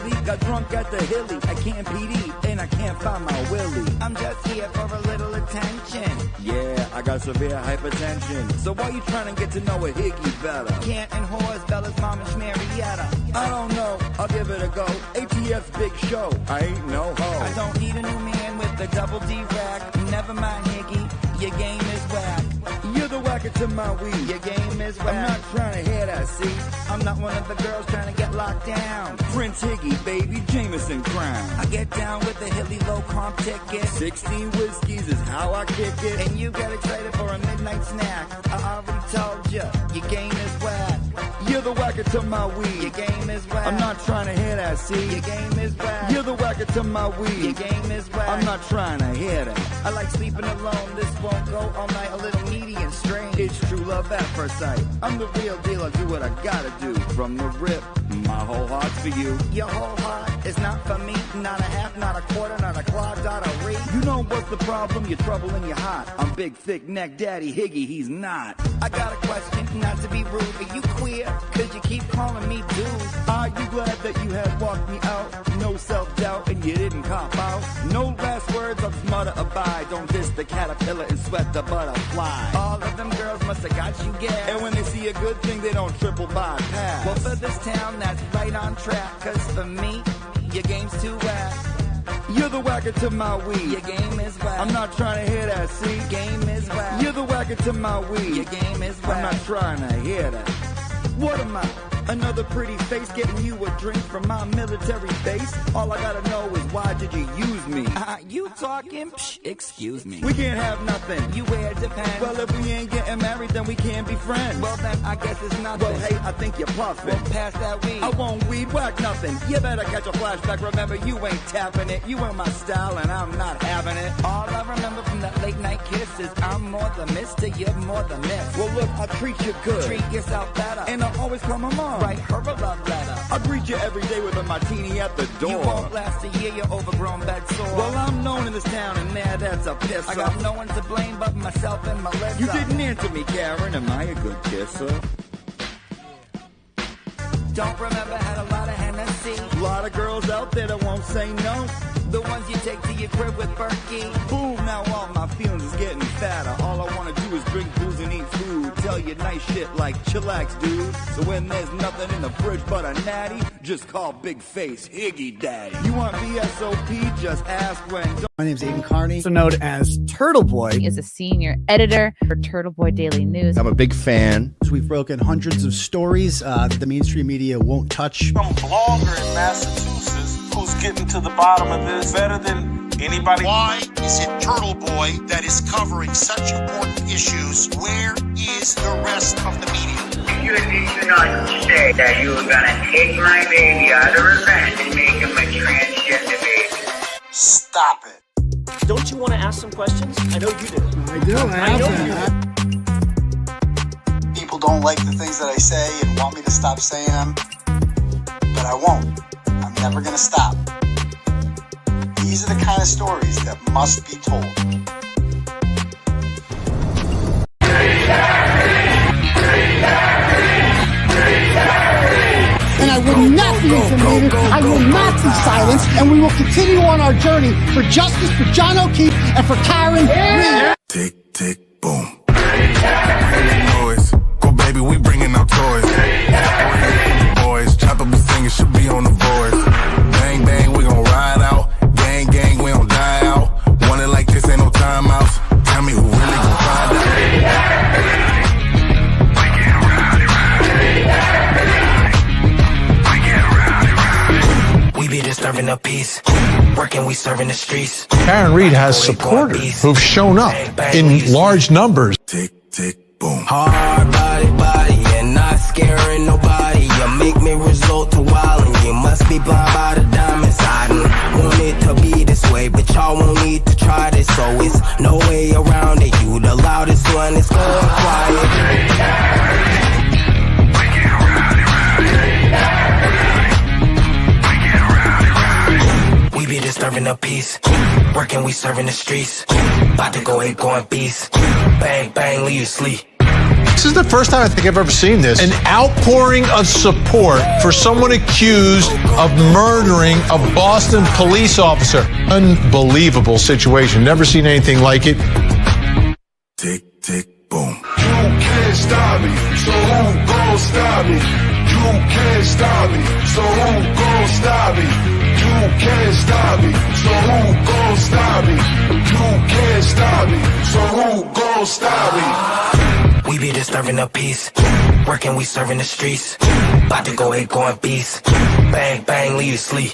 Billy got drunk at the hilly. I can't PD and I can't find my Willie. I'm just here for a little attention. Yeah, I got severe hypertension. So why you trying to get to know a Higgy better? Can't and whores, Bella's mom and Schmarietta. I don't know, I'll give it a go. ATF's big show, I ain't no hoe. I don't need a new man with the double D rack. Never mind, Higgy, your game is whack. You're the whacker to my weed. Your game is whack. I'm not trying to hear that, see? I'm not one of the girls trying to get locked down. Prince Higgy, baby, Jameson crown. I get down with the hilly low comp ticket. 16 whiskeys is how I kick it. And you get excited for a midnight snack. I already told you, your game is whack. You're the whacker to my weed. Your game is whack. I'm not trying to hear that, see? Your game is whack. You're the whacker to my weed. Your game is whack. I'm not trying to hear that. I like sleeping alone. This won't go all night. A little needy and strange. It's true love at first sight. I'm the real deal. I do what I gotta do. From the rip, my whole heart's for you. Your whole heart is not for me. Not a half, not a quarter, not a claw, not a re. You know what's the problem? You're trouble and you're hot. I'm big, thick neck daddy Higgy. He's not. I got a question, not to be rude. Are you queer? Cause you keep calling me dude. Are you glad that you had walked me out? No self-doubt and you didn't cop out. No last words, I'll just mutter abide. Don't diss the caterpillar and sweat the butterfly. All of them girls must have got you gas. And when they see a good thing, they don't triple bypass. Well, for this town, that's right on track. Cause for me, your game's too whack. You're the whacker to my weed. Your game is whack. I'm not trying to hear that, see? Game is whack. You're the whacker to my weed. Your game is whack. I'm not trying to hear that. What am I? Another pretty face getting you a drink from my military base? All I gotta know is why did you use me? You talking? Excuse me. We can't have nothing. You wear depends. Well, if we ain't getting married, then we can't be friends. Well, then I guess it's nothing. Well, hey, I think you're puffing. Well, pass that weed. I won't weed whack nothing. You better catch a flashback. Remember, you ain't tapping it. You ain't my style, and I'm not having it. All I remember from that late night kiss is I'm more the mister, you're more the miss. Well, look, I treat you good. Treat yourself better. And I always call my mom. Write her a love letter. I greet you every day with a martini at the door. You won't last a year, you're overgrown bed sore. Well, I'm known in this town, and now that's a piss. I got no one to blame but myself and Melissa. You didn't answer me, Karen. Am I a good kisser? Don't remember, had a lot of Hennessy. A lot of girls out there that won't say no. The ones you take to your crib with 𝗺cie. Boom, now all my feelings is getting fatter. All I wanna do is drink booze and eat food. Tell you nice shit like chillax, dude. So when there's nothing in the fridge but a natty, just call Big Face Higgy Daddy. You want VSOP? Just ask when. My name's Aidan Kearney, also known as Turtleboy. He is a senior editor for Turtleboy Daily News. I'm a big fan. We've broken hundreds of stories that the mainstream media won't touch. Some blogger in Massachusetts who's getting to the bottom of this better than anybody. Why is it Turtleboy that is covering such important issues? Where is the rest of the media? You did not say that you were gonna take my baby out of revenge and make him a transgender baby. Stop it. Don't you want to ask some questions? I know you do. I do. I know you do. People don't like the things that I say and want me to stop saying them, but I won't. I'm never gonna stop. These are the kind of stories that must be told. And I will not be intimidated. I will not be silenced. And we will continue on our journey for justice for John O'Keefe and for Karen Reed. Tick, tick, boom. Boys, go baby, we bringing out toys. Boys, chop up and singing, should be on the voice. Bang, bang, we gon' ride out. Gang, gang, we don't die out. Want it like this, ain't no timeouts. Tell me who really gon' find out. We be disturbing the peace, working, we serving the streets. Karen Reed has supporters who've shown up in large numbers. Tick, tick, boom. Hard body, and not scaring nobody. You make me resort to wildin'. You must be blind by the diamonds. I didn't want it to be this way, but y'all won't need to try this. So it's no way around it. You the loudest one, it's going quiet. We be disturbing the peace, working, we serving the streets. About to go ape, going beast. Bang, bang, leave you sleep. This is the first time I think I've ever seen this. An outpouring of support for someone accused of murdering a Boston police officer. Unbelievable situation. Never seen anything like it. Tick, tick, boom. You can't stop me, so who gon' stop me? You can't stop me, so who gon' stop me? You can't stop me, so who gon' stop me? You can't stop me, so who gon' stop me? We be disturbing the peace. Working, we serving the streets. About to go ahead, going beast. Bang, bang, leave you sleep.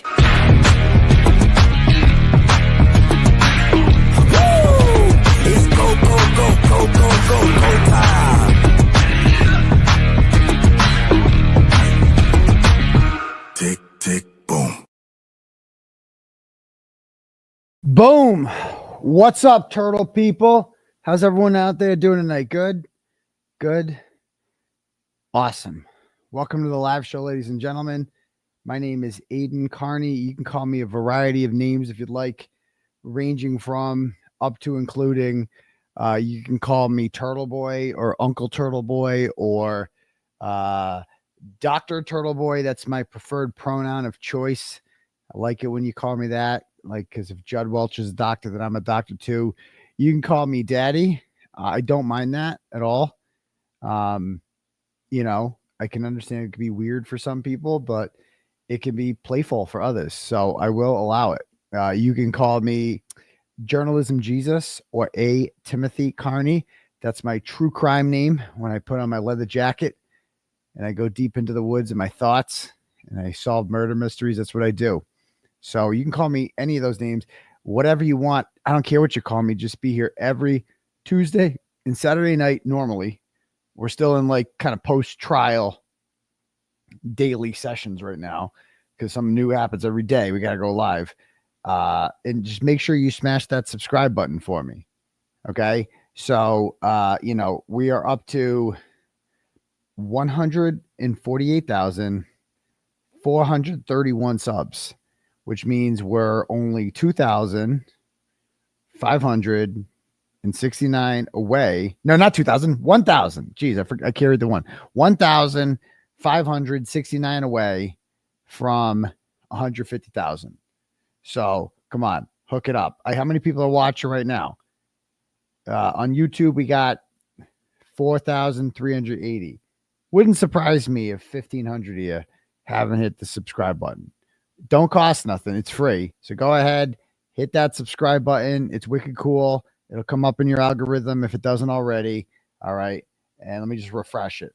It's go, go, go, go, go, go, go time. Tick, tick, boom. Boom. What's up, turtle people? How's everyone out there doing tonight? Good? Good? Awesome. Welcome to the live show, ladies and gentlemen. My name is Aidan Kearney. You can call me a variety of names if you'd like, ranging from up to including you can call me Turtleboy or Uncle Turtleboy or Dr. Turtleboy. That's my preferred pronoun of choice. I like it when you call me that, like, because if Judd Welch is a doctor, then I'm a doctor too. You can call me Daddy. I don't mind that at all. You know, I can understand it could be weird for some people, but it can be playful for others. So I will allow it. You can call me Journalism Jesus or Timothy Kearney. That's my true crime name when I put on my leather jacket and I go deep into the woods in my thoughts and I solve murder mysteries. That's what I do. So you can call me any of those names, whatever you want. I don't care what you call me. Just be here every Tuesday and Saturday night. Normally, we're still in like kind of post-trial daily sessions right now because something new happens every day. We got to go live. And just make sure you smash that subscribe button for me. Okay. So, you know, we are up to 148,431 subs, which means we're only 2,569 away. No, not 2,000, 1,000. Geez, I carried the one. 1,569 away from 150,000. So come on, hook it up. How many people are watching right now? On YouTube, we got 4,380. Wouldn't surprise me if 1,500 of you haven't hit the subscribe button. Don't cost nothing. It's free. So go ahead, hit that subscribe button. It's wicked cool. It'll come up in your algorithm if it doesn't already. All right. And let me just refresh it.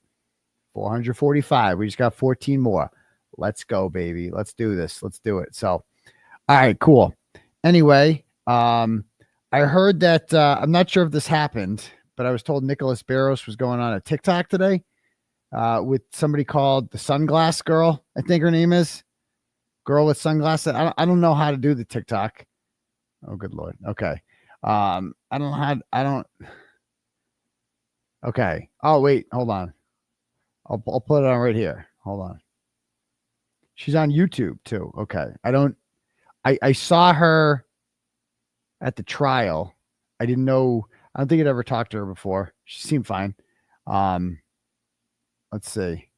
445. We just got 14 more. Let's go, baby. Let's do this. Let's do it. So, all right, cool. Anyway, I heard that I'm not sure if this happened, but I was told Nicholas Barros was going on a TikTok today with somebody called the Sunglass Girl. I think her name is Girl with Sunglasses. I don't know how to do the TikTok. Oh, good Lord. Okay. I don't know how. Okay. Oh, wait. Hold on. I'll put it on right here. Hold on. She's on YouTube too. Okay. I saw her at the trial. I didn't know. I don't think I'd ever talked to her before. She seemed fine. Let's see.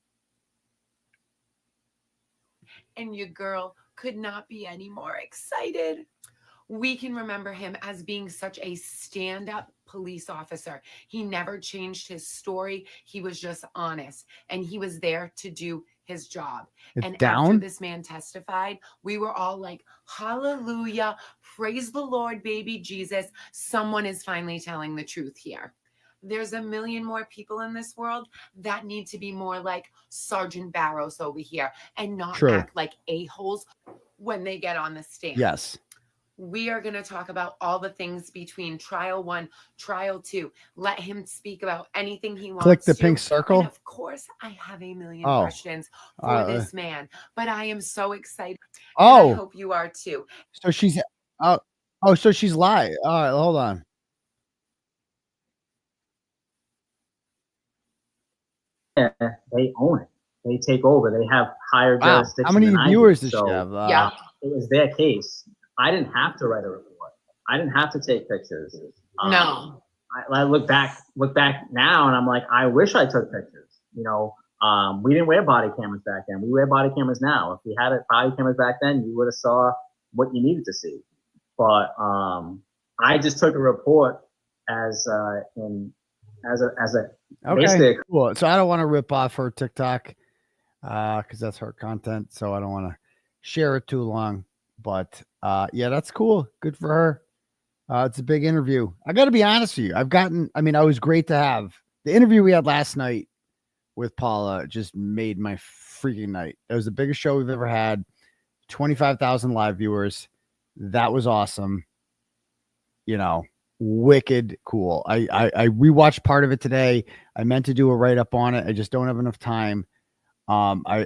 And your girl could not be any more excited. We can remember him as being such a stand-up police officer. He never changed his story. He was just honest, and he was there to do his job. After this man testified, we were all like, hallelujah, praise the Lord, baby Jesus. Someone is finally telling the truth here. There's a million more people in this world that need to be more like Sergeant Barros over here and not act like a-holes when they get on the stand. Yes. We are going to talk about all the things between trial 1, trial 2. Let him speak about anything he wants. Click the pink circle. And of course, I have a million questions for this man, but I am so excited. Oh, I hope you are too. So she's so she's live. All right, hold on. Yeah, they own it. They take over. They have higher jurisdiction. How many viewers does she have? Yeah, it was their case. I didn't have to write a report. I didn't have to take pictures. No. I look back now, and I'm like, I wish I took pictures. You know, we didn't wear body cameras back then. We wear body cameras now. If we had body cameras back then, you would have saw what you needed to see. But I just took a report as a okay, cool. So I don't want to rip off her TikTok because that's her content. So I don't want to share it too long. But yeah, that's cool. Good for her. It's a big interview. I got to be honest with you. I was great to have. The interview we had last night with Paula just made my freaking night. It was the biggest show we've ever had. 25,000 live viewers. That was awesome. You know, wicked cool. I rewatched part of it today. I meant to do a write-up on it. I just don't have enough time. I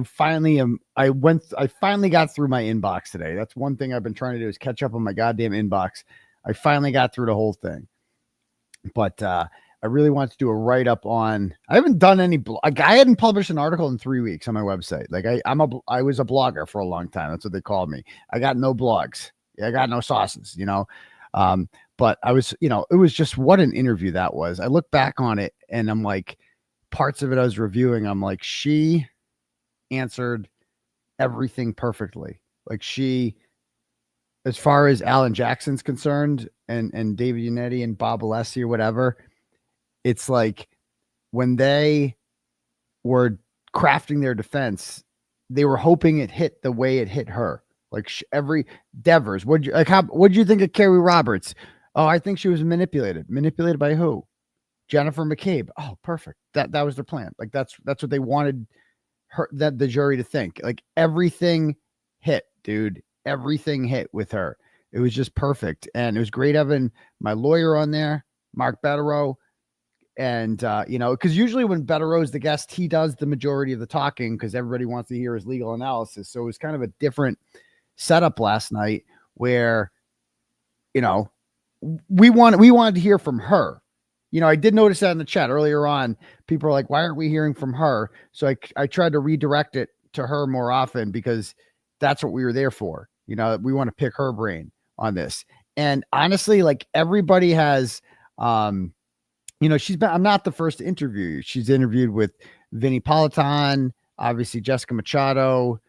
finally got through my inbox today. That's one thing I've been trying to do is catch up on my goddamn inbox. I finally got through the whole thing, but I really want to do a write-up on, I haven't done any I hadn't published an article in 3 weeks on my website. Like I was a blogger for a long time. That's what they called me. I got no blogs. I got no sauces, you know? But I was, you know, it was just what an interview that was. I look back on it and I'm like, parts of it I was reviewing, I'm like, she answered everything perfectly. Like she, as far as Alan Jackson's concerned and David Yannetti and Bob 𝗼𝗲𝗇 or whatever, it's like when they were crafting their defense, they were hoping it hit the way it hit her. Like every Devers, what'd you think of Kerry Roberts? Oh, I think she was manipulated. Manipulated by who? Jennifer McCabe. Oh, perfect. That was their plan. Like that's what they wanted the jury to think. Like everything hit, dude. Everything hit with her. It was just perfect. And it was great having my lawyer on there, Mark Bederow. And you know, because usually when Bederow's the guest, he does the majority of the talking because everybody wants to hear his legal analysis. So it was kind of a different setup last night where, you know, we wanted to hear from her. You know, I did notice that in the chat earlier on. People are like, why aren't we hearing from her? So I tried to redirect it to her more often because that's what we were there for. You know, we want to pick her brain on this. And honestly, like everybody has, you know, I'm not the first to interview. She's interviewed with Vinnie Politan, obviously Jessica Machado,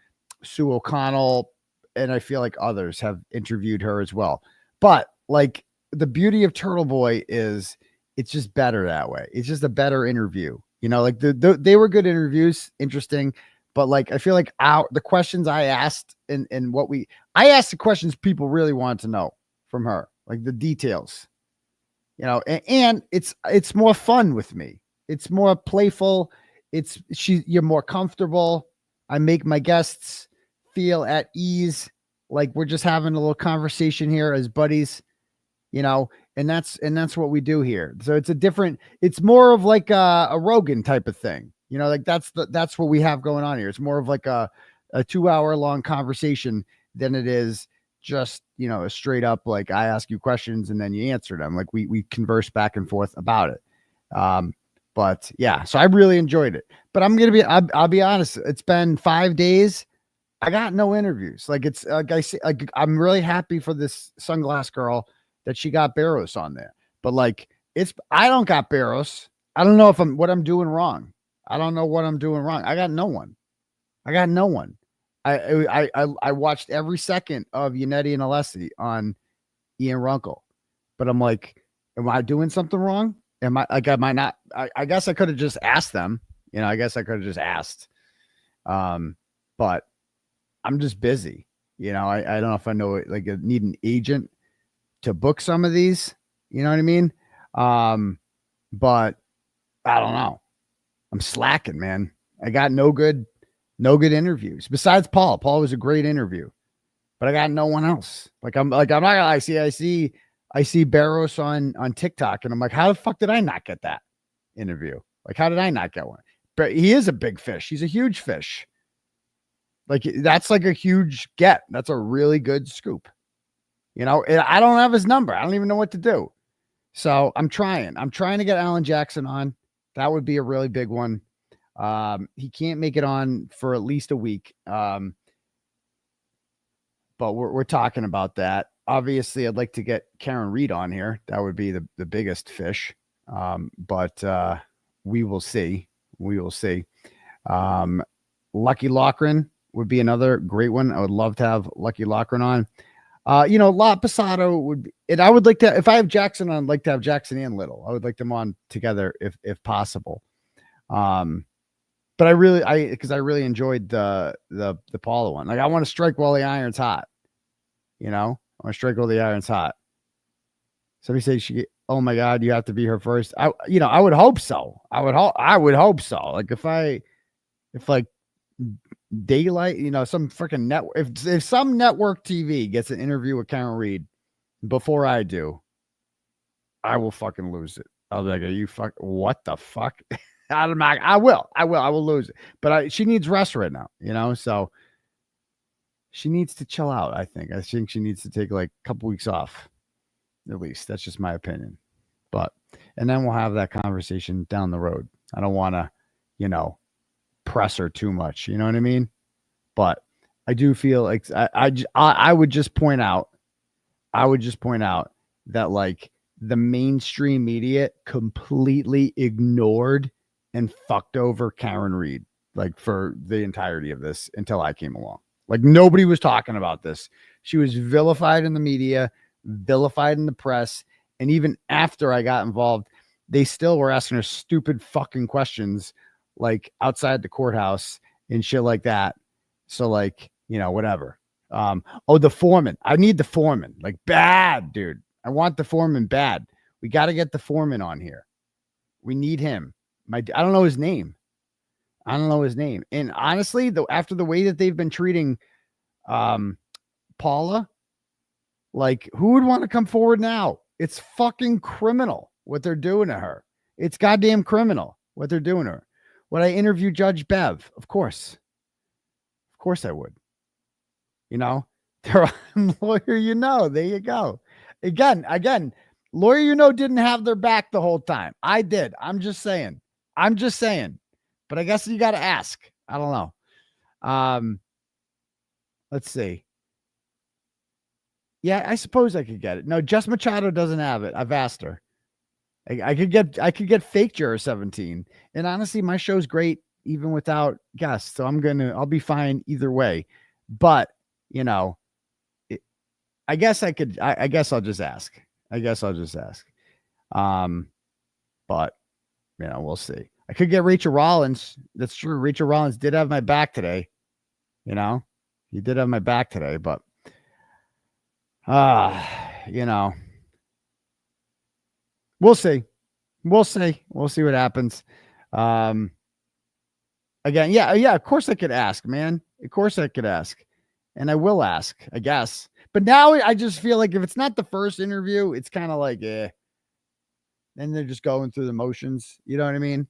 Sue O'Connell, and I feel like others have interviewed her as well. But like the beauty of Turtleboy is it's just better that way. It's just a better interview. You know, like they were good interviews, interesting. But like, I feel like the questions I asked and I asked the questions people really wanted to know from her, like the details, you know, and it's more fun with me. It's more playful. You're more comfortable. I make my guests feel at ease. Like we're just having a little conversation here as buddies, you know, and that's what we do here. So it's more of like a Rogan type of thing. You know, like that's what we have going on here. It's more of like a 2-hour long conversation than it is just, you know, a straight up, like I ask you questions and then you answer them. Like we converse back and forth about it. But yeah, so I really enjoyed it, but I'll be honest. It's been 5 days. I got no interviews. Like it's like I say, like I'm really happy for this sunglass girl that she got Barros on there, but like I don't got Barros. I don't know what I'm doing wrong. I don't know what I'm doing wrong. I got no one. I watched every second of Yannetti and 𝗼𝗲𝗇 on Ian Runkle, but I'm like, am I doing something wrong? Am I not? I guess I could have just asked them, you know, I guess I could have just asked. But I'm just busy. You know, I don't know if I know it, like I need an agent to book some of these, you know what I mean? But I don't know. I'm slacking, man. I got no good interviews besides Paul. Paul was a great interview, but I got no one else. I'm not gonna lie. I see Barros on TikTok and I'm like, how the fuck did I not get that interview? Like, how did I not get one? But he is a big fish. He's a huge fish. Like that's like a huge get. That's a really good scoop. You know, I don't have his number. I don't even know what to do. So I'm trying to get Alan Jackson on. That would be a really big one. He can't make it on for at least a week. But we're talking about that. obviously, I'd like to get Karen Reed on here. That would be the biggest fish. But we will see. We will see. Lucky Loughran would be another great one. I would love to have Lucky Loughran on. 𝗵𝗺 would be, and I would like to, if I have Jackson on, I'd like to have Jackson and Little. I would like them on together if possible. But because I really enjoyed the Paula one. Like, I want to strike while the iron's hot. I want to strike while the iron's hot. Somebody say oh my God, you have to be her first. I would hope so. I would hope so. Like if like Daylight, some freaking network, if some network TV gets an interview with Karen Reed before I do, I will fucking lose it. I'll be like, are you what the fuck? I will lose it. But she needs rest right now, so she needs to chill out. I think she needs to take like a couple weeks off. At least that's just my opinion. And then we'll have that conversation down the road. I don't want to, press her too much. You know what I mean? But I do feel like I would just point out that like the mainstream media completely ignored and fucked over Karen Reed, like for the entirety of this until I came along. Like nobody was talking about this. She was vilified in the media, vilified in the press. And even after I got involved, they still were asking her stupid fucking questions, like outside the courthouse and shit like that. So like, whatever. The foreman. I need the foreman. Like bad, dude. I want the foreman bad. We got to get the foreman on here. We need him. I don't know his name. And honestly, though, after the way that they've been treating Paula, like who would want to come forward now? It's fucking criminal what they're doing to her. It's goddamn criminal what they're doing to her. Would I interview Judge Bev? Of course. Of course I would. They're lawyer, there you go. Again, lawyer, didn't have their back the whole time. I did. I'm just saying. But I guess you got to ask. I don't know. Let's see. Yeah, I suppose I could get it. No, Jess Machado doesn't have it. I've asked her. I could get fake Juror 17. And honestly, my show's great even without guests. So I'll be fine either way. But, I guess I could, I guess I'll just ask. But, we'll see. I could get Rachel Rollins. That's true. Rachel Rollins did have my back today. He did have my back today, but we'll see. We'll see what happens. Again, yeah, of course I could ask, man. Of course I could ask. And I will ask, I guess. But now I just feel like if it's not the first interview, it's kind of like, then they're just going through the motions. You know what I mean?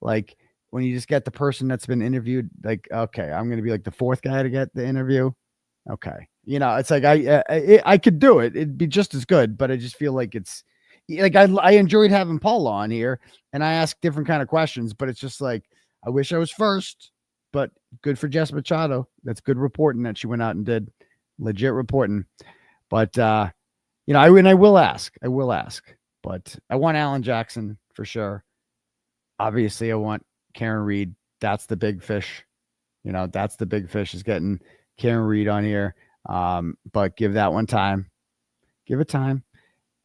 Like when you just get the person that's been interviewed, like, okay, I'm going to be like the fourth guy to get the interview. Okay. It's like, I could do it. It'd be just as good, but I just feel like it's like, I enjoyed having Paula on here and I ask different kind of questions, but it's just like, I wish I was first, but good for Jess Machado. That's good reporting that she went out and did legit reporting. But, I will ask, but I want Alan Jackson for sure. Obviously I want Karen Reed. That's the big fish. That's the big fish is getting Karen Reed on here. But give that one time. Give it time.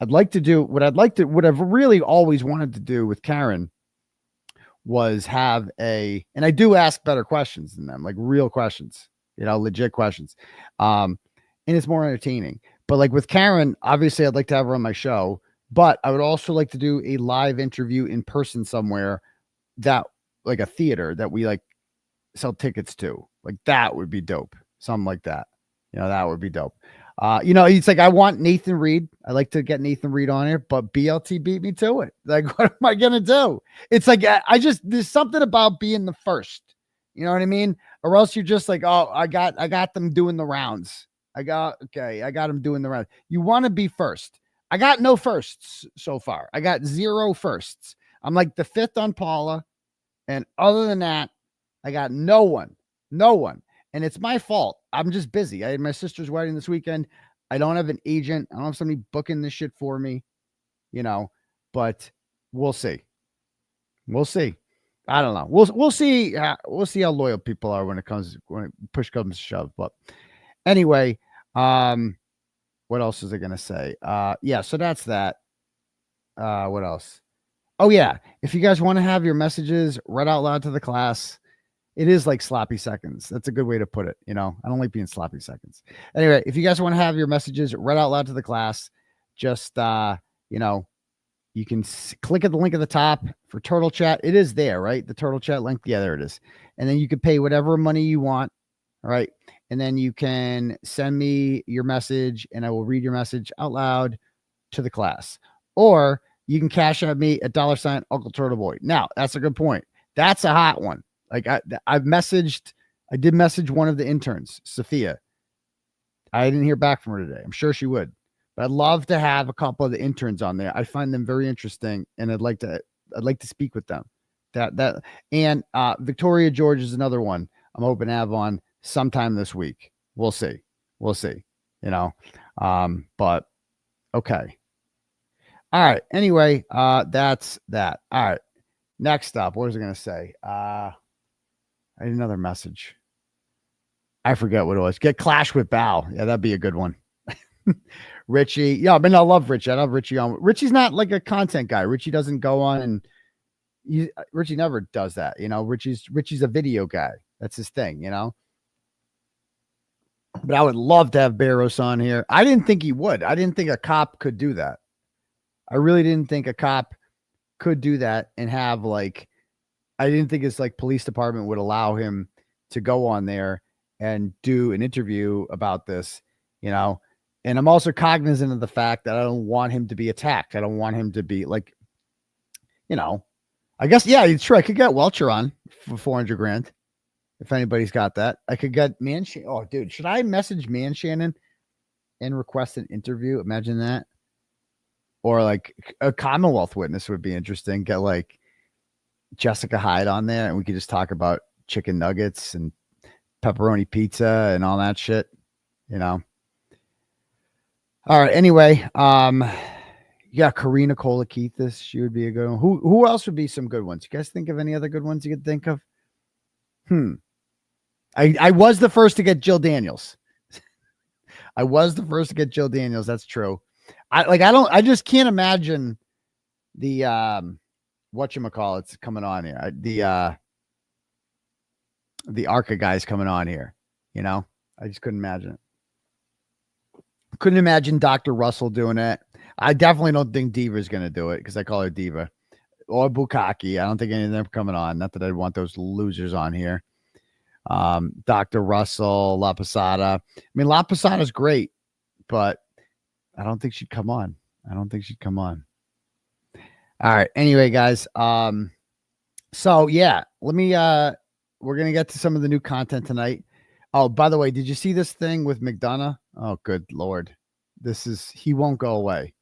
I've really always wanted to do with Karen was have and I do ask better questions than them, like real questions, legit questions. And it's more entertaining. But like with Karen, obviously I'd like to have her on my show, but I would also like to do a live interview in person somewhere that like a theater that we like sell tickets to. Like that would be dope. Something like that. That would be dope. It's like, I want Nathan Reed. I like to get Nathan Reed on here, but BLT beat me to it. Like, what am I going to do? It's like, there's something about being the first, you know what I mean? Or else you're just like, oh, I got them doing the rounds. I got them doing the rounds. You want to be first. I got no firsts so far. I got 0 firsts. I'm like the 5th on Paula. And other than that, I got no one. And it's my fault. I'm just busy. I had my sister's wedding this weekend. I don't have an agent. I don't have somebody booking this shit for me, but we'll see. We'll see. I don't know. We'll see. We'll see how loyal people are when push comes to shove. But anyway, what else is I gonna say? Yeah, so that's that. What else? Oh yeah, if you guys want to have your messages read out loud to the class, it is like sloppy seconds. That's a good way to put it. I don't like being sloppy seconds. Anyway, if you guys want to have your messages read out loud to the class, just you can click at the link at the top for Turtle Chat. It is there, right? The Turtle Chat link. Yeah, there it is. And then you can pay whatever money you want. All right. And then you can send me your message and I will read your message out loud to the class. Or you can cash at me at $ Uncle Turtleboy. Now, that's a good point. That's a hot one. Like I did message one of the interns, Sophia. I didn't hear back from her today. I'm sure she would. But I'd love to have a couple of the interns on there. I find them very interesting, and I'd like to speak with them. And Victoria George is another one I'm hoping to have on sometime this week. We'll see. But okay. All right. Anyway, that's that. All right. Next up, what was I going to say? I had another message. I forget what it was. Get Clash with Bow. Yeah, that'd be a good one. Richie. Yeah, I love Richie. I love Richie on. Richie's not like a content guy. Richie doesn't go on and Richie never does that. Richie's a video guy. That's his thing, But I would love to have Barros on here. I didn't think he would. I didn't think a cop could do that. I really didn't think a cop could do that and have I didn't think his police department would allow him to go on there and do an interview about this, And I'm also cognizant of the fact that I don't want him to be attacked. I don't want him to be I guess, yeah, it's true. I could get Welcher on for $400,000 if anybody's got that. I could get Oh, dude, should I message Shannon and request an interview? Imagine that. Or a Commonwealth witness would be interesting. Get Jessica Hyde on there and we could just talk about chicken nuggets and pepperoni pizza and all that shit, All right. Anyway, yeah, Karina Kolakethis, she would be a good one. Who else would be some good ones? You guys think of any other good ones you could think of? I was the first to get Jill Daniels. That's true. I just can't imagine the whatchamacallits coming on here. The ARCA guys coming on here. I just couldn't imagine it. Couldn't imagine Dr. Russell doing it. I definitely don't think Diva is going to do it because I call her Diva. Or Bukkake. I don't think any of them are coming on. Not that I'd want those losers on here. Dr. Russell, 𝗲𝗄𝗧𝗧. 𝗲𝗄𝗧𝗧 is great, but I don't think she'd come on. All right. Anyway, guys. So yeah, we're going to get to some of the new content tonight. Oh, by the way, did you see this thing with McDonough? Oh, good Lord. He won't go away.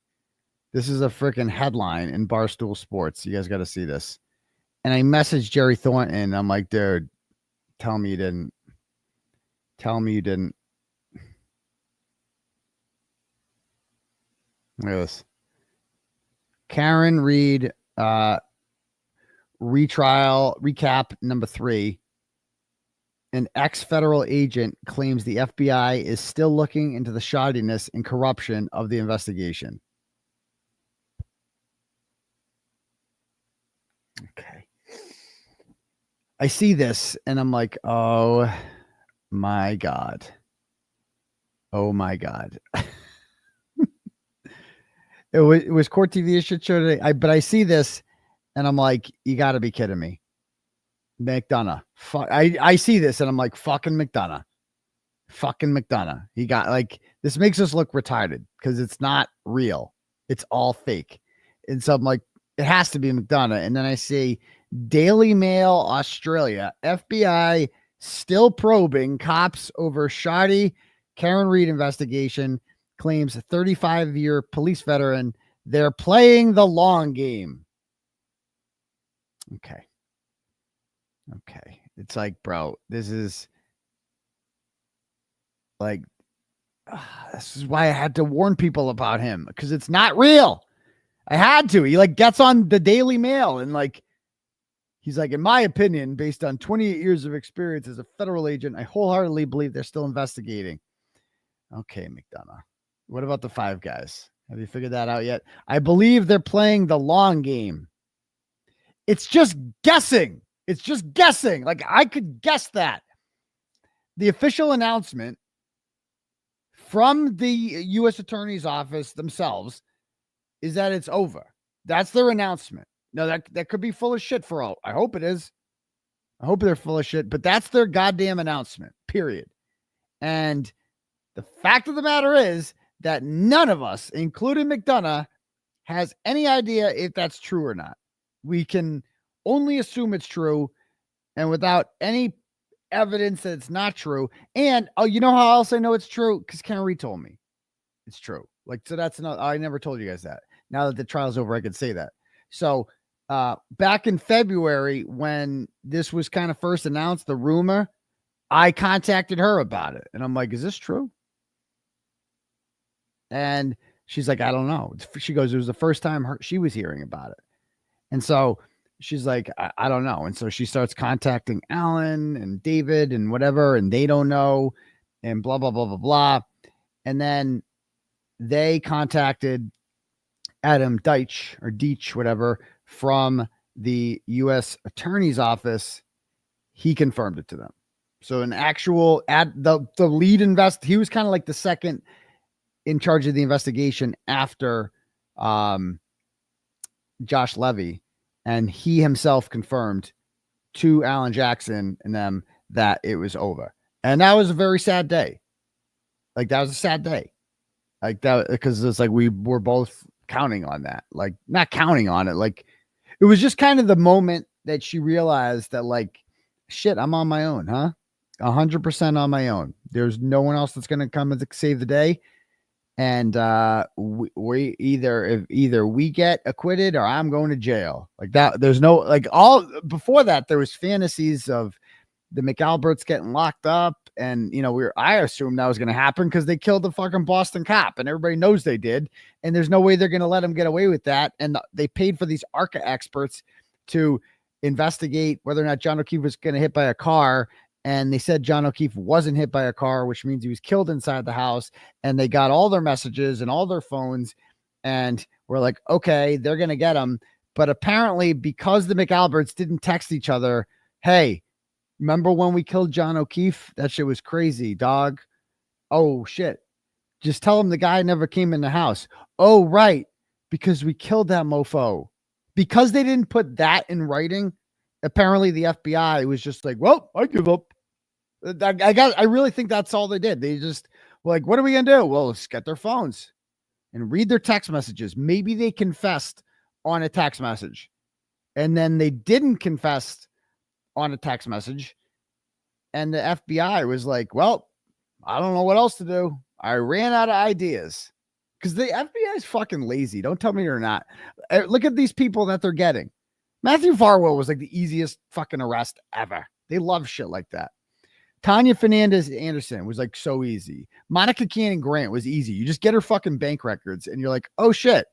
This is a freaking headline in Barstool Sports. You guys got to see this. And I messaged Jerry Thornton. I'm like, dude, tell me you didn't. Look at this. Karen Reed, retrial recap number 3. An ex-federal agent claims the FBI is still looking into the shoddiness and corruption of the investigation. Okay. I see this and I'm like, oh my God. It was Court TV shit show today. But I see this and I'm like, you got to be kidding me. McDonough. I see this and I'm like, fucking McDonough. He got this makes us look retarded because it's not real. It's all fake. And so I'm like, it has to be McDonough. And then I see Daily Mail Australia, FBI still probing cops over shoddy Karen Reed investigation, claims a 35-year police veteran. They're playing the long game. Okay. It's like, bro, this is This is why I had to warn people about him, because it's not real. I had to. He like gets on the Daily Mail and like, he's like, in my opinion, based on 28 years of experience as a federal agent, I wholeheartedly believe they're still investigating. Okay, McDonough. What about the Five Guys? Have you figured that out yet? I believe they're playing the long game. It's just guessing. It's just guessing. Like, I could guess that. The official announcement from the U.S. Attorney's Office themselves is that it's over. That's their announcement. Now, that could be full of shit for all. I hope it is. I hope they're full of shit, but that's their goddamn announcement, period. And the fact of the matter is that none of us, including McDonough, has any idea if that's true or not. We can only assume it's true, and without any evidence that it's not true. And you know how else I know it's true? Because Kearney told me it's true. Like, so that's another. I never told you guys that. Now that the trial's over, I could say that. So back in February, when this was kind of first announced, the rumor, I contacted her about it, and I'm like, "Is this true?" And she's like, "I don't know." She goes, "It was the first time she was hearing about it," and so she's like, I don't know. And so she starts contacting Alan and David and whatever, and they don't know, and blah, blah, blah, blah, blah. And then they contacted Adam Deitch, whatever, from the U.S. Attorney's Office. He confirmed it to them. So an actual the lead he was kind of like the second in charge of the investigation after Josh Levy. And he himself confirmed to Alan Jackson and them that it was over. And that was a very sad day. Like, that was a sad day. Like, that, because it's like we were both counting on that. Like, not counting on it. Like, it was just kind of the moment that she realized that, like, shit, I'm on my own, huh? 100% on my own. There's no one else that's going to come and save the day. And we either we get acquitted or I'm going to jail. Like that. There's no, like, all before that, there was fantasies of the McAlberts getting locked up, and I assumed that was going to happen because they killed the fucking Boston cop, and everybody knows they did, and there's no way they're going to let them get away with that. And they paid for these 𝗪𝗃 experts to investigate whether or not John O'Keefe was going to hit by a car. And they said John O'Keefe wasn't hit by a car, which means he was killed inside the house. And they got all their messages and all their phones. And we're like, okay, they're going to get him. But apparently, because the McAlberts didn't text each other, hey, remember when we killed John O'Keefe? That shit was crazy, dog. Oh, shit. Just tell him the guy never came in the house. Oh, right. Because we killed that mofo. Because they didn't put that in writing, apparently the FBI was just like, well, I give up. I really think that's all they did. They just were like, what are we going to do? Well, let's get their phones and read their text messages. Maybe they confessed on a text message, and then they didn't confess on a text message. And the FBI was like, well, I don't know what else to do. I ran out of ideas, because the FBI is fucking lazy. Don't tell me you're not. Look at these people that they're getting. Matthew Farwell was like the easiest fucking arrest ever. They love shit like that. Tanya Fernandez Anderson was like so easy. Monica Cannon Grant was easy. You just get her fucking bank records and you're like, oh shit,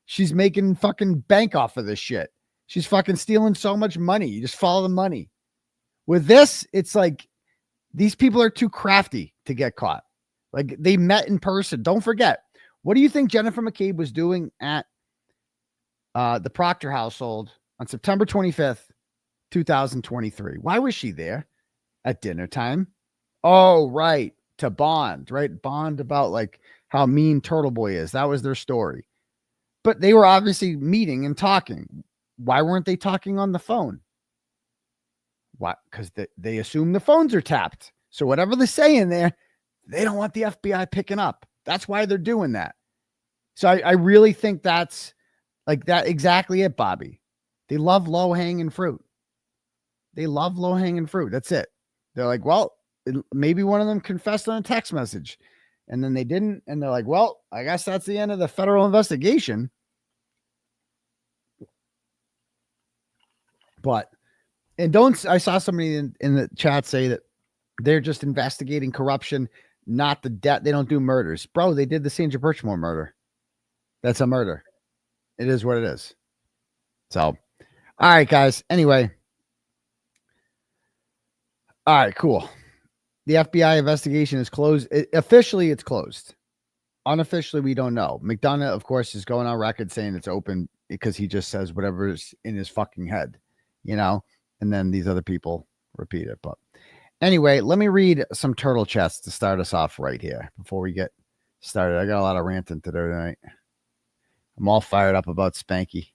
she's making fucking bank off of this shit. She's fucking stealing so much money. You just follow the money. With this, it's like these people are too crafty to get caught. Like, they met in person. Don't forget. What do you think Jennifer McCabe was doing at the Proctor household on September 25th, 2023? Why was she there at dinner time? Oh, right. To bond, right? Bond about like how mean Turtleboy is. That was their story. But they were obviously meeting and talking. Why weren't they talking on the phone? Why? Because they assume the phones are tapped. So whatever they say in there, they don't want the FBI picking up. That's why they're doing that. So I really think that's like that exactly it, Bobby. They love low-hanging fruit. They love low-hanging fruit. That's it. They're like, well, maybe one of them confessed on a text message, and then they didn't. And they're like, well, I guess that's the end of the federal investigation. But, and I saw somebody in the chat say that they're just investigating corruption. not the death. They don't do murders. Bro, they did the Sandra Birchmore murder. That's a murder. It is what it is. So, all right, guys. Anyway. All right, cool. The FBI investigation is closed. Officially, it's closed. Unofficially, we don't know. McDonough, of course, is going on record saying it's open because he just says whatever's in his fucking head, you know, and then these other people repeat it. But anyway, let me read some turtle chats to start us off right here before we get started. I got a lot of ranting to do tonight. I'm all fired up about Spanky.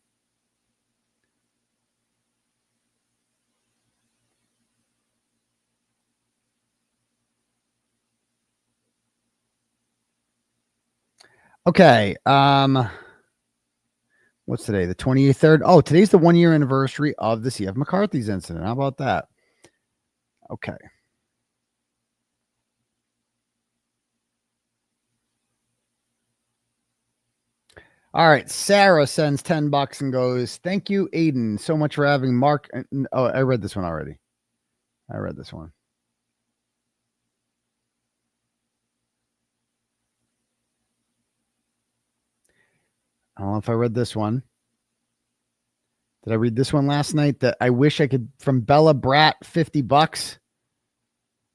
Okay. What's today? The 23rd. Oh, today's the 1 year anniversary of the C.F. McCarthy's incident. How about that? Okay. All right. Sarah sends $10 and goes, thank you, Aidan, so much for having Mark. Oh, I read this one already. I read this one. I don't know if I read this one. Did I read this one last night? That I wish I could, from Bella Brat, $50.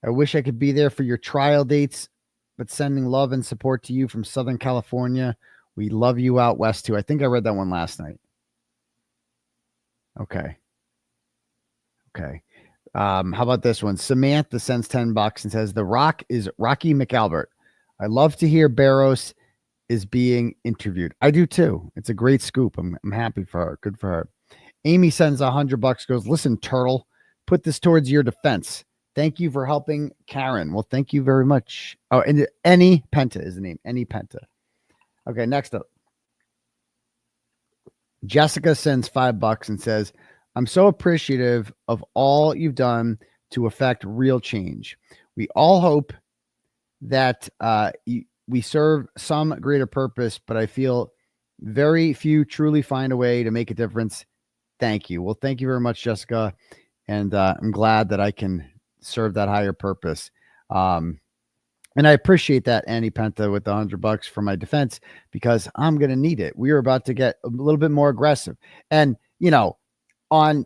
I wish I could be there for your trial dates, but sending love and support to you from Southern California. We love you out west too. I think I read that one last night. Okay. Okay. How about this one? Samantha sends $10 and says, the Rock is 𝗺cie 𝗵𝗵𝗆𝗆. I love to hear Barros is being interviewed. I do too. It's a great scoop. I'm happy for her. Good for her. Amy sends $100, goes, listen, Turtle, put this towards your defense. Thank you for helping Karen. Well, thank you very much. Oh, and Any Penta is the name. Any Penta. Okay, next up. Jessica sends $5 and says, I'm so appreciative of all you've done to affect real change. We all hope that we serve some greater purpose, but I feel very few truly find a way to make a difference. Thank you. Well, thank you very much, Jessica. And I'm glad that I can serve that higher purpose. And I appreciate that, Annie Penta, with the $100 for my defense, because I'm going to need it. We are about to get a little bit more aggressive. And, you know, on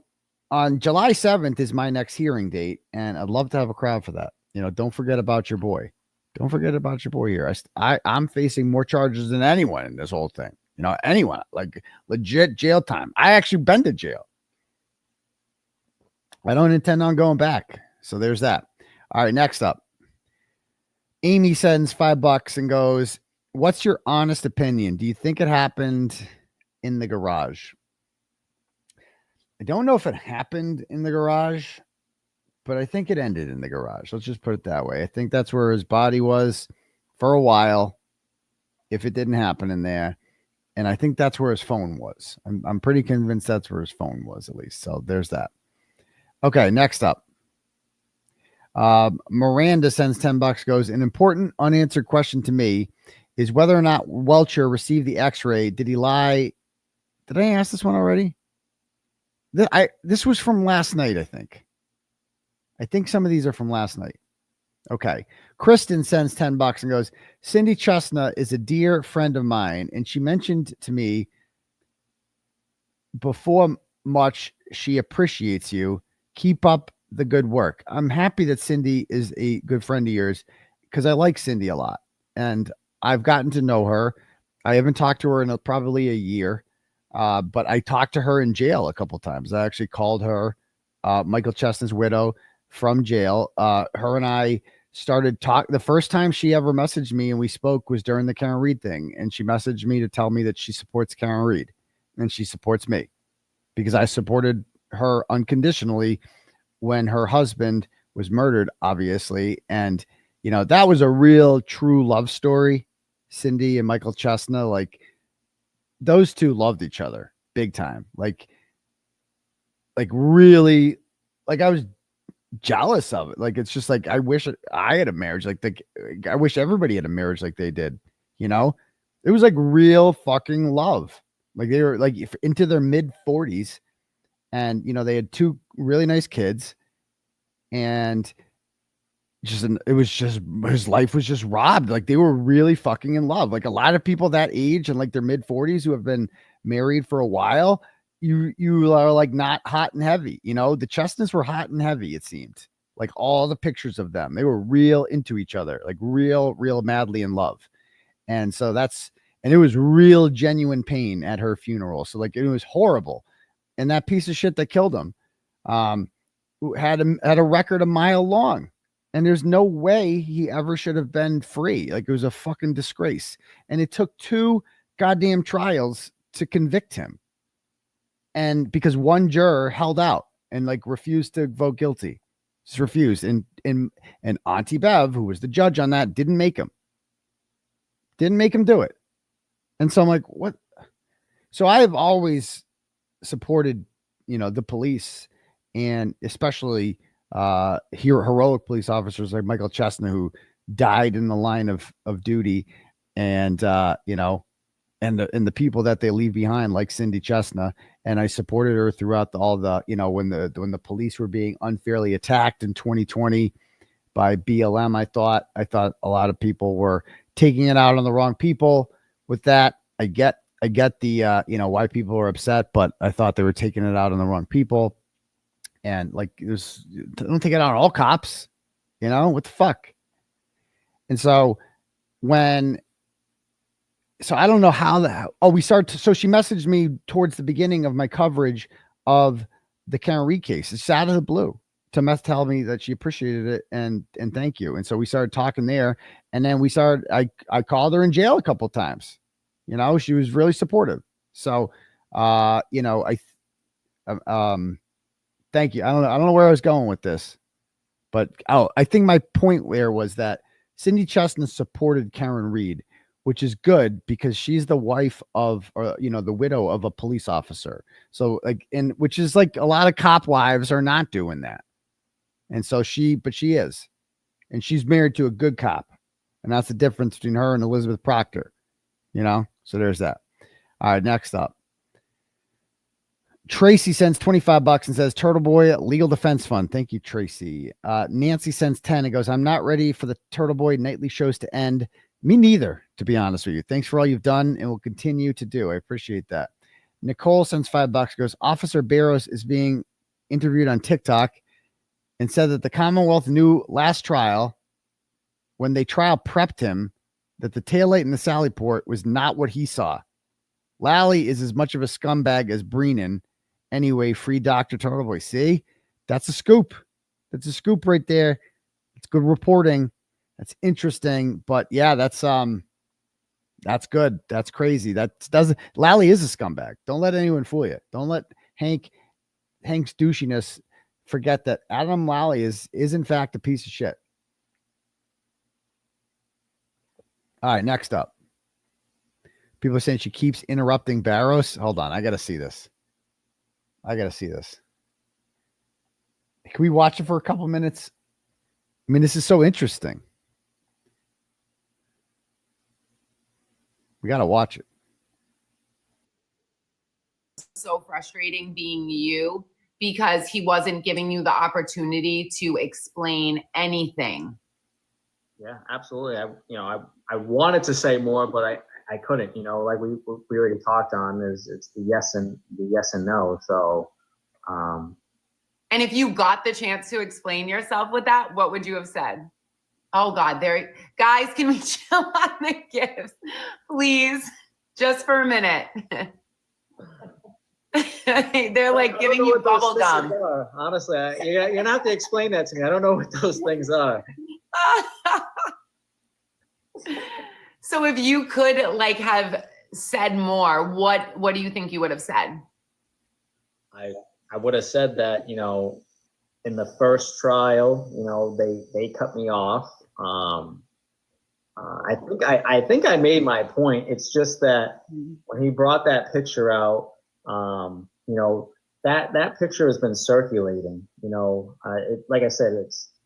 July 7th is my next hearing date, and I'd love to have a crowd for that. You know, don't forget about your boy. Don't forget about your boy here. I'm facing more charges than anyone in this whole thing. You know, anyone, like legit jail time. I actually been to jail. I don't intend on going back. So there's that. All right, next up. Amy sends $5 and goes, what's your honest opinion? Do you think it happened in the garage? I don't know if it happened in the garage, but I think it ended in the garage. Let's just put it that way. I think that's where his body was for a while, if it didn't happen in there. And I think that's where his phone was. I'm pretty convinced that's where his phone was, at least. So there's that. Okay, next up. Miranda sends $10, goes, an important unanswered question to me is whether or not Welcher received the x-ray. Did he lie? Did I ask this one already? This was from last night, I think. I think some of these are from last night. Okay. Kristen sends $10 and goes, Cindy Chesna is a dear friend of mine, and she mentioned to me before much she appreciates you. Keep up the good work. I'm happy that Cindy is a good friend of yours because I like Cindy a lot, and I've gotten to know her. I haven't talked to her in probably a year, but I talked to her in jail a couple times. I actually called her, Michael Chesna's widow, from jail. Her and I started talk. The first time she ever messaged me and we spoke was during the Karen Reed thing, and she messaged me to tell me that she supports Karen Reed and she supports me because I supported her unconditionally when her husband was murdered, obviously. And, you know, that was a real true love story. Cindy and Michael Chesna, like those two loved each other big time. Like really, like I was jealous of it. Like, it's just like, I wish I had a marriage. I wish everybody had a marriage like they did, you know, it was like real fucking love. Like they were like into their mid 40s. And, you know, they had two really nice kids, and it was just his life was just robbed. Like they were really fucking in love. Like a lot of people that age and like their mid 40s who have been married for a while, you are like not hot and heavy. You know, the Chesnas were hot and heavy. It seemed like all the pictures of them, they were real into each other, like real madly in love. And so and it was real genuine pain at her funeral. So like it was horrible. And that piece of shit that killed him had a record a mile long. And there's no way he ever should have been free. Like it was a fucking disgrace. And it took 2 goddamn trials to convict him. And because one juror held out and like refused to vote guilty. Just refused. And Auntie Bev, who was the judge on that, didn't make him do it. And so I'm like, what? So I have always supported, you know, the police, and especially heroic police officers like Michael Chesna, who died in the line of duty, and you know, and the people that they leave behind, like Cindy Chesna. And I supported her throughout all the, you know, when the police were being unfairly attacked in 2020 by BLM. I thought a lot of people were taking it out on the wrong people with that. I get the you know, why people are upset, but I thought they were taking it out on the wrong people. And like, don't take it out on all cops, you know, what the fuck? And so so I don't know how so she messaged me towards the beginning of my coverage of the Kearney case. It's out of the blue to tell me that she appreciated it and thank you. And so we started talking there, and then I called her in jail a couple of times. You know, she was really supportive. So, you know, thank you. I don't know where I was going with this, but I think my point there was that Cindy Chesna supported Karen Reed, which is good because she's the wife of, or, you know, the widow of a police officer. So like, and which is like a lot of cop wives are not doing that. And so she is, and she's married to a good cop. And that's the difference between her and Elizabeth Proctor, you know? So there's that. All right. Next up, Tracy sends $25 and says, Turtleboy Legal Defense Fund. Thank you, Tracy. Nancy sends 10 and goes, I'm not ready for the Turtleboy nightly shows to end. Me neither, to be honest with you. Thanks for all you've done and will continue to do. I appreciate that. Nicole sends $5, goes, Officer Barros is being interviewed on TikTok and said that the Commonwealth knew last trial, when they trial prepped him, that the taillight in the Sally port was not what he saw. Lally is as much of a scumbag as Brennan. Anyway, free Dr. Turtleboy. See, that's a scoop. That's a scoop right there. It's good reporting. That's interesting. But yeah, that's good. That's crazy. Lally is a scumbag. Don't let anyone fool you. Don't let Hank's douchiness forget that Adam Lally is in fact a piece of shit. All right, next up. People are saying she keeps interrupting Barros. Hold on, I got to see this. Can we watch it for a couple minutes? I mean, this is so interesting. We got to watch it. So frustrating being you, because he wasn't giving you the opportunity to explain anything. Yeah, absolutely. I wanted to say more, but I couldn't. You know, like we already talked on, it's the yes and no. So, and if you got the chance to explain yourself with that, what would you have said? Oh God, guys, can we chill on the gifts, please, just for a minute? They're like giving you bubble gum. Honestly, you're gonna have to explain that to me. I don't know what those things are. So if you could like have said more, what do you think you would have said? I would have said that, you know, in the first trial, you know, they cut me off. I think I made my point. It's just that when he brought that picture out, you know, that picture has been circulating. You know, like I said,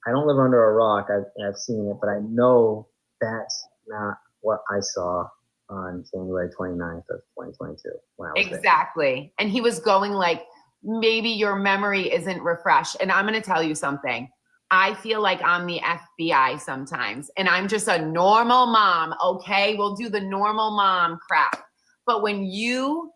I don't live under a rock. I've seen it, but I know that's not what I saw on January 29th of 2022 when I was exactly there. And he was going like, maybe your memory isn't refreshed. And I'm going to tell you something. I feel like I'm the FBI sometimes, and I'm just a normal mom, okay? We'll do the normal mom crap. But when you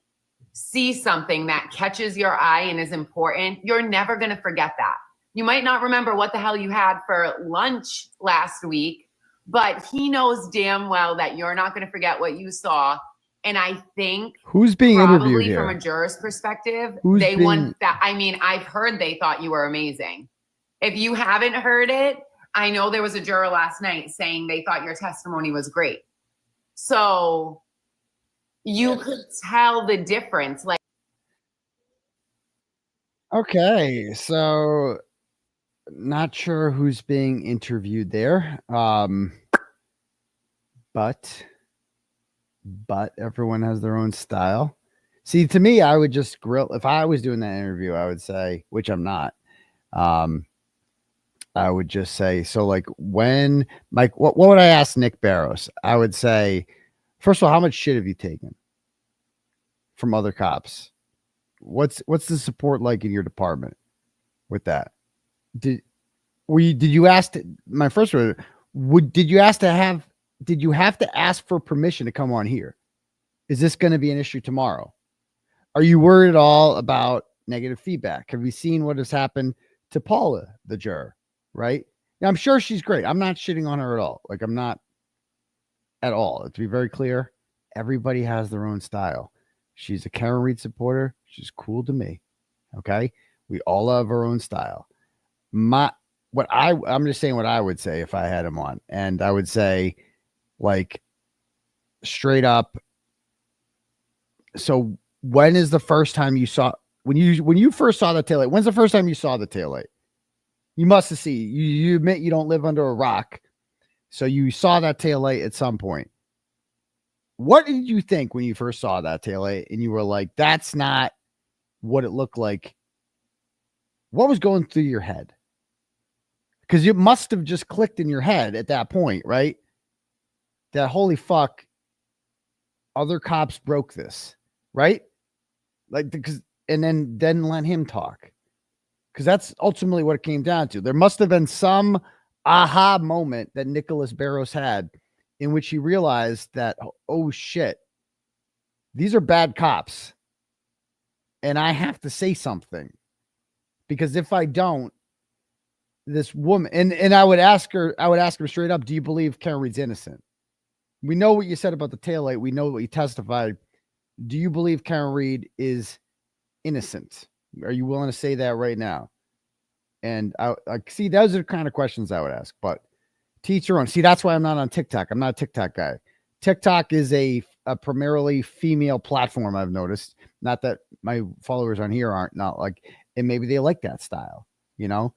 see something that catches your eye and is important, you're never going to forget that. You might not remember what the hell you had for lunch last week, but he knows damn well that you're not going to forget what you saw. And I think who's being interviewed here? From a juror's perspective, I've heard they thought you were amazing. If you haven't heard it, I know there was a juror last night saying they thought your testimony was great. So you could tell the difference. Like, okay, so not sure who's being interviewed there. But everyone has their own style. See, to me, I would just grill. If I was doing that interview, I would say, which I'm not. I would just say, so like when, like, what would I ask Nick Barros? I would say, first of all, how much shit have you taken from other cops? What's the support like in your department with that? Did you ask my first word? Did you have to ask for permission to come on here? Is this going to be an issue tomorrow? Are you worried at all about negative feedback? Have you seen what has happened to Paula, the juror? Right now, I'm sure she's great. I'm not shitting on her at all. Like, I'm not at all. To be very clear, everybody has their own style. She's a Karen Reed supporter. She's cool to me. Okay, we all have our own style. I'm just saying what I would say if I had him on, and I would say, like, straight up. So when is the first time you saw, when you first saw the taillight? When's the first time you saw the taillight? You must have seen. You admit you don't live under a rock, so you saw that taillight at some point. What did you think when you first saw that taillight and you were like, that's not what it looked like? What was going through your head? Because it must have just clicked in your head at that point, right? That holy fuck, other cops broke this, right? Like, because, and then let him talk. Because that's ultimately what it came down to. There must have been some aha moment that Nicholas Barros had in which he realized that, oh shit, these are bad cops. And I have to say something. Because if I don't, this woman, and I would ask him straight up, do you believe Karen Reed's innocent? We know what you said about the taillight. We know what you testified. Do you believe Karen Reed is innocent? Are you willing to say that right now? And I see, those are the kind of questions I would ask, but teach your own. See, that's why I'm not on TikTok. I'm not a TikTok guy. TikTok is a primarily female platform, I've noticed. Not that my followers on here aren't not like, and maybe they like that style, you know,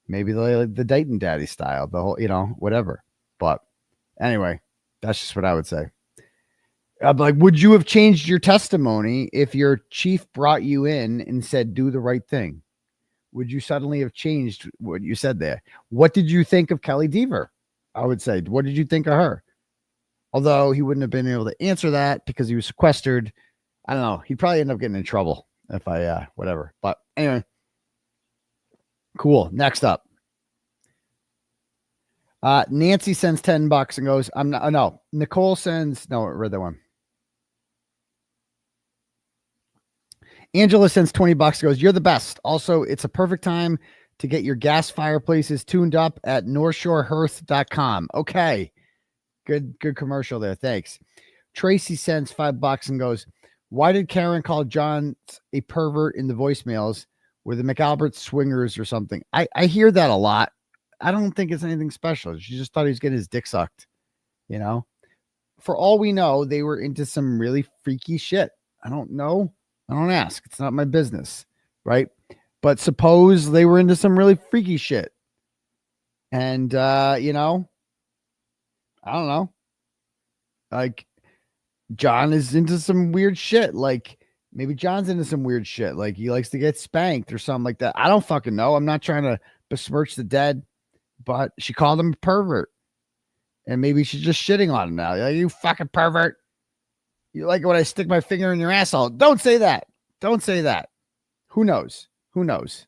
maybe they like the Dayton Daddy style, the whole, you know, whatever. But anyway, that's just what I would say. Like, would you have changed your testimony if your chief brought you in and said, do the right thing? Would you suddenly have changed what you said there? What did you think of Kelly Deaver? I would say, what did you think of her? Although he wouldn't have been able to answer that because he was sequestered. I don't know. He'd probably end up getting in trouble if I, whatever. But anyway, cool. Next up. Nancy sends $10 and goes, I'm not, no, Nicole sends, no, I read that one. Angela sends $20, goes, you're the best. Also, it's a perfect time to get your gas fireplaces tuned up at NorthshoreHearth.com. Okay. Good commercial there. Thanks. Tracy sends $5 and goes, why did Karen call John a pervert in the voicemails? Were the McAlbert swingers or something? I hear that a lot. I don't think it's anything special. She just thought he was getting his dick sucked. You know, for all we know, they were into some really freaky shit. I don't know. I don't ask. It's not my business. Right. But suppose they were into some really freaky shit. And, you know, I don't know. Like, John is into some weird shit. Like, maybe John's into some weird shit. Like, he likes to get spanked or something like that. I don't fucking know. I'm not trying to besmirch the dead, but she called him a pervert. And maybe she's just shitting on him now. Like, you fucking pervert. You like it when I stick my finger in your asshole. Don't say that. Don't say that. Who knows? Who knows?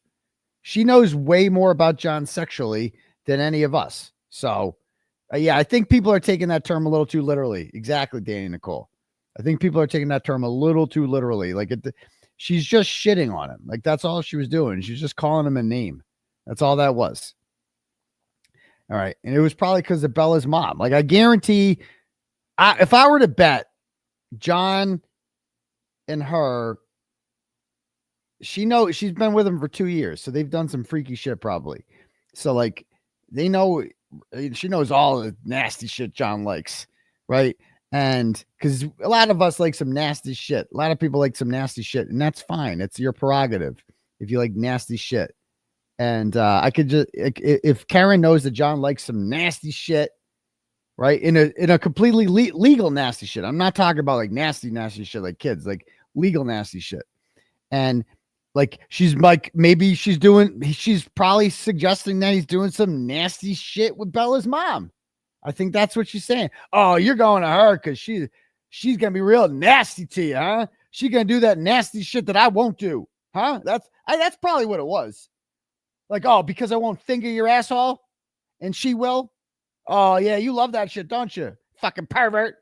She knows way more about John sexually than any of us. So, yeah, I think people are taking that term a little too literally. Exactly, Danny Nicole. I think people are taking that term a little too literally. Like, she's just shitting on him. Like, that's all she was doing. She was just calling him a name. That's all that was. All right. And it was probably because of Bella's mom. Like, I guarantee, if I were to bet John and her, she's been with him for 2 years. So they've done some freaky shit probably. So, like, they know, she knows all the nasty shit John likes. Right. And because a lot of us like some nasty shit. A lot of people like some nasty shit. And that's fine. It's your prerogative if you like nasty shit. And I could just, if Karen knows that John likes some nasty shit, right, in a completely legal nasty shit. I'm not talking about like nasty shit like kids, like legal nasty shit. And like she's like, maybe she's probably suggesting that he's doing some nasty shit with Bella's mom. I think that's what she's saying. Oh, you're going to her because she's gonna be real nasty to you, huh? She's gonna do that nasty shit that I won't do, huh? That's probably what it was. Like, oh, because I won't finger your asshole and she will. Oh, yeah, you love that shit, don't you? Fucking pervert.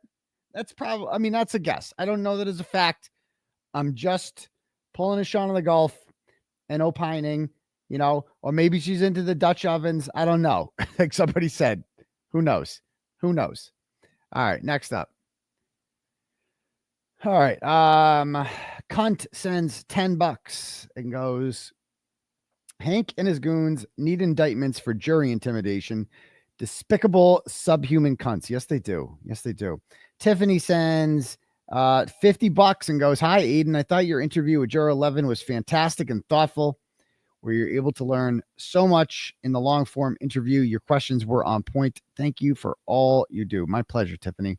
That's probably, I mean, that's a guess. I don't know that as a fact. I'm just pulling a Sean of the Gulf and opining, you know, or maybe she's into the Dutch ovens. I don't know. Like somebody said, who knows? Who knows? All right, next up. All right. Cunt sends $10 and goes, Hank and his goons need indictments for jury intimidation. Despicable subhuman cunts. Yes, they do. Yes, they do. Tiffany sends $50 and goes, hi, Aidan. I thought your interview with Juror 11 was fantastic and thoughtful, where you're able to learn so much in the long form interview. Your questions were on point. Thank you for all you do. My pleasure, Tiffany.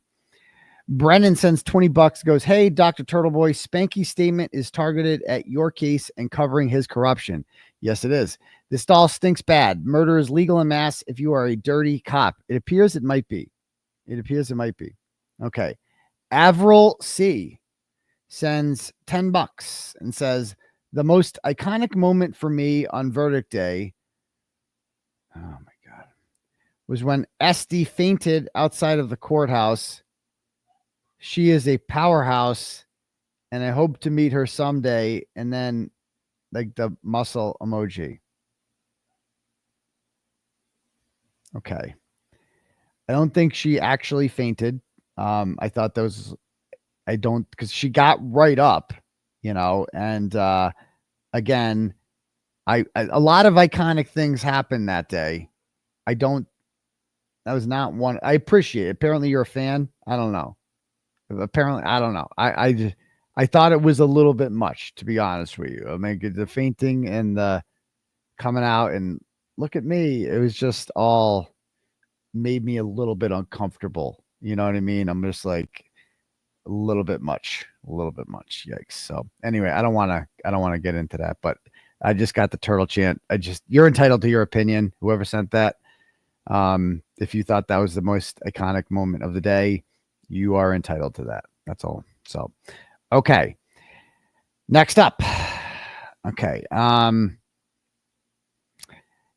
Brennan sends $20, goes, hey, Dr. Turtleboy, Spanky's statement is targeted at your case and covering his corruption. Yes, it is. This doll stinks bad. Murder is legal en masse if you are a dirty cop. It appears it might be. It appears it might be. Okay. Avril C sends $10 and says, the most iconic moment for me on verdict day, oh my God, was when Esty fainted outside of the courthouse. She is a powerhouse, and I hope to meet her someday. And then, like, the muscle emoji. Okay. I don't think she actually fainted. I thought because she got right up, you know, and again, a lot of iconic things happened that day. That was not one. I appreciate it. Apparently you're a fan. I don't know. Apparently, I don't know. I thought it was a little bit much, to be honest with you. I mean, the fainting and the coming out and look at me. It was just all made me a little bit uncomfortable. You know what I mean? I'm just like a little bit much. Yikes. So anyway, I don't want to get into that, but I just got the turtle chant. You're entitled to your opinion. Whoever sent that. If you thought that was the most iconic moment of the day, you are entitled to that. That's all. So, okay. Next up. Okay.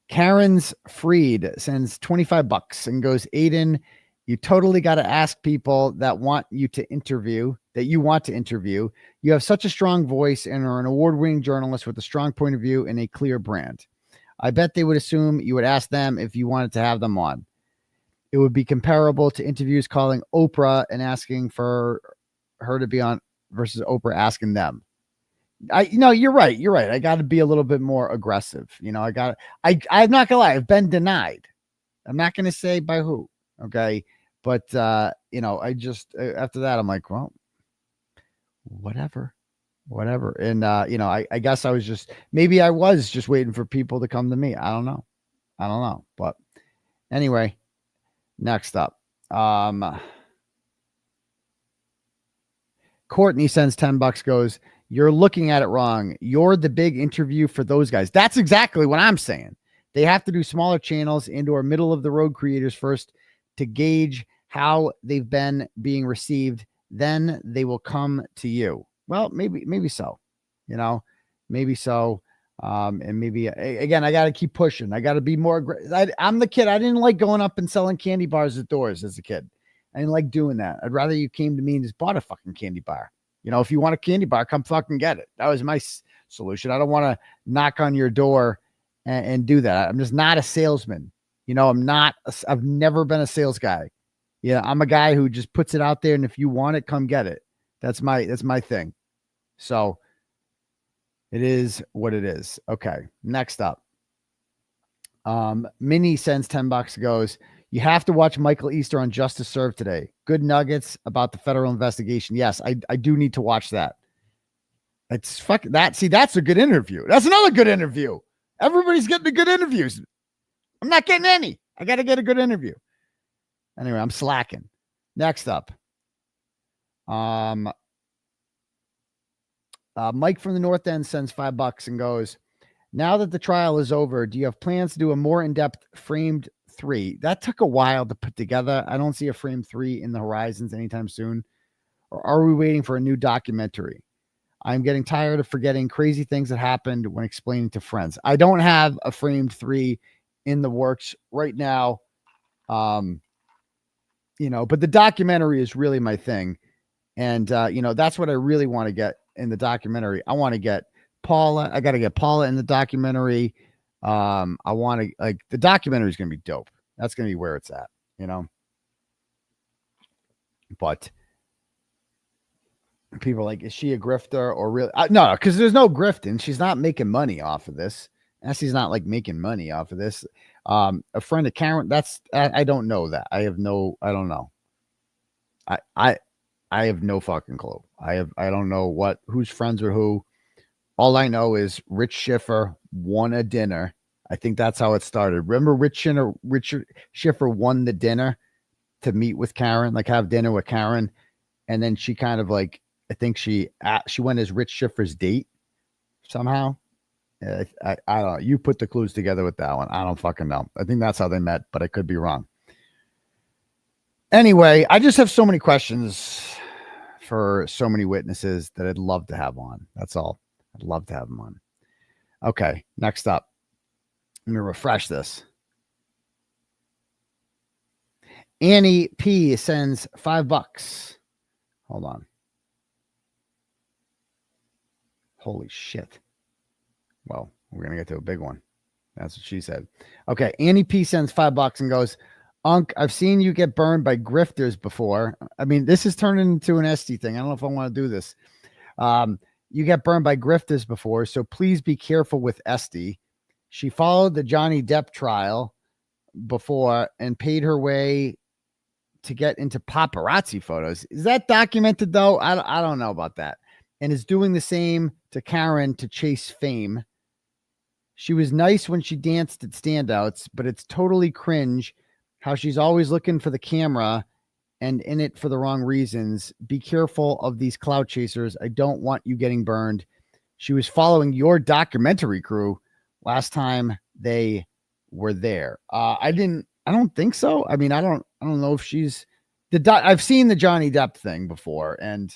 Karen's Freed sends $25 and goes, Aidan, you totally got to ask people that want you to interview, that you want to interview. You have such a strong voice and are an award-winning journalist with a strong point of view and a clear brand. I bet they would assume you would ask them if you wanted to have them on. It would be comparable to interviews calling Oprah and asking for her to be on versus Oprah asking them. You're right. I got to be a little bit more aggressive. You know, I'm not gonna lie. I've been denied. I'm not going to say by who. Okay. But, I just, after that, I'm like, well, whatever. And, I guess maybe I was just waiting for people to come to me. I don't know. But anyway, next up, Courtney sends $10, goes, you're looking at it wrong. You're the big interview for those guys. That's exactly what I'm saying. They have to do smaller channels and/or middle of the road creators first to gauge how they've been being received. Then they will come to you. Well, maybe so, maybe so. And maybe again, I got to keep pushing. I got to be more. I'm the kid. I didn't like going up and selling candy bars at doors as a kid. I didn't like doing that. I'd rather you came to me and just bought a fucking candy bar. You know, if you want a candy bar, come fucking get it. That was my solution. I don't want to knock on your door and do that. I'm just not a salesman. You know, I've never been a sales guy. Yeah, I'm a guy who just puts it out there, and if you want it, come get it. That's my thing. So it is what it is. Okay, next up. Minnie sends $10, goes, you have to watch Michael Easter on Justice Served today. Good nuggets about the federal investigation. Yes, I do need to watch that. It's fuck that. See, that's a good interview. That's another good interview. Everybody's getting the good interviews. I'm not getting any. I got to get a good interview. Anyway, I'm slacking. Next up. Mike from the North End sends $5 and goes, now that the trial is over, do you have plans to do a more in-depth framed 3? That took a while to put together. I don't see a frame 3 in the horizons anytime soon. Or are we waiting for a new documentary? I'm getting tired of forgetting crazy things that happened when explaining to friends. I don't have a framed 3 in the works right now. You know, but the documentary is really my thing. And, you know, that's what I really want to get in the documentary. I want to get Paula. I got to get Paula in the documentary. I want to, like, the documentary is going to be dope. That's going to be where it's at, you know. But people are like, is she a grifter or really? No, because there's no grifting. She's not making money off of this. She's not like making money off of this. A friend of Karen, I don't know that. I don't know. I have no fucking clue. I don't know who's friends with who. All I know is Rich Schiffer won a dinner. I think that's how it started. Remember Richard Schiffer won the dinner to meet with Karen, like have dinner with Karen. And then she kind of like, I think she went as Rich Schiffer's date somehow. I don't know. You put the clues together with that one. I don't fucking know. I think that's how they met, but I could be wrong. Anyway, I just have so many questions for so many witnesses that I'd love to have on. That's all. I'd love to have them on. Okay, next up. Let me refresh this. Annie P sends $5. Hold on. Holy shit. Well, we're going to get to a big one. That's what she said. Okay. Annie P sends $5 and goes, Unc, I've seen you get burned by grifters before. I mean, this is turning into an SD thing. I don't know if I want to do this. You get burned by grifters before, so please be careful with SD. She followed the Johnny Depp trial before and paid her way to get into paparazzi photos. Is that documented, though? I don't know about that. And is doing the same to Karen to chase fame. She was nice when she danced at standouts, but it's totally cringe how she's always looking for the camera and in it for the wrong reasons. Be careful of these clout chasers. I don't want you getting burned. She was following your documentary crew last time they were there. I don't think so. I mean, I don't know if she's I've seen the Johnny Depp thing before and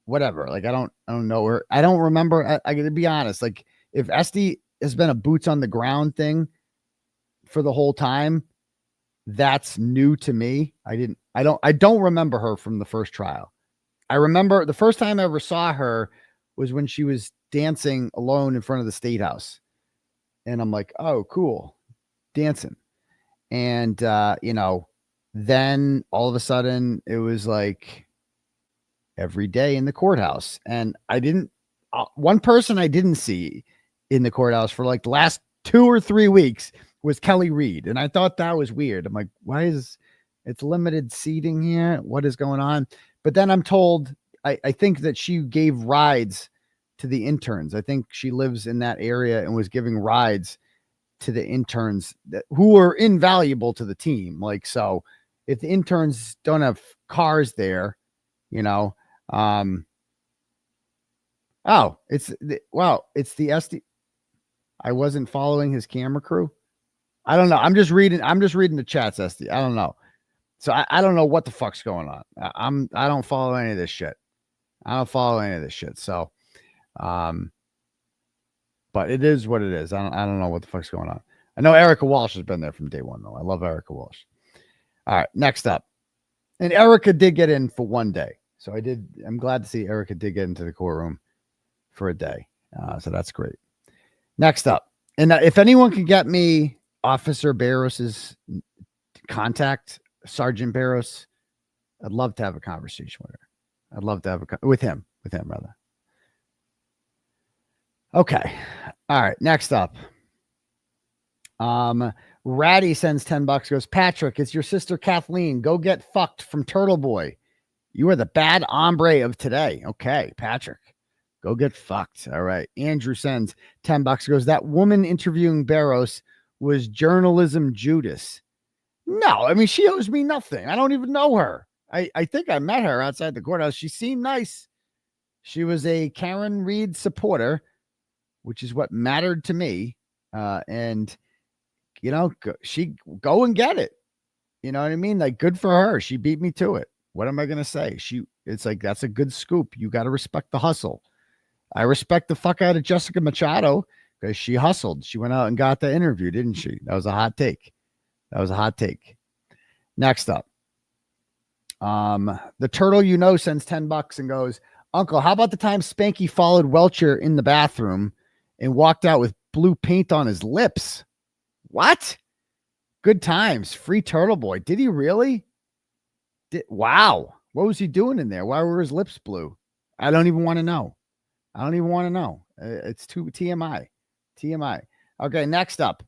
whatever. Like, I don't know her. I don't remember. I gotta be honest. Like, if SD has been a boots on the ground thing for the whole time, that's new to me. I don't remember her from the first trial. I remember the first time I ever saw her was when she was dancing alone in front of the State House. And I'm like, oh, cool. Dancing. And, you know, then all of a sudden it was like every day in the courthouse. And one person I didn't see in the courthouse for like the last 2 or 3 weeks was Kelly Reed. And I thought that was weird. I'm like, why is it's limited seating here? What is going on? But then I'm told, I think that she gave rides to the interns. I think she lives in that area and was giving rides to the interns who were invaluable to the team. Like, so if the interns don't have cars there, you know, it's the SD. I wasn't following his camera crew. I don't know. I'm just reading the chats, SD. I don't know. So I don't know what the fuck's going on. I don't follow any of this shit. So, but But it is what it is. I don't know what the fuck's going on. I know Erica Walsh has been there from day one, though. I love Erica Walsh. All right, next up. And Erica did get in for one day. So I'm glad to see Erica did get into the courtroom for a day. So that's great. Next up. And if anyone can get me Officer Barros's contact, Sergeant Barros, I'd love to have a conversation with her. I'd love to have with him rather. Okay. All right. Next up. Ratty sends $10, goes, Patrick, it's your sister Kathleen. Go get fucked from Turtleboy. You are the bad hombre of today. Okay, Patrick. Go get fucked. All right. Andrew sends $10, goes, that woman interviewing Barros was journalism Judas. No, I mean, she owes me nothing. I don't even know her. I think I met her outside the courthouse. She seemed nice. She was a Karen Reed supporter, which is what mattered to me. And, you know, she go and get it. You know what I mean? Like, good for her. She beat me to it. What am I going to say? It's like, that's a good scoop. You got to respect the hustle. I respect the fuck out of Jessica Machado because she hustled. She went out and got the interview, didn't she? That was a hot take. Next up. The turtle, sends $10 and goes, Uncle, how about the time Spanky followed Welcher in the bathroom and walked out with blue paint on his lips? What? Good times. Free Turtleboy. Did he really? Wow. What was he doing in there? Why were his lips blue? I don't even want to know. It's too TMI. Okay, next up.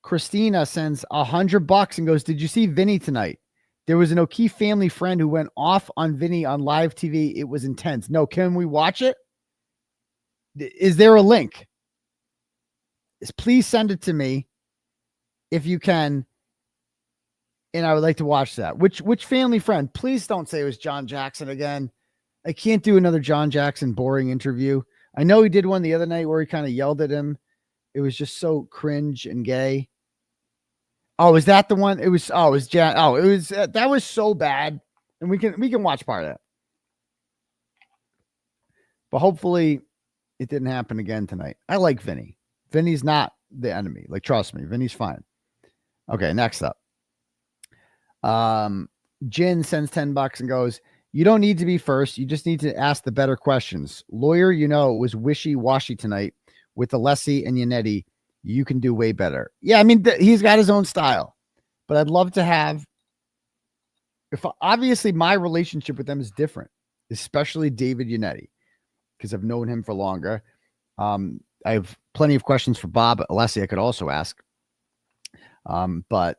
Christina sends $100 and goes, did you see Vinny tonight? There was an O'Keefe family friend who went off on Vinny on live TV. It was intense. No, can we watch it? Is there a link? Please send it to me if you can. And I would like to watch that. Which family friend? Please don't say it was John Jackson again. I can't do another John Jackson boring interview. I know he did one the other night where he kind of yelled at him. It was just so cringe and gay. Oh, is that the one? It was Jan. Oh, it was, that was so bad. And we can watch part of that. But hopefully it didn't happen again tonight. I like Vinny. Vinny's not the enemy. Like, trust me, Vinny's fine. Okay, next up. Jin sends $10 and goes, you don't need to be first. You just need to ask the better questions. Lawyer, it was wishy-washy tonight with Alessi and Yannetti. You can do way better. Yeah, I mean, he's got his own style. But I'd love to have... obviously, my relationship with them is different, especially David Yannetti, because I've known him for longer. I have plenty of questions for Bob Alessi I could also ask. But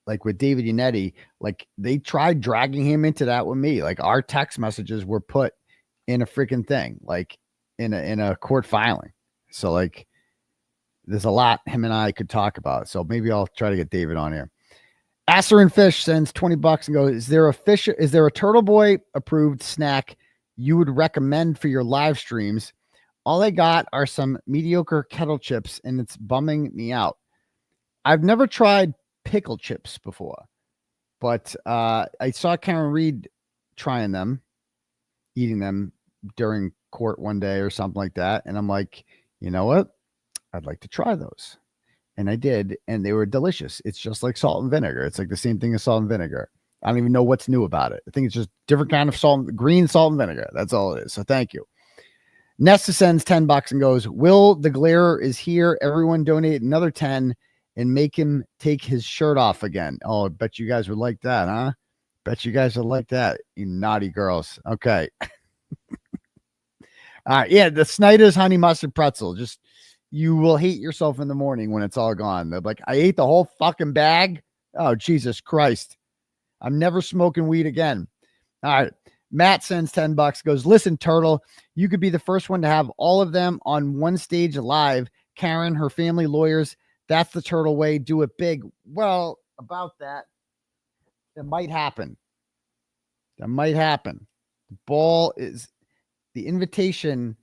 like with David Yannetti, like they tried dragging him into that with me. Like our text messages were put in a freaking thing, like in a court filing. So like there's a lot him and I could talk about. So maybe I'll try to get David on here. Asser and Fish sends $20 and goes, is there a Turtleboy approved snack you would recommend for your live streams? All I got are some mediocre kettle chips and it's bumming me out. I've never tried pickle chips before, but I saw Karen Reed trying them, eating them during court one day or something like that. And I'm like, you know what? I'd like to try those. And I did, and they were delicious. It's just like salt and vinegar. It's like the same thing as salt and vinegar. I don't even know what's new about it. I think it's just different kind of green salt and vinegar. That's all it is. So thank you. Nesta sends $10 and goes, Will the Glarer is here. Everyone donate another 10 and make him take his shirt off again. Oh, I bet you guys would like that, huh? Bet you guys would like that, you naughty girls. Okay. All right. Yeah, the Snyder's honey mustard pretzel. Just, you will hate yourself in the morning when it's all gone. They're like, I ate the whole fucking bag. Oh, Jesus Christ. I'm never smoking weed again. All right. Matt sends $10, goes, listen, Turtle, you could be the first one to have all of them on one stage live. Karen, her family, lawyers. That's the Turtle way. Do it big. Well, about that, it might happen. That might happen. The invitation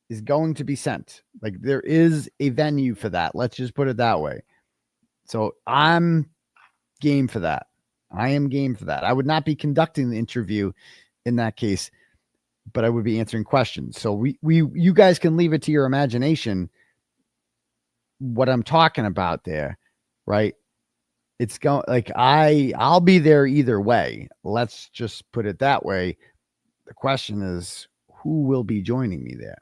is going to be sent. Like there is a venue for that. Let's just put it that way. So I'm game for that. I am game for that. I would not be conducting the interview in that case. but I would be answering questions. So you guys can leave it to your imagination what I'm talking about there, right? It's going like I'll be there either way. Let's just put it that way. The question is, who will be joining me there?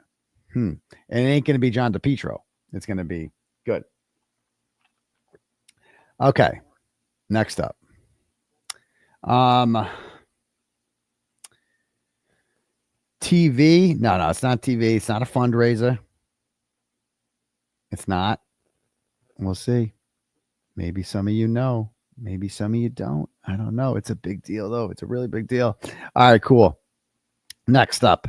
And it ain't going to be John Depetro. It's going to be good. Okay. Next up. TV. No, it's not TV. It's not a fundraiser. It's not. We'll see. Maybe some of you know. Maybe some of you don't. I don't know. It's a big deal, though. It's a really big deal. All right, cool. Next up.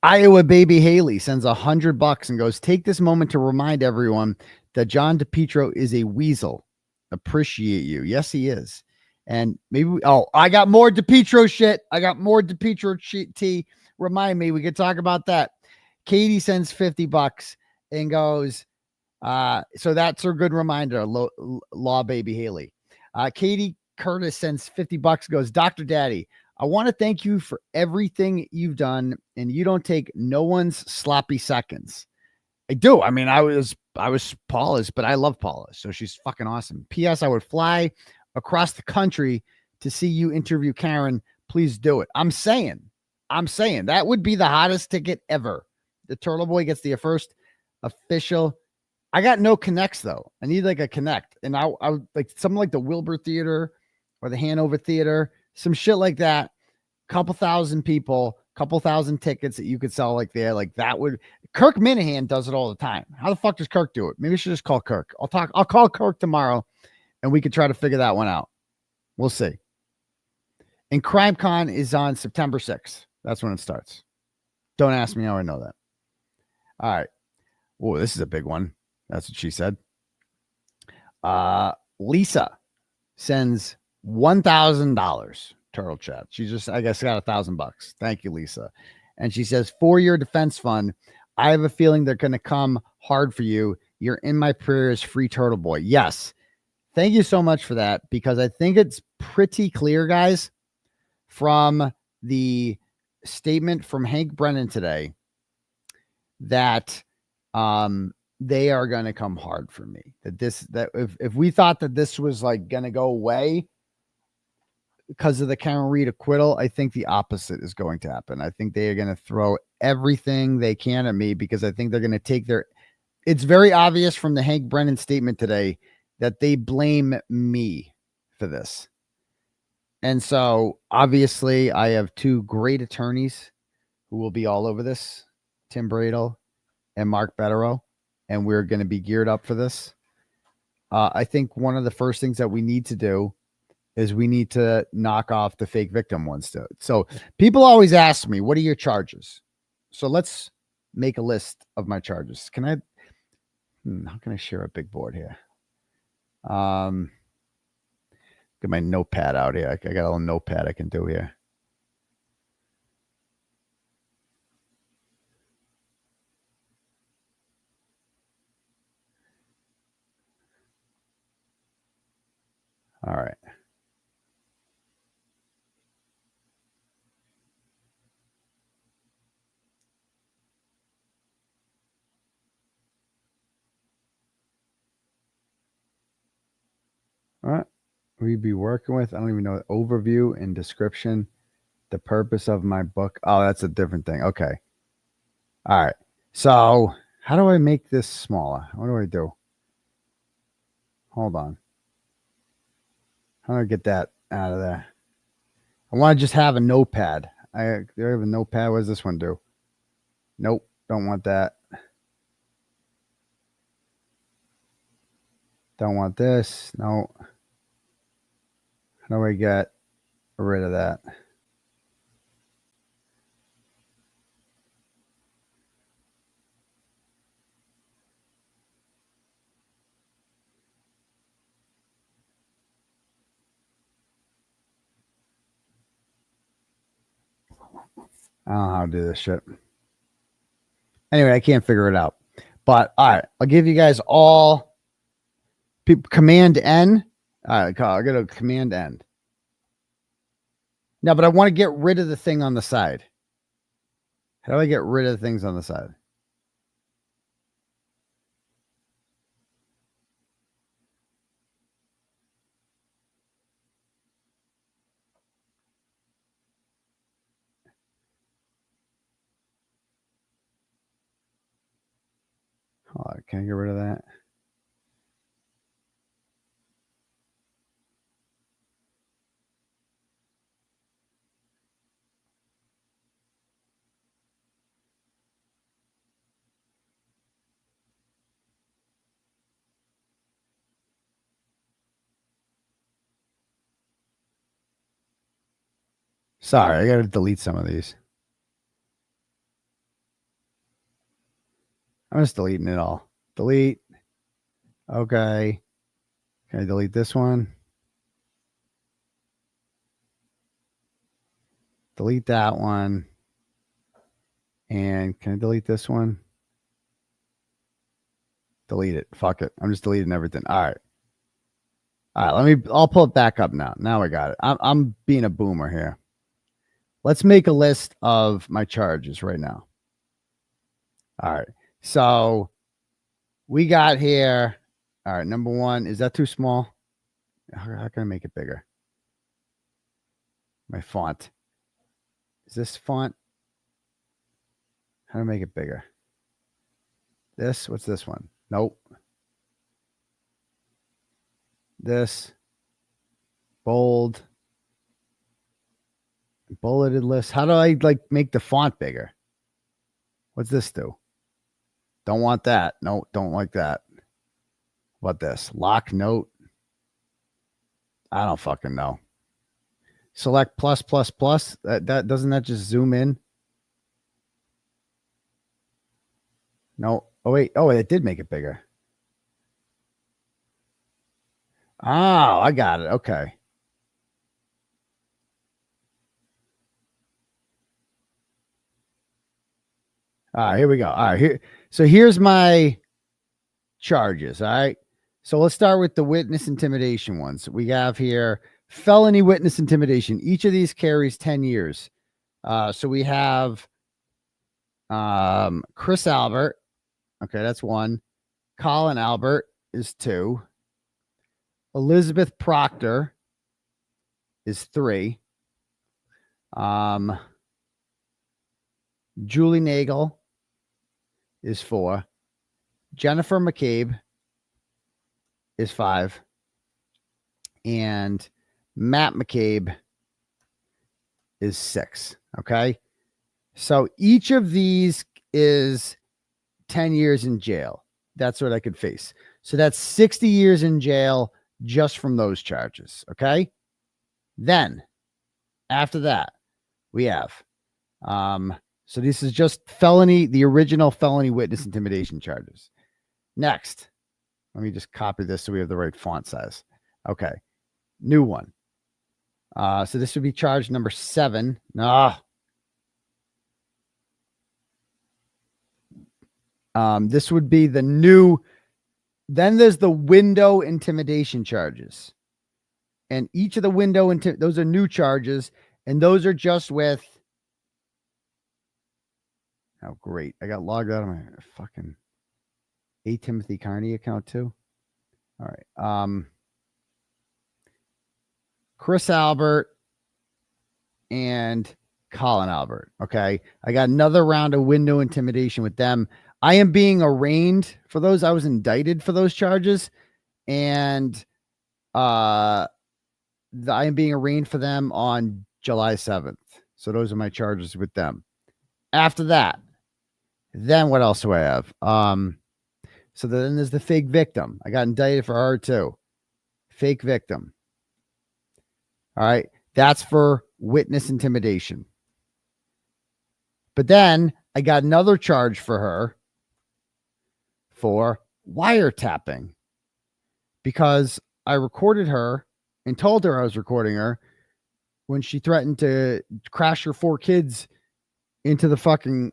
Iowa baby Haley sends $100 and goes, take this moment to remind everyone that John Depetro is a weasel. Appreciate you. Yes, he is. And maybe, I got more Depetro shit. I got more Depetro tea. Remind me, we could talk about that. Katie sends $50 and goes, so that's a good reminder. Law baby Haley. Katie Curtis sends $50, goes, Dr. Daddy, I want to thank you for everything you've done, and you don't take no one's sloppy seconds. I do. I mean, I was Paula's, but I love Paula, so she's fucking awesome. P.S. I would fly across the country to see you interview Karen. Please do it. I'm saying that would be the hottest ticket ever. The Turtleboy gets the first official. I got no connects though. I need like a connect, and I would like something like the Wilbur Theater or the Hanover Theater. Some shit like that, couple thousand people, couple thousand tickets that you could sell like there. Like that would, Kirk Minahan does it all the time. How the fuck does Kirk do it? Maybe I should just call Kirk. I'll call Kirk tomorrow and we could try to figure that one out. We'll see. And CrimeCon is on September 6th. That's when it starts. Don't ask me how I know that. All right. Oh, this is a big one. That's what she said. Lisa sends $1,000 turtle chat. She just, I guess, got $1,000. Thank you, Lisa. And she says, for your defense fund, I have a feeling they're going to come hard for you. You're in my prayers, free Turtleboy. Yes. Thank you so much for that, because I think it's pretty clear, guys, from the statement from Hank Brennan today that they are going to come hard for me. That if we thought that this was like going to go away because of the Karen Reed acquittal, I think the opposite is going to happen. I think they are going to throw everything they can at me, because I think they're going to take it's very obvious from the Hank Brennan statement today that they blame me for this. And so obviously I have two great attorneys who will be all over this, Tim Bradel and Mark Bederow, and we're going to be geared up for this. I think one of the first things that we need to do is we need to knock off the fake victim ones. So people always ask me, what are your charges? So let's make a list of my charges. Can I, how can I share a big board here? Get my notepad out here. I got a little notepad I can do here. All right. All right. We'd be working with, I don't even know, overview and description, the purpose of my book. Oh, that's a different thing. Okay. All right. So how do I make this smaller? What do I do? Hold on. How do I get that out of there? I want to just have a notepad. Do I have a notepad? What does this one do? Nope. Don't want that. Don't want this. No. How do I get rid of that? I don't know how to do this shit. Anyway, I can't figure it out. But all right, I'll give you guys all Command N. All right, I'll go to Command N. No, but I want to get rid of the thing on the side. How do I get rid of the things on the side? Hold on, can I get rid of that? Sorry, I got to delete some of these. I'm just deleting it all. Delete. Okay. Can I delete this one? Delete that one. And can I delete this one? Delete it. Fuck it. I'm just deleting everything. All right. All right. I'll pull it back up now. Now I got it. I'm being a boomer here. Let's make a list of my charges right now. All right. So we got here. All right. Number one. Is that too small? How can I make it bigger? My font. Is this font? How to make it bigger? This? What's this one? Nope. This. Bold. Bulleted list. How do I make the font bigger? What's this do? Don't want that. No, don't like that. What this? Lock note. I don't fucking know. Select plus. That doesn't that just zoom in? No. Oh wait. Oh, it did make it bigger. Oh, I got it. Okay. All right, here we go. All right, here's my charges. All right. So let's start with the witness intimidation ones. We have here felony witness intimidation. Each of these carries 10 years. So we have Chris Albert. Okay, that's 1. Colin Albert is 2. Elizabeth Proctor is 3. Julie Nagel is 4. Jennifer McCabe is 5. And Matt McCabe is 6. Okay. So each of these is 10 years in jail. That's what I could face. So that's 60 years in jail just from those charges. Okay. Then after that, we have, so this is just felony, the original felony witness intimidation charges. Next, let me just copy this so we have the right font size. Okay. New one. So this would be charge number 7. This would be the new. Then there's the window intimidation charges. And each of the window, those are new charges. And those are just with. Oh, great. I got logged out of my fucking 𝗃𝗵𝗃𝗀𝗃𝗃 Kearney account too. All right. Chris Albert and Colin Albert. Okay. I got another round of window intimidation with them. I am being arraigned for those. I was indicted for those charges. And I am being arraigned for them on July 7th. So those are my charges with them. After that, then what else do I have? So then there's the fake victim. I got indicted for her too. Fake victim. All right. That's for witness intimidation. But then I got another charge for her for wiretapping because I recorded her and told her I was recording her when she threatened to crash her 4 kids into the fucking,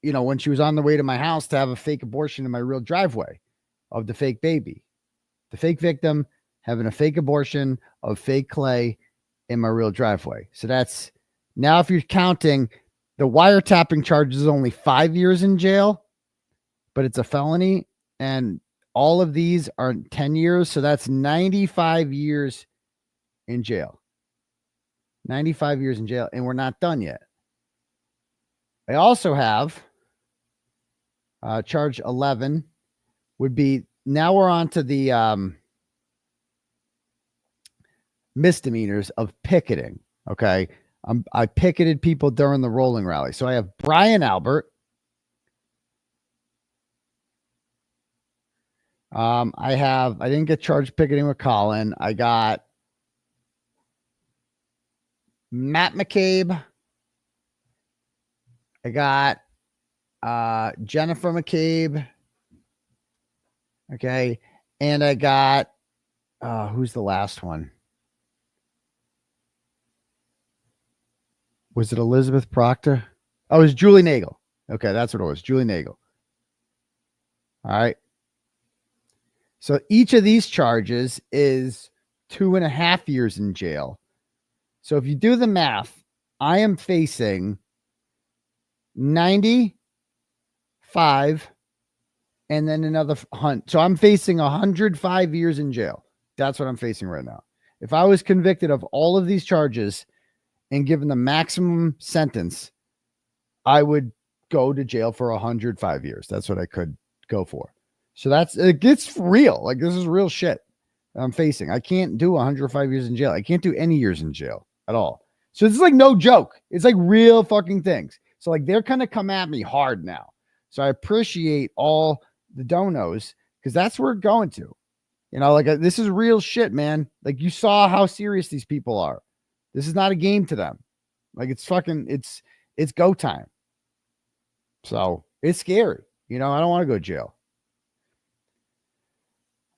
when she was on the way to my house to have a fake abortion in my real driveway of the fake baby. The fake victim having a fake abortion of fake Clay in my real driveway. So that's now, if you're counting, the wiretapping charge is only 5 years in jail, but it's a felony. And all of these are 10 years. So that's 95 years in jail. 95 years in jail. And we're not done yet. I also have charge 11 would be, now we're on to the misdemeanors of picketing. Okay. I picketed people during the rolling rally. So I have Brian Albert. I didn't get charged picketing with Colin. I got Matt McCabe. I got Jennifer McCabe. Okay. And I got, who's the last one? Was it Elizabeth Proctor? Oh, it was Julie Nagel. Okay, that's what it was. Julie Nagel. All right. So each of these charges is 2.5 years in jail. So if you do the math, I am facing 95 and then another 100. So I'm facing 105 years in jail. That's what I'm facing right now. If I was convicted of all of these charges and given the maximum sentence, I would go to jail for 105 years. That's what I could go for. So it gets real. Like, this is real shit I'm facing. I can't do 105 years in jail. I can't do any years in jail at all. So it's like no joke. It's like real fucking things. So like, they're going to come at me hard now. So I appreciate all the donos, because that's where we're going to, like, this is real shit, man. Like, you saw how serious these people are. This is not a game to them. Like, it's fucking, it's go time. So it's scary. I don't want to go to jail.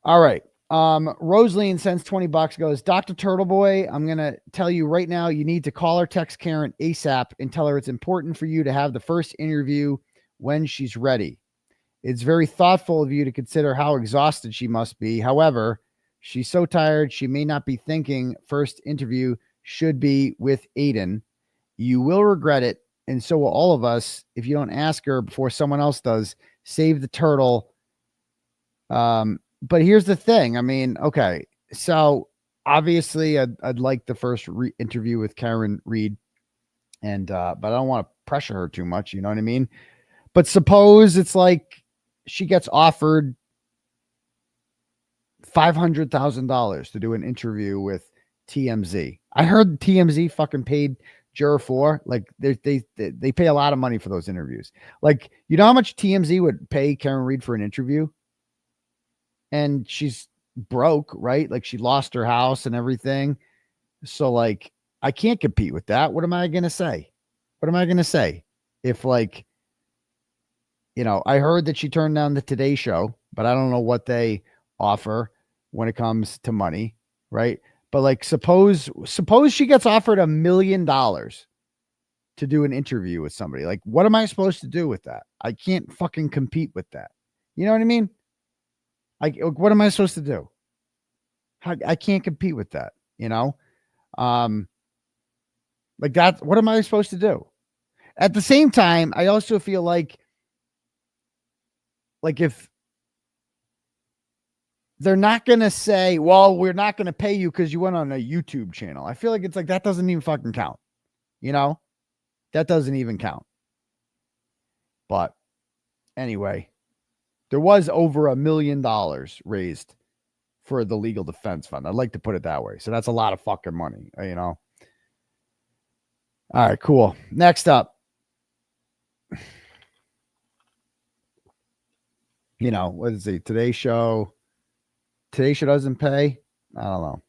All right. Rosaline sends $20, goes, Dr. Turtleboy, I'm going to tell you right now, you need to call or text Karen ASAP and tell her it's important for you to have the first interview when she's ready. It's very thoughtful of you to consider how exhausted she must be. However, she's so tired, she may not be thinking first interview should be with Aidan. You will regret it, and so will all of us if you don't ask her before someone else does. Save the turtle. But here's the thing. I mean, okay, so obviously I'd like the first interview with Karen Reed, and but I don't want to pressure her too much. You know what I mean? But suppose it's like she gets offered $500,000 to do an interview with TMZ. I heard TMZ fucking paid Juror 4. Like, they pay a lot of money for those interviews. Like, you know how much TMZ would pay Karen Reed for an interview? And she's broke, right? Like, she lost her house and everything. So, like, I can't compete with that. What am I going to say? What am I going to say? If, like, I heard that she turned down the Today Show, but I don't know what they offer when it comes to money, right? But like, suppose she gets offered $1 million to do an interview with somebody. Like, what am I supposed to do with that? I can't fucking compete with that. You know what I mean? What am I supposed to do? I can't compete with that, like that. What am I supposed to do? At the same time, I also feel like if they're not going to say, well, we're not going to pay you because you went on a YouTube channel. I feel like it's like, that doesn't even fucking count. That doesn't even count. But anyway, there was over $1 million raised for the legal defense fund. I'd like to put it that way. So that's a lot of fucking money, All right, cool. Next up, what is it? Today Show doesn't pay. I don't know.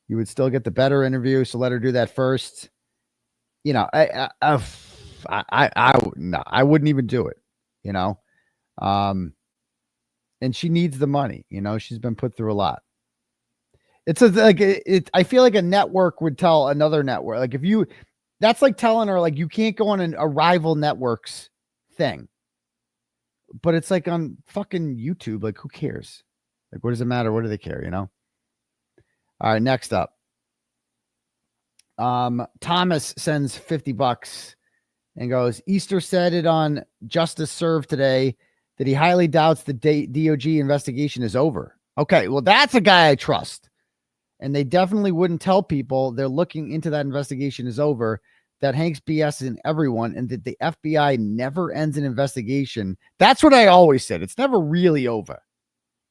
You would still get the better interview. So let her do that first. I wouldn't even do it, and she needs the money, she's been put through a lot. I feel like a network would tell another network, like, that's like telling her, like, you can't go on a rival network's thing, but it's like on fucking YouTube. Like, who cares? Like, what does it matter? What do they care? All right. Next up, Thomas sends $50 and goes, Easter said it on Justice Served today that he highly doubts the DOJ investigation is over. Okay, well, that's a guy I trust. And they definitely wouldn't tell people they're looking into that investigation is over, that Hank's BS is in everyone, and that the FBI never ends an investigation. That's what I always said. It's never really over.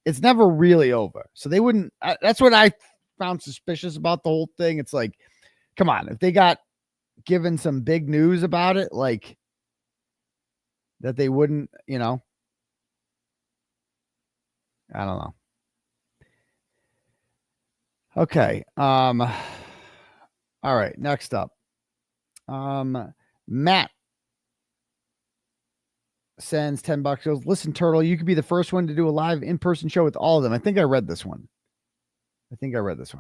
It's never really over. So they wouldn't. That's what I found suspicious about the whole thing. It's like, come on, if they got given some big news about it, like that they wouldn't, you know, I don't know. Okay. All right. Next up. Matt sends $10. Goes, listen, Turtle, you could be the first one to do a live in-person show with all of them. I think I read this one.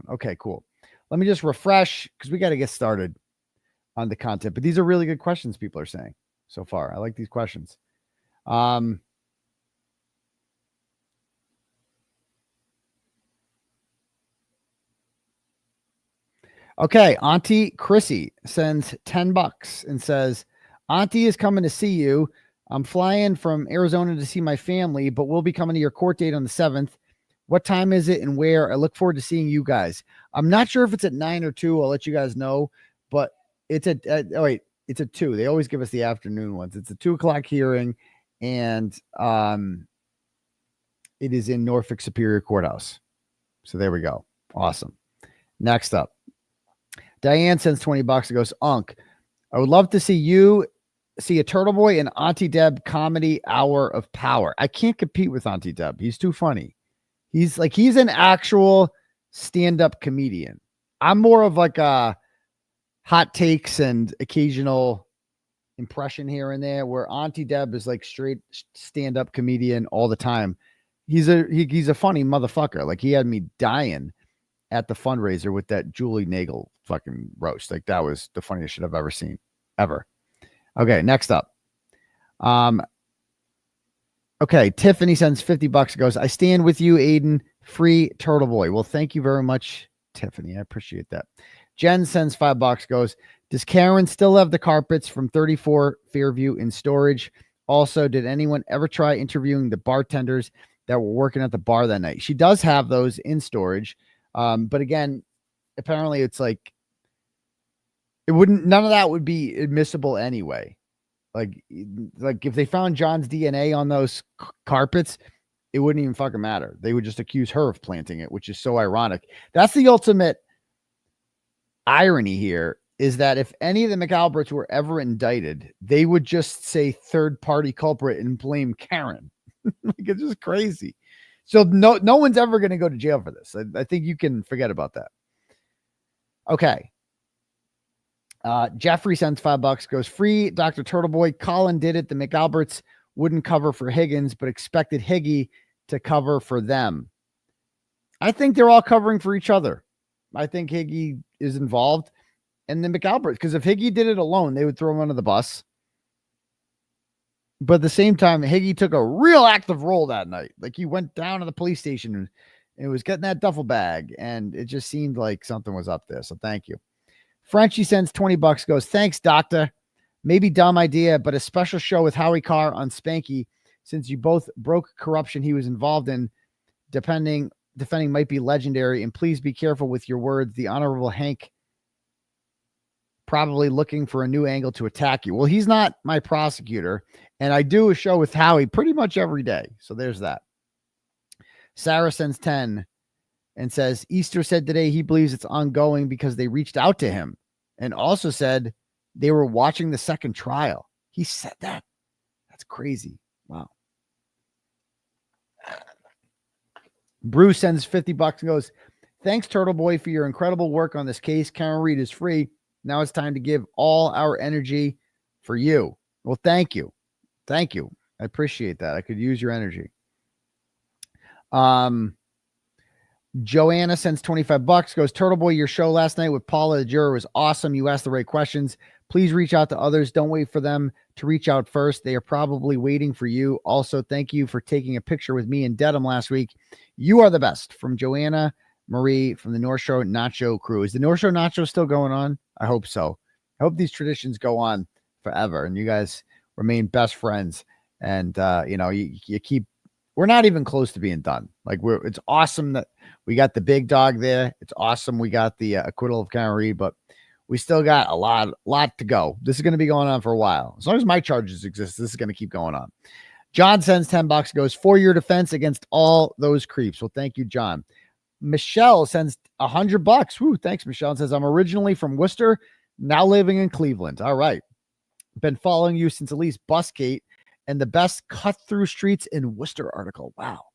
Okay, cool. Let me just refresh because we got to get started on the content. But these are really good questions people are saying so far. I like these questions. Okay, Auntie Chrissy sends $10 and says, Auntie is coming to see you. I'm flying from Arizona to see my family, but we'll be coming to your court date on the 7th. What time is it and where? I look forward to seeing you guys. I'm not sure if it's at 9 or 2. I'll let you guys know, but it's at it's at 2. They always give us the afternoon ones. It's a 2:00 hearing, and it is in Norfolk Superior Courthouse. So there we go. Awesome. Next up. Diane sends $20 and goes, Unc, I would love to see you see a Turtleboy and Auntie Deb comedy hour of power. I can't compete with Auntie Deb. He's too funny. He's an actual stand-up comedian. I'm more of like a hot takes and occasional impression here and there, where Auntie Deb is like straight stand-up comedian all the time. He's a funny motherfucker. Like, he had me dying at the fundraiser with that Julie Nagel fucking roast. Like, that was the funniest shit I've ever seen, ever. Okay, next up. Okay, Tiffany sends $50, goes, I stand with you, Aidan. Free Turtleboy. Well, thank you very much, Tiffany. I appreciate that. Jen sends $5, goes, does Karen still have the carpets from 34 Fairview in storage? Also, did anyone ever try interviewing the bartenders that were working at the bar that night? She does have those in storage. But again, apparently it's like, none of that would be admissible anyway. Like if they found John's DNA on those carpets, it wouldn't even fucking matter. They would just accuse her of planting it, which is so ironic. That's the ultimate irony here, is that if any of the McAlberts were ever indicted, they would just say third-party culprit and blame Karen. Like, it's just crazy. So no one's ever going to go to jail for this. I think you can forget about that. Okay. Jeffrey sends $5, goes, free Dr. Turtleboy. Colin did it. The McAlberts wouldn't cover for Higgins, but expected Higgy to cover for them. I think they're all covering for each other. I think Higgy is involved, and the McAlberts, because if Higgy did it alone, they would throw him under the bus. But at the same time, Higgy took a real active role that night. Like, he went down to the police station and was getting that duffel bag, and it just seemed like something was up there. So thank you. Frenchie sends $20, goes, thanks, doctor. Maybe dumb idea, but a special show with 𝗺𝗿 on Spanky, since you both broke corruption he was involved in. Defending might be legendary, and please be careful with your words. The Honorable Hank probably looking for a new angle to attack you. Well, he's not my prosecutor, and I do a show with 𝗺𝗿 pretty much every day. So there's that. Sarah sends 10 and says, Easter said today he believes it's ongoing because they reached out to him, and also said they were watching the second trial. He said that. That's crazy. Wow. Bruce sends $50 and goes, thanks, Turtleboy, for your incredible work on this case. Karen Reed is free. Now it's time to give all our energy for you. Well, thank you. Thank you. I appreciate that. I could use your energy. Joanna sends $25, goes, Turtleboy, your show last night with Paula the juror was awesome. You asked the right questions. Please reach out to others. Don't wait for them to reach out first. They are probably waiting for you. Also, thank you for taking a picture with me and Dedham last week. You are the best. From Joanna Marie from the North Shore Nacho crew. Is the North Shore Nacho still going on? I hope so. I hope these traditions go on forever and you guys remain best friends. And, you keep, we're not even close to being done. Like it's awesome that we got the big dog there. It's awesome. We got the acquittal of Kearney, but we still got a lot to go. This is going to be going on for a while. As long as my charges exist, this is going to keep going on. John sends $10, goes for your defense against all those creeps. Well, thank you, John. Michelle sends $100. Woo, thanks, Michelle. And says, I'm originally from Worcester, now living in Cleveland. All right. Been following you since at least Busgate and the best cut through streets in Worcester article. Wow.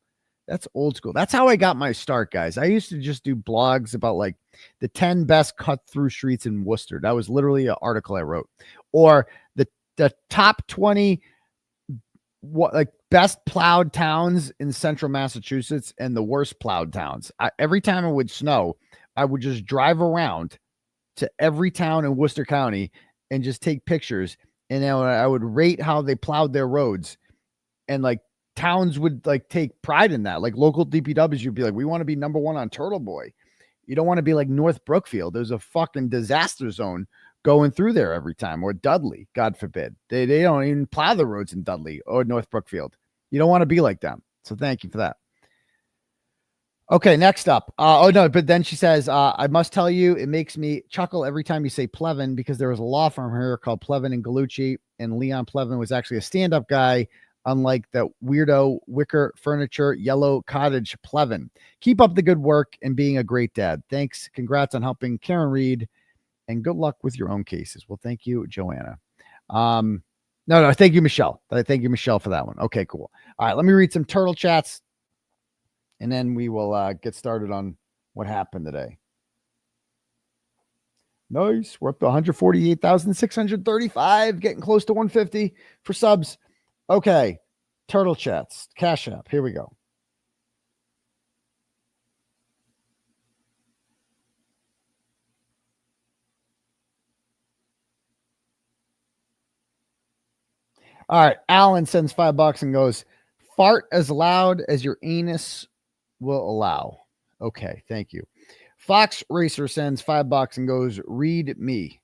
That's old school. That's how I got my start, guys. I used to just do blogs about like the 10 best cut through streets in Worcester. That was literally an article I wrote. Or the top 20 best plowed towns in central Massachusetts and the worst plowed towns. Every time it would snow, I would just drive around to every town in Worcester County and just take pictures. And then I would rate how they plowed their roads. And like towns would like take pride in that. Like local DPWs, you'd be like, we want to be number one on Turtleboy. You don't want to be like North Brookfield. There's a fucking disaster zone going through there every time, or Dudley, God forbid. They don't even plow the roads in Dudley or North Brookfield. You don't want to be like them. So thank you for that. Okay, next up. But then she says, I must tell you, it makes me chuckle every time you say Plevin because there was a law firm here called Plevin and 𝗫𝗄𝗆, and Leon Plevin was actually a stand-up guy, unlike the weirdo wicker furniture yellow cottage Plevin. Keep up the good work and being a great dad. Thanks. Congrats on helping Karen Reed. And good luck with your own cases. Well, thank you, Joanna. No, thank you, Michelle. Thank you, Michelle, for that one. Okay, cool. All right, let me read some turtle chats, and then we will get started on what happened today. Nice. We're up to 148,635, getting close to 150 for subs. Okay, turtle chats, Cash App. Here we go. All right. Alan sends $5 and goes, fart as loud as your anus will allow. Okay. Thank you. Fox Racer sends $5 and goes, read me.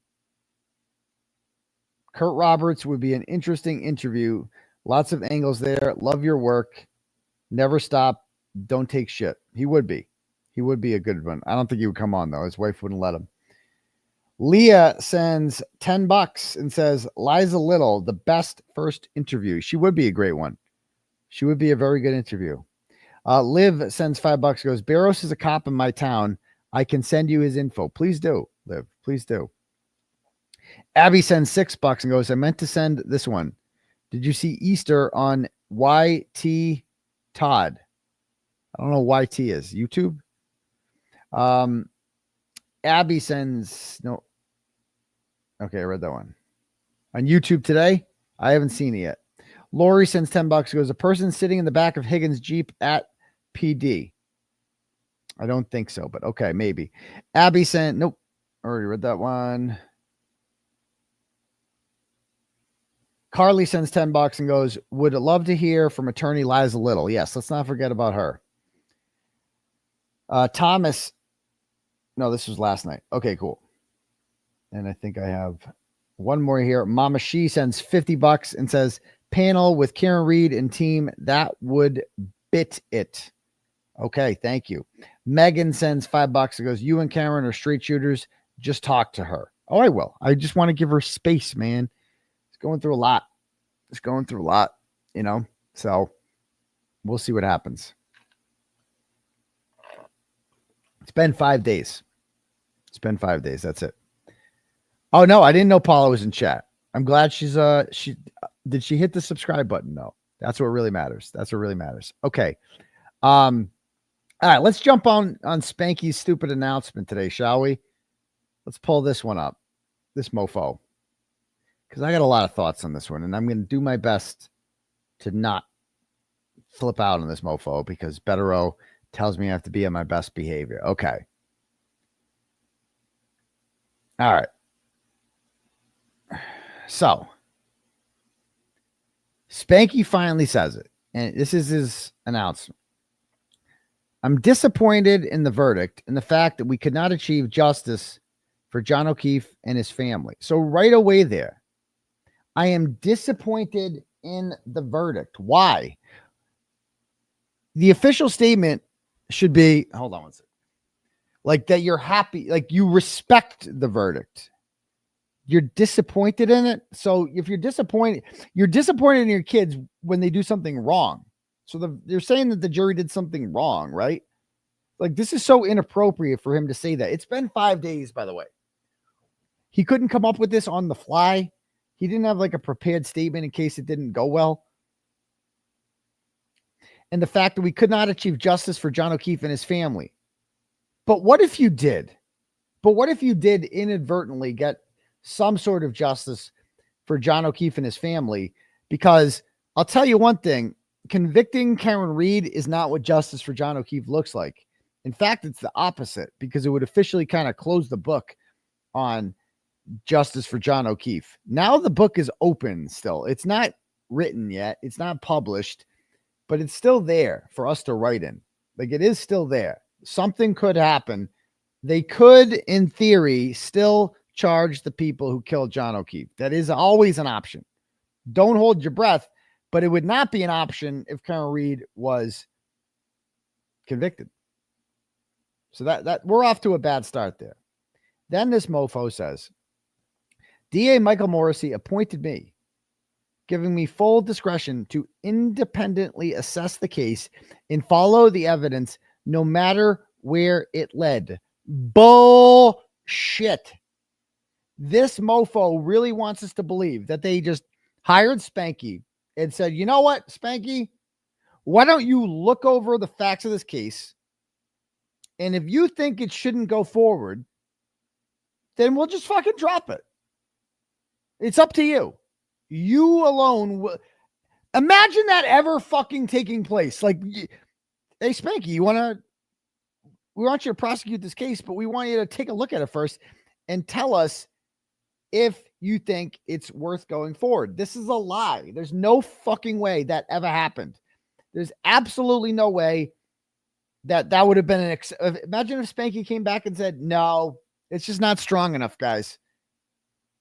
Kurt Roberts would be an interesting interview. Lots of angles there. Love your work. Never stop. Don't take shit. He would be. He would be a good one. I don't think he would come on though. His wife wouldn't let him. Leah sends $10 and says, Liza Little, the best first interview. She would be a great one. She would be a very good interview. Liv sends $5, goes, Barros is a cop in my town. I can send you his info. Please do, Liv. Please do. Abby sends $6 and goes, I meant to send this one. Did you see Easter on YT Todd? I don't know what YT is. YouTube? Abby sends, no. Okay, I read that one. On YouTube today? I haven't seen it yet. Lori sends $10, goes, a person sitting in the back of Higgins' Jeep at PD. I don't think so, but okay, maybe. Abby sent, nope. Already read that one. Carly sends $10 and goes, would love to hear from attorney Liza Little. Yes, let's not forget about her. Thomas, no, this was last night. Okay, cool. And I think I have one more here. Mama She sends $50 and says, panel with Karen Reed and team, that would bit it. Okay, thank you. Megan sends $5 and goes, you and Karen are straight shooters. Just talk to her. Oh, I will. I just want to give her space, man. It's going through a lot. So we'll see what happens. It's been 5 days. That's it. Oh, no, I didn't know Paula was in chat. I'm glad she's, did she hit the subscribe button? No, that's what really matters. Okay. All right, let's jump on Spanky's stupid announcement today, shall we? Let's pull this one up, this mofo, because I got a lot of thoughts on this one, and I'm going to do my best to not flip out on this mofo because Bederow tells me I have to be on my best behavior. Okay. All right. So Spanky finally says it, and this is his announcement. I'm disappointed in the verdict and the fact that we could not achieve justice for John O'Keefe and his family. So right away there, I am disappointed in the verdict. Why? The official statement should be, hold on one second, like that you're happy, like you respect the verdict. You're disappointed in it. So if you're disappointed in your kids when they do something wrong. So they're saying that the jury did something wrong, right? Like, this is so inappropriate for him to say that. It's been 5 days, by the way. He couldn't come up with this on the fly. He didn't have like a prepared statement in case it didn't go well. And the fact that we could not achieve justice for John O'Keefe and his family. But what if you did? But what if you did inadvertently get some sort of justice for John O'Keefe and his family? Because I'll tell you one thing, convicting Karen Reed is not what justice for John O'Keefe looks like. In fact, it's the opposite, because it would officially kind of close the book on justice for John O'Keefe. Now the book is open still. It's not written yet. It's not published, but it's still there for us to write in. Like, it is still there. Something could happen. They could, in theory, still charge the people who killed John O'Keefe. That is always an option. Don't hold your breath, but it would not be an option if Karen Reed was convicted. So that we're off to a bad start there. Then this mofo says, DA Michael Morrissey appointed me, giving me full discretion to independently assess the case and follow the evidence no matter where it led. Bullshit. This mofo really wants us to believe that they just hired Spanky and said, you know what, Spanky, why don't you look over the facts of this case? And if you think it shouldn't go forward, then we'll just fucking drop it. It's up to you. You alone will. Imagine that ever fucking taking place. Like, hey, Spanky, we want you to prosecute this case, but we want you to take a look at it first and tell us if you think it's worth going forward. This is a lie. There's no fucking way that ever happened. There's absolutely no way that would have been imagine if Spanky came back and said, no, it's just not strong enough, guys.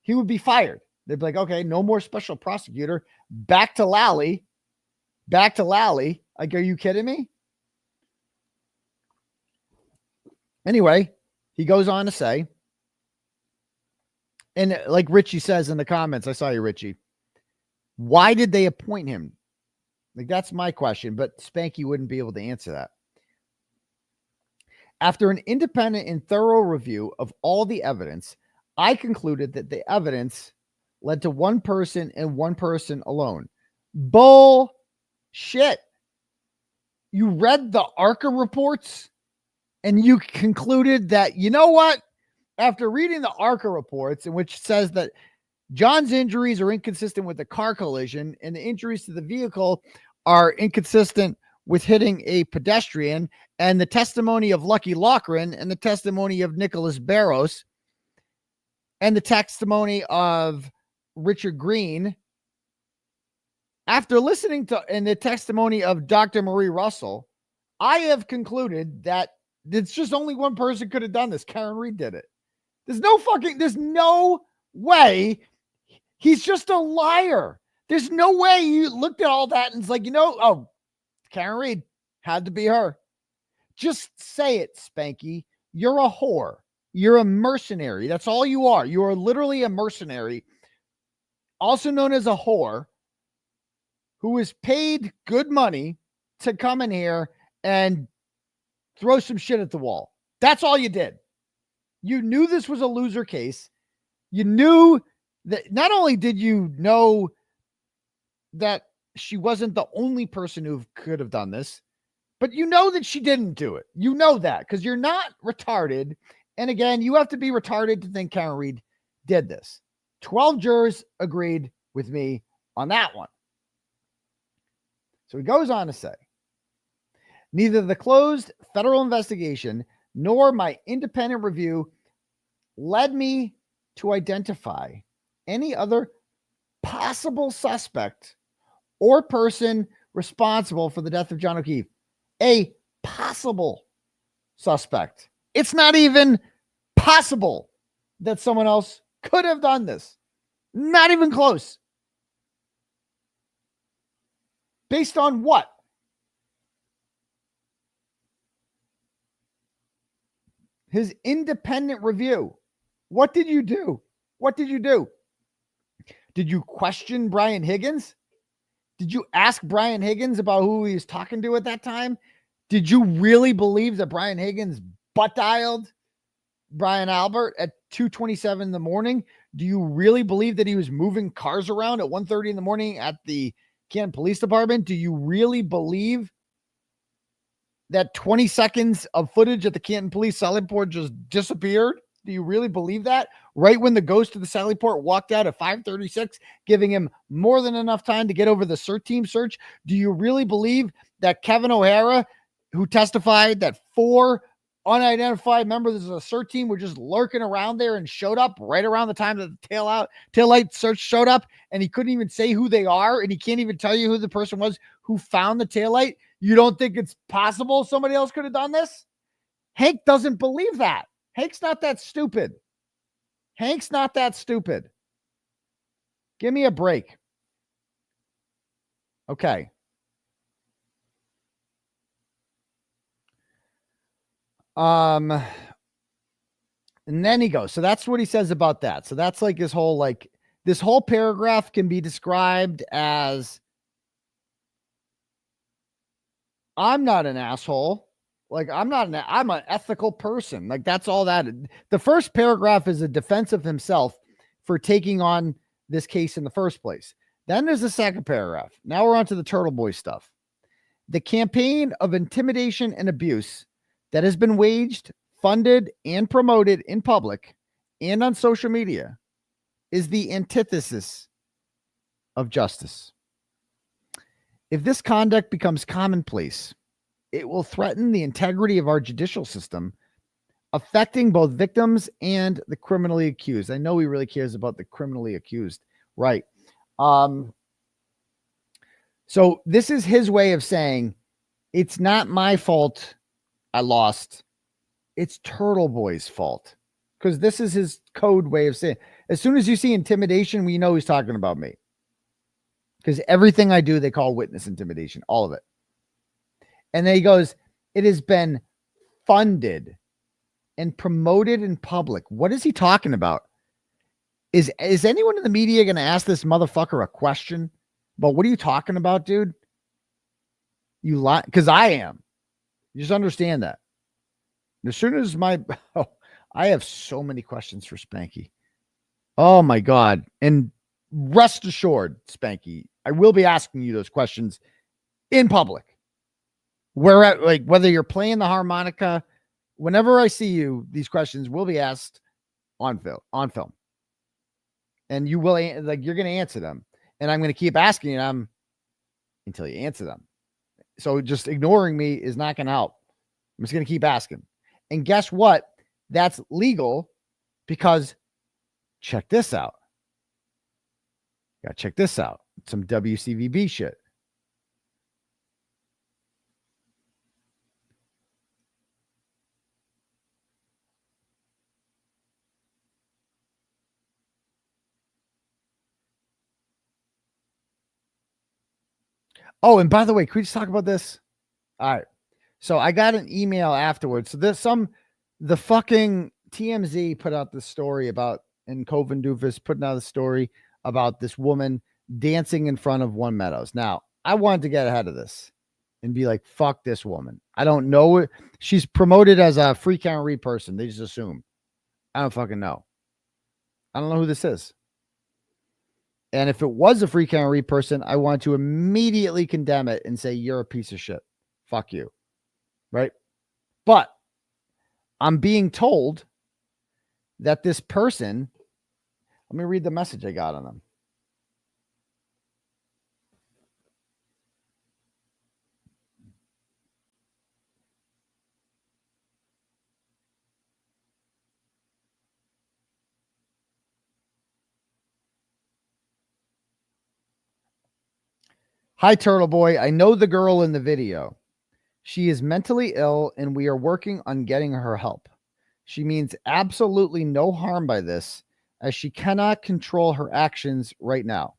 He would be fired. They'd be like, okay, no more special prosecutor. Back to 𝗟𝗟. Like, are you kidding me? Anyway, he goes on to say, and like Richie says in the comments, I saw you, Richie, why did they appoint him? Like, that's my question, but Spanky wouldn't be able to answer that. After an independent and thorough review of all the evidence, I concluded that the evidence led to one person and one person alone. Bullshit. You read the ARCA reports and you concluded that, you know what? After reading the ARCA reports, in which says that John's injuries are inconsistent with the car collision and the injuries to the vehicle are inconsistent with hitting a pedestrian, and the testimony of Lucky Loughran and the testimony of Nicholas Barros and the testimony of Richard Green, after listening to and the testimony of Dr. Marie Russell, I have concluded that it's just only one person could have done this. Karen Reed did it. There's no way. He's just a liar. There's no way you looked at all that and it's like, oh, Karen Reed had to be her. Just say it, Spanky. You're a whore. You're a mercenary. That's all you are. You are literally a mercenary, also known as a whore, who is paid good money to come in here and throw some shit at the wall. That's all you did. You knew this was a loser case. You knew that not only did you know that she wasn't the only person who could have done this, but you know that she didn't do it. You know that because you're not retarded. And again, you have to be retarded to think Karen Reed did this. 12 jurors agreed with me on that one. So he goes on to say, neither the closed federal investigation nor my independent review led me to identify any other possible suspect or person responsible for the death of John O'Keefe. A possible suspect. It's not even possible that someone else could have done this. Not even close. Based on what? His independent review. What did you do? What did you do? Did you question Brian Higgins? Did you ask Brian Higgins about who he was talking to at that time? Did you really believe that Brian Higgins butt dialed Brian Albert at 2:27 in the morning? Do you really believe that he was moving cars around at 1:30 in the morning at the Canton Police Department? Do you really believe that 20 seconds of footage at the Canton Police Sally Port just disappeared? Do you really believe that? Right when the ghost of the Sally Port walked out at 5:36, giving him more than enough time to get over the CERT team search? Do you really believe that Kevin O'Hara, who testified that 4 unidentified members of the CERT team were just lurking around there and showed up right around the time that the taillight search showed up, and he couldn't even say who they are, and he can't even tell you who the person was who found the taillight? You don't think it's possible somebody else could have done this? Hank doesn't believe that. Hank's not that stupid. Hank's not that stupid. Give me a break. Okay. And then he goes. So that's what he says about that. So that's like his whole, like, this whole paragraph can be described as, I'm not an asshole. Like, I'm an ethical person. Like, that's all that. The first paragraph is a defense of himself for taking on this case in the first place. Then there's the second paragraph. Now we're on to the Turtleboy stuff. The campaign of intimidation and abuse that has been waged, funded, and promoted in public and on social media is the antithesis of justice. If this conduct becomes commonplace, it will threaten the integrity of our judicial system, affecting both victims and the criminally accused. I know he really cares about the criminally accused, right? So this is his way of saying, it's not my fault I lost. It's Turtleboy's fault. Because this is his code way of saying, as soon as you see intimidation, we know he's talking about me. Because everything I do, they call witness intimidation, all of it. And then he goes, it has been funded and promoted in public. What is he talking about? Is anyone in the media going to ask this motherfucker a question about what are you talking about, dude? You lie, because I am. You just understand that. As soon as I have so many questions for Spanky. Oh my God. And rest assured, Spanky, I will be asking you those questions in public. Whether you're playing the harmonica, whenever I see you, these questions will be asked on film. And you will, you're going to answer them. And I'm going to keep asking them until you answer them. So just ignoring me is not going to help. I'm just going to keep asking. And guess what? That's legal because check this out. Got to check this out. Some WCVB shit. Oh, and by the way, can we just talk about this? All right. So I got an email afterwards. So there's the fucking TMZ put out this story about, and Coven Doofus putting out a story about this woman dancing in front of One Meadows. Now, I wanted to get ahead of this and be like, fuck this woman. I don't know. She's promoted as a free Kearney person. They just assume. I don't fucking know. I don't know who this is. And if it was a free Kearney person, I want to immediately condemn it and say, you're a piece of shit. Fuck you. Right? But I'm being told that this person, let me read the message I got on them. Hi, Turtleboy. I know the girl in the video. She is mentally ill and we are working on getting her help. She means absolutely no harm by this, as she cannot control her actions right now.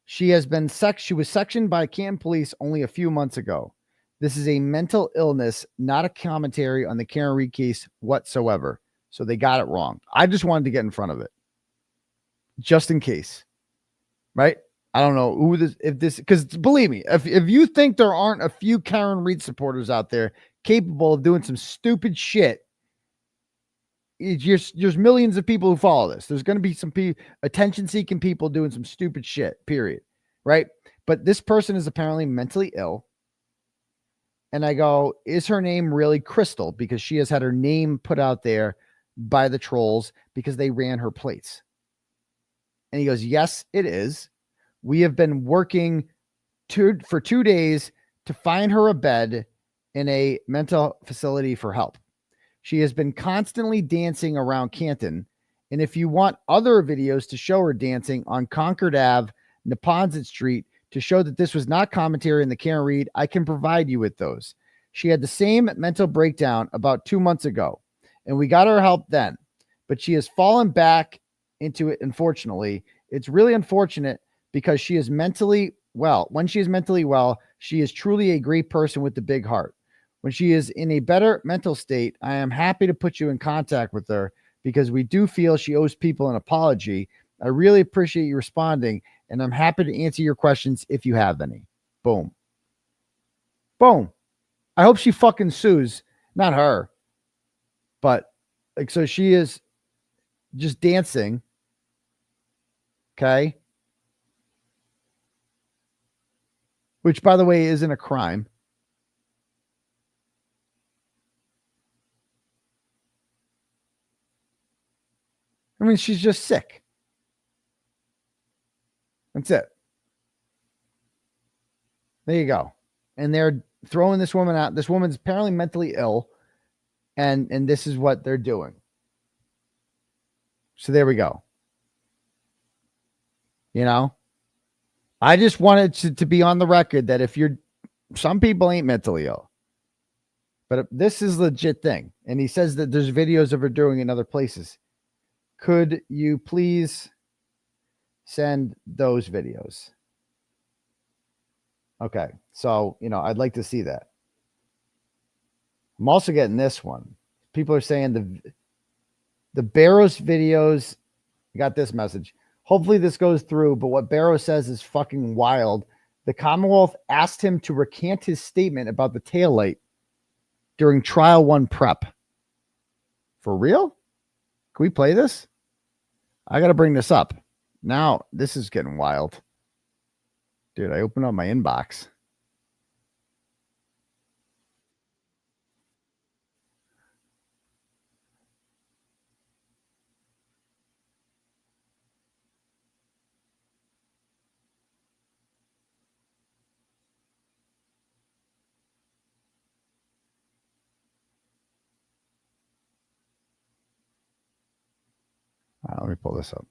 She was sectioned by Canton police only a few months ago. This is a mental illness, not a commentary on the Karen Reed case whatsoever. So they got it wrong. I just wanted to get in front of it, just in case, right? I don't know because believe me, if you think there aren't a few Karen Reed supporters out there capable of doing some stupid shit, there's millions of people who follow this. There's going to be some attention-seeking people doing some stupid shit, period, right? But this person is apparently mentally ill. And I go, is her name really Crystal? Because she has had her name put out there by the trolls because they ran her plates. And he goes, yes, it is. We have been working for 2 days to find her a bed in a mental facility for help. She has been constantly dancing around Canton. And if you want other videos to show her dancing on Concord Ave, Neponset Street, to show that this was not commentary in the Karen Reed, I can provide you with those. She had the same mental breakdown about 2 months ago, and we got her help then. But she has fallen back into it, unfortunately. It's really unfortunate because she is mentally well. When she is mentally well, she is truly a great person with the big heart. When she is in a better mental state, I am happy to put you in contact with her because we do feel she owes people an apology. I really appreciate you responding, and I'm happy to answer your questions if you have any. Boom. Boom. I hope she fucking sues. Not her. But, like, so she is just dancing. Okay. Which, by the way, isn't a crime. I mean, she's just sick. That's it. There you go. And they're throwing this woman out. This woman's apparently mentally ill. And this is what they're doing. So there we go. You know, I just wanted to be on the record that if some people ain't mentally ill, but this is a legit thing. And he says that there's videos of her doing in other places. Could you please send those videos? Okay. So, I'd like to see that. I'm also getting this one. People are saying the Barros videos. I got this message. Hopefully this goes through, but what Barros says is fucking wild. The Commonwealth asked him to recant his statement about the taillight during trial 1 prep. For real? Can we play this? I got to bring this up. Now, this is getting wild. Dude, I opened up my inbox. Let me pull this up.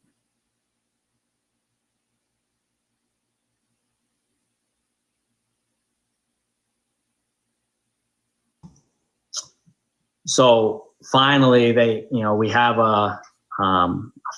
So finally, we have a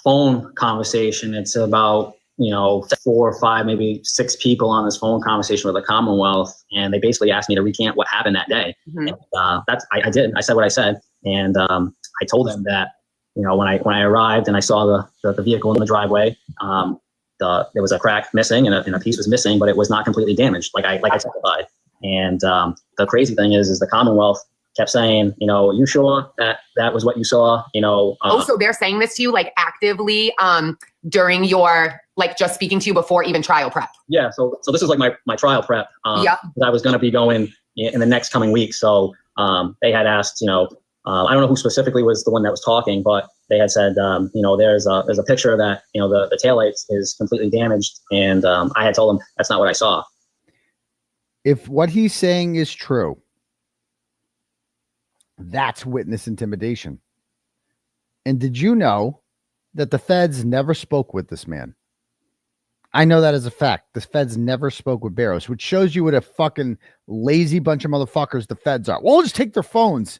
phone conversation. It's about 4 or 5, maybe 6 people on this phone conversation with the Commonwealth, and they basically asked me to recant what happened that day. Mm-hmm. And, I did. I said what I said, and I told them that when I arrived and I saw the vehicle in the driveway, there was a crack missing and a piece was missing, but it was not completely damaged, like I testified. And the crazy thing is the Commonwealth kept saying, you sure that was what you saw? So they're saying this to you like actively during your just speaking to you before even trial prep. Yeah. So this is like my trial prep. Yeah. I was going to be going in the next coming week. So they had asked, I don't know who specifically was the one that was talking, but they had said, there's a picture that, the taillight is completely damaged. And I had told them that's not what I saw. If what he's saying is true, that's witness intimidation. And did you know that the feds never spoke with this man? I know that as a fact. The feds never spoke with Barros, which shows you what a fucking lazy bunch of motherfuckers the feds are. Well, we'll just take their phones.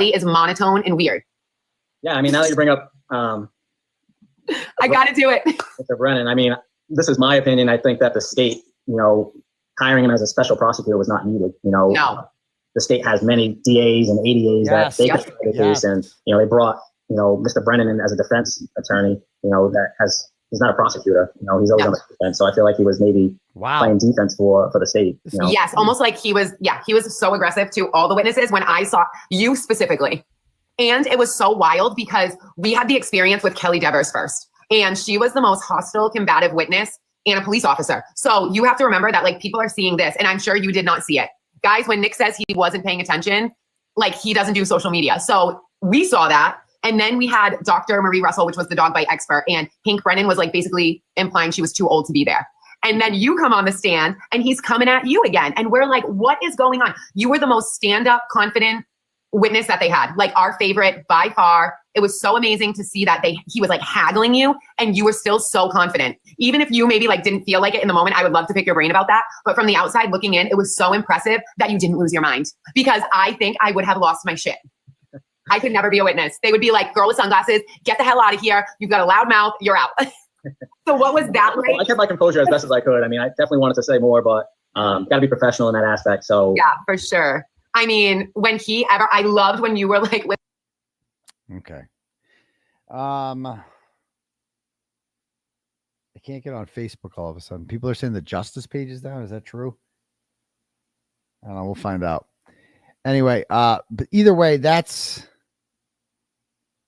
finale is monotone and weird. Yeah, I mean, now that you bring up, I got to do it. Mr. Brennan, I mean, this is my opinion. I think that the state, hiring him as a special prosecutor was not needed. No. The state has many DAs and ADAs that they could try the case, and they brought Mr. Brennan in as a defense attorney. He's not a prosecutor. He's always on the defense. So I feel like he was maybe playing defense for the state. Yes, almost like he was so aggressive to all the witnesses when I saw you specifically. And it was so wild because we had the experience with Kelly Devers first. And she was the most hostile, combative witness and a police officer. So you have to remember that people are seeing this, and I'm sure you did not see it. Guys, when Nick says he wasn't paying attention, he doesn't do social media. So we saw that. And then we had Dr. Marie Russell, which was the dog bite expert. And Hank Brennan was basically implying she was too old to be there. And then you come on the stand and he's coming at you again. And we're like, what is going on? You were the most stand-up, confident witness that they had, like our favorite by far. It was so amazing to see that he was like haggling you and you were still so confident. Even if you maybe like didn't feel like it in the moment, I would love to pick your brain about that. But from the outside looking in, it was so impressive that you didn't lose your mind, because I think I would have lost my shit. I could never be a witness. They would be like, girl with sunglasses, get the hell out of here. You've got a loud mouth, you're out. So what was that like? Well, I kept my composure as best as I could. I mean, I definitely wanted to say more, but got to be professional in that aspect. So yeah, for sure. I mean, I loved when you were like, okay. I can't get on Facebook all of a sudden. People are saying the justice page is down. Is that true? I don't know. We'll find out. Anyway, but either way, that's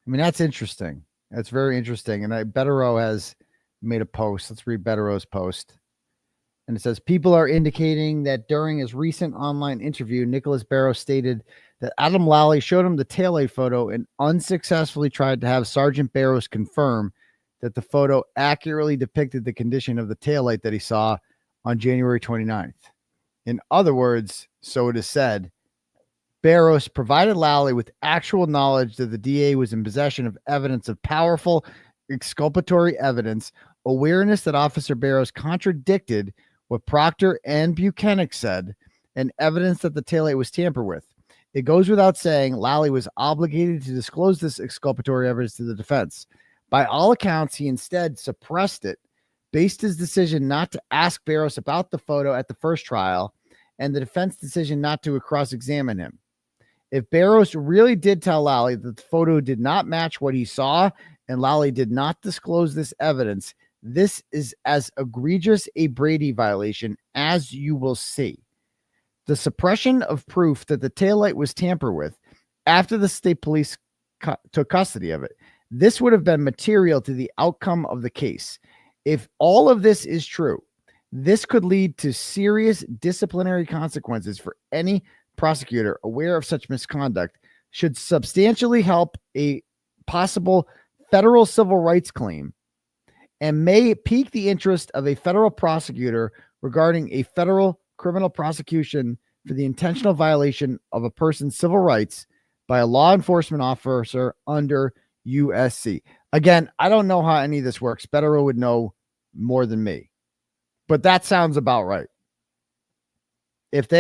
interesting. That's very interesting. And Bederow has made a post. Let's read Bederow's post. And it says, people are indicating that during his recent online interview, Nicholas Barros stated that Adam Lalli showed him the taillight photo and unsuccessfully tried to have Sergeant Barros confirm that the photo accurately depicted the condition of the taillight that he saw on January 29th. In other words, so it is said, Barros provided Lalli with actual knowledge that the DA was in possession of evidence of powerful exculpatory evidence, awareness that Officer Barros contradicted what Proctor and Buchanan said, and evidence that the taillight was tampered with. It goes without saying Lalli was obligated to disclose this exculpatory evidence to the defense. By all accounts, he instead suppressed it, based his decision not to ask Barros about the photo at the first trial, and the defense decision not to cross-examine him. If Barros really did tell Lalli that the photo did not match what he saw, and Lalli did not disclose this evidence, this is as egregious a Brady violation as you will see. The suppression of proof that the taillight was tampered with after the state police took custody of it, this would have been material to the outcome of the case. If all of this is true, this could lead to serious disciplinary consequences for any prosecutor aware of such misconduct, should substantially help a possible federal civil rights claim, and may pique the interest of a federal prosecutor regarding a federal criminal prosecution for the intentional violation of a person's civil rights by a law enforcement officer under USC. Again, I don't know how any of this works. Bederow would know more than me, but that sounds about right. If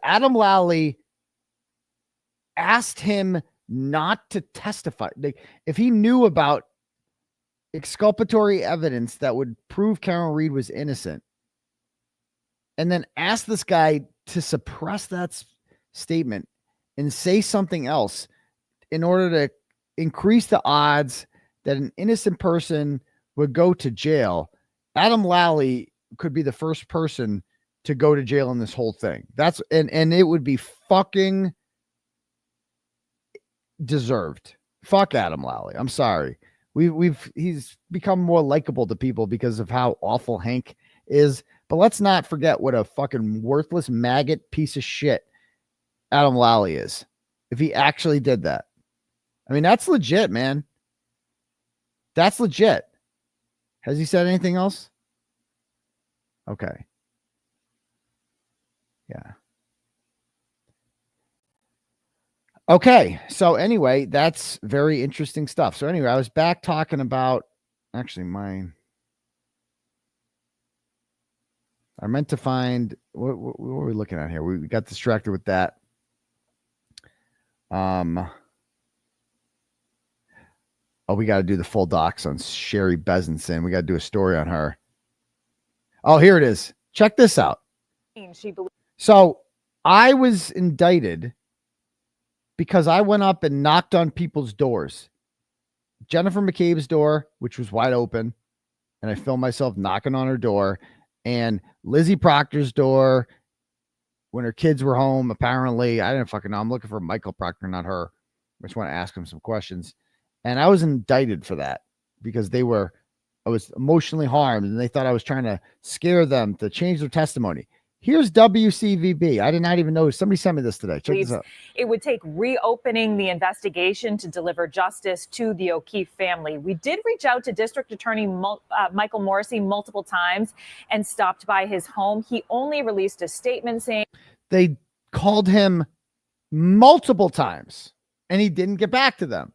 Adam Lalli asked him not to testify, if he knew about exculpatory evidence that would prove Karen Reed was innocent, and then ask this guy to suppress that statement and say something else in order to increase the odds that an innocent person would go to jail, Adam Lalli could be the first person to go to jail in this whole thing. And it would be fucking deserved. Fuck Adam Lalli. I'm sorry. He's become more likable to people because of how awful Hank is. But let's not forget what a fucking worthless maggot piece of shit Adam Lalli is. If he actually did that. I mean, that's legit, man. That's legit. Has he said anything else? Okay. Yeah. Okay. So anyway, that's very interesting stuff. So anyway, I was back talking about actually mine. I meant to find what were we looking at here? We got distracted with that. Oh, we got to do the full docs on Sherry Besenson. We got to do a story on her. Oh, here it is. Check this out. So I was indicted because I went up and knocked on people's doors. Jennifer McCabe's door, which was wide open, and I filmed myself knocking on her door, and Lizzie Proctor's door when her kids were home. Apparently, I didn't fucking know. I'm looking for Michael Proctor, not her. I just want to ask him some questions. And I was indicted for that because I was emotionally harmed and they thought I was trying to scare them to change their testimony. Here's WCVB. I did not even know. Somebody sent me this today. Check this out. It would take reopening the investigation to deliver justice to the O'Keefe family. We did reach out to District Attorney Michael Morrissey multiple times and stopped by his home. He only released a statement saying they called him multiple times and he didn't get back to them,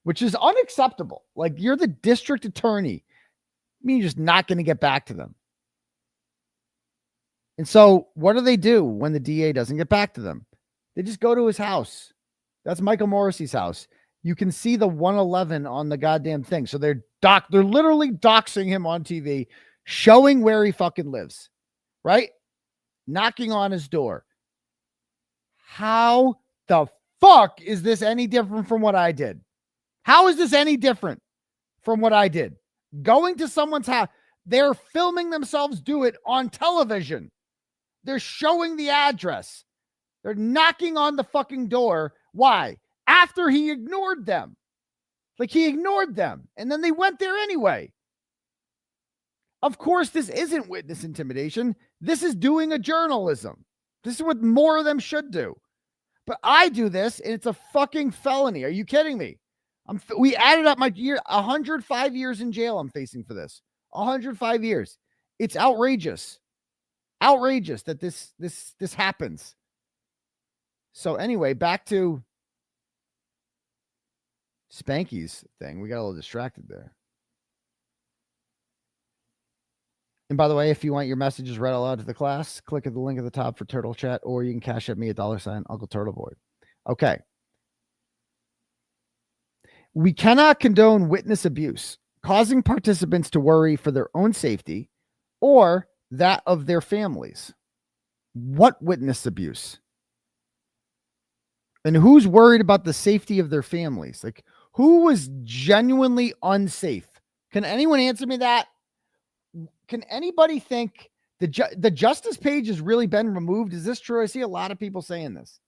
which is unacceptable. Like, you're the district attorney. I mean, you're just not going to get back to them. And so what do when the DA doesn't get back to them? They just go to his house. That's Michael Morrissey's house. You can see the 111 on the goddamn thing. So they're literally doxing him on TV, showing where he fucking lives, right? Knocking on his door. How the fuck is this any different from what I did? How is this any different from what I did? Going to someone's house. They're filming themselves do it on television. They're showing the address. They're knocking on the fucking door. Why? After he ignored them. Like, he ignored them. And then they went there anyway. Of course, this isn't witness intimidation. This is doing a journalism. This is what more of them should do. But I do this, and it's a fucking felony. Are you kidding me? We added up my year, 105 years in jail I'm facing for this. 105 years. It's outrageous. Outrageous that this happens. So anyway, back to Spanky's thing. We got a little distracted there. And by the way, if you want your messages read aloud to the class, click at the link at the top for Turtle Chat, or you can cash at me at $, Uncle Turtleboy. Okay. We cannot condone witness abuse, causing participants to worry for their own safety or that of their families. What witness abuse? And who's worried about the safety of their families? Like, who was genuinely unsafe? Can anyone answer me that? Can anybody think the justice page has really been removed? Is this true? I see a lot of people saying this.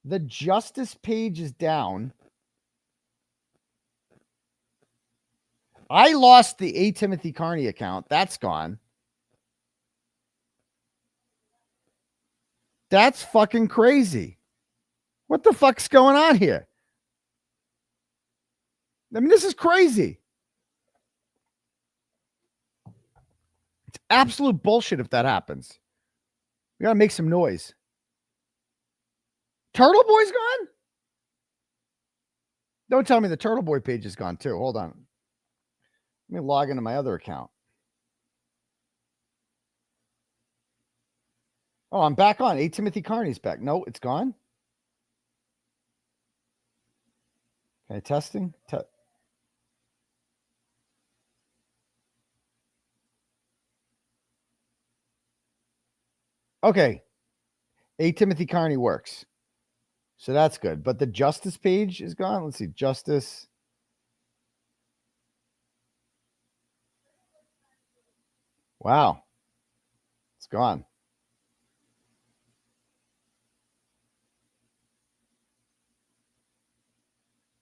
The justice page is down. I lost the 𝗵𝗵𝗺𝗃𝗃 account. That's gone. That's fucking crazy. What the fuck's going on here? I mean, this is crazy. It's absolute bullshit if that happens. We gotta make some noise. Turtleboy's gone? Don't tell me the Turtleboy page is gone too. Hold on. Let me log into my other account. Oh, I'm back on. 𝗵𝗵𝗺𝗃𝗃𝗺's back. No, it's gone. Okay, testing. Okay. 𝗵𝗵𝗺𝗃𝗃𝗺 works. So that's good. But the justice page is gone. Let's see. Justice. Wow. It's gone.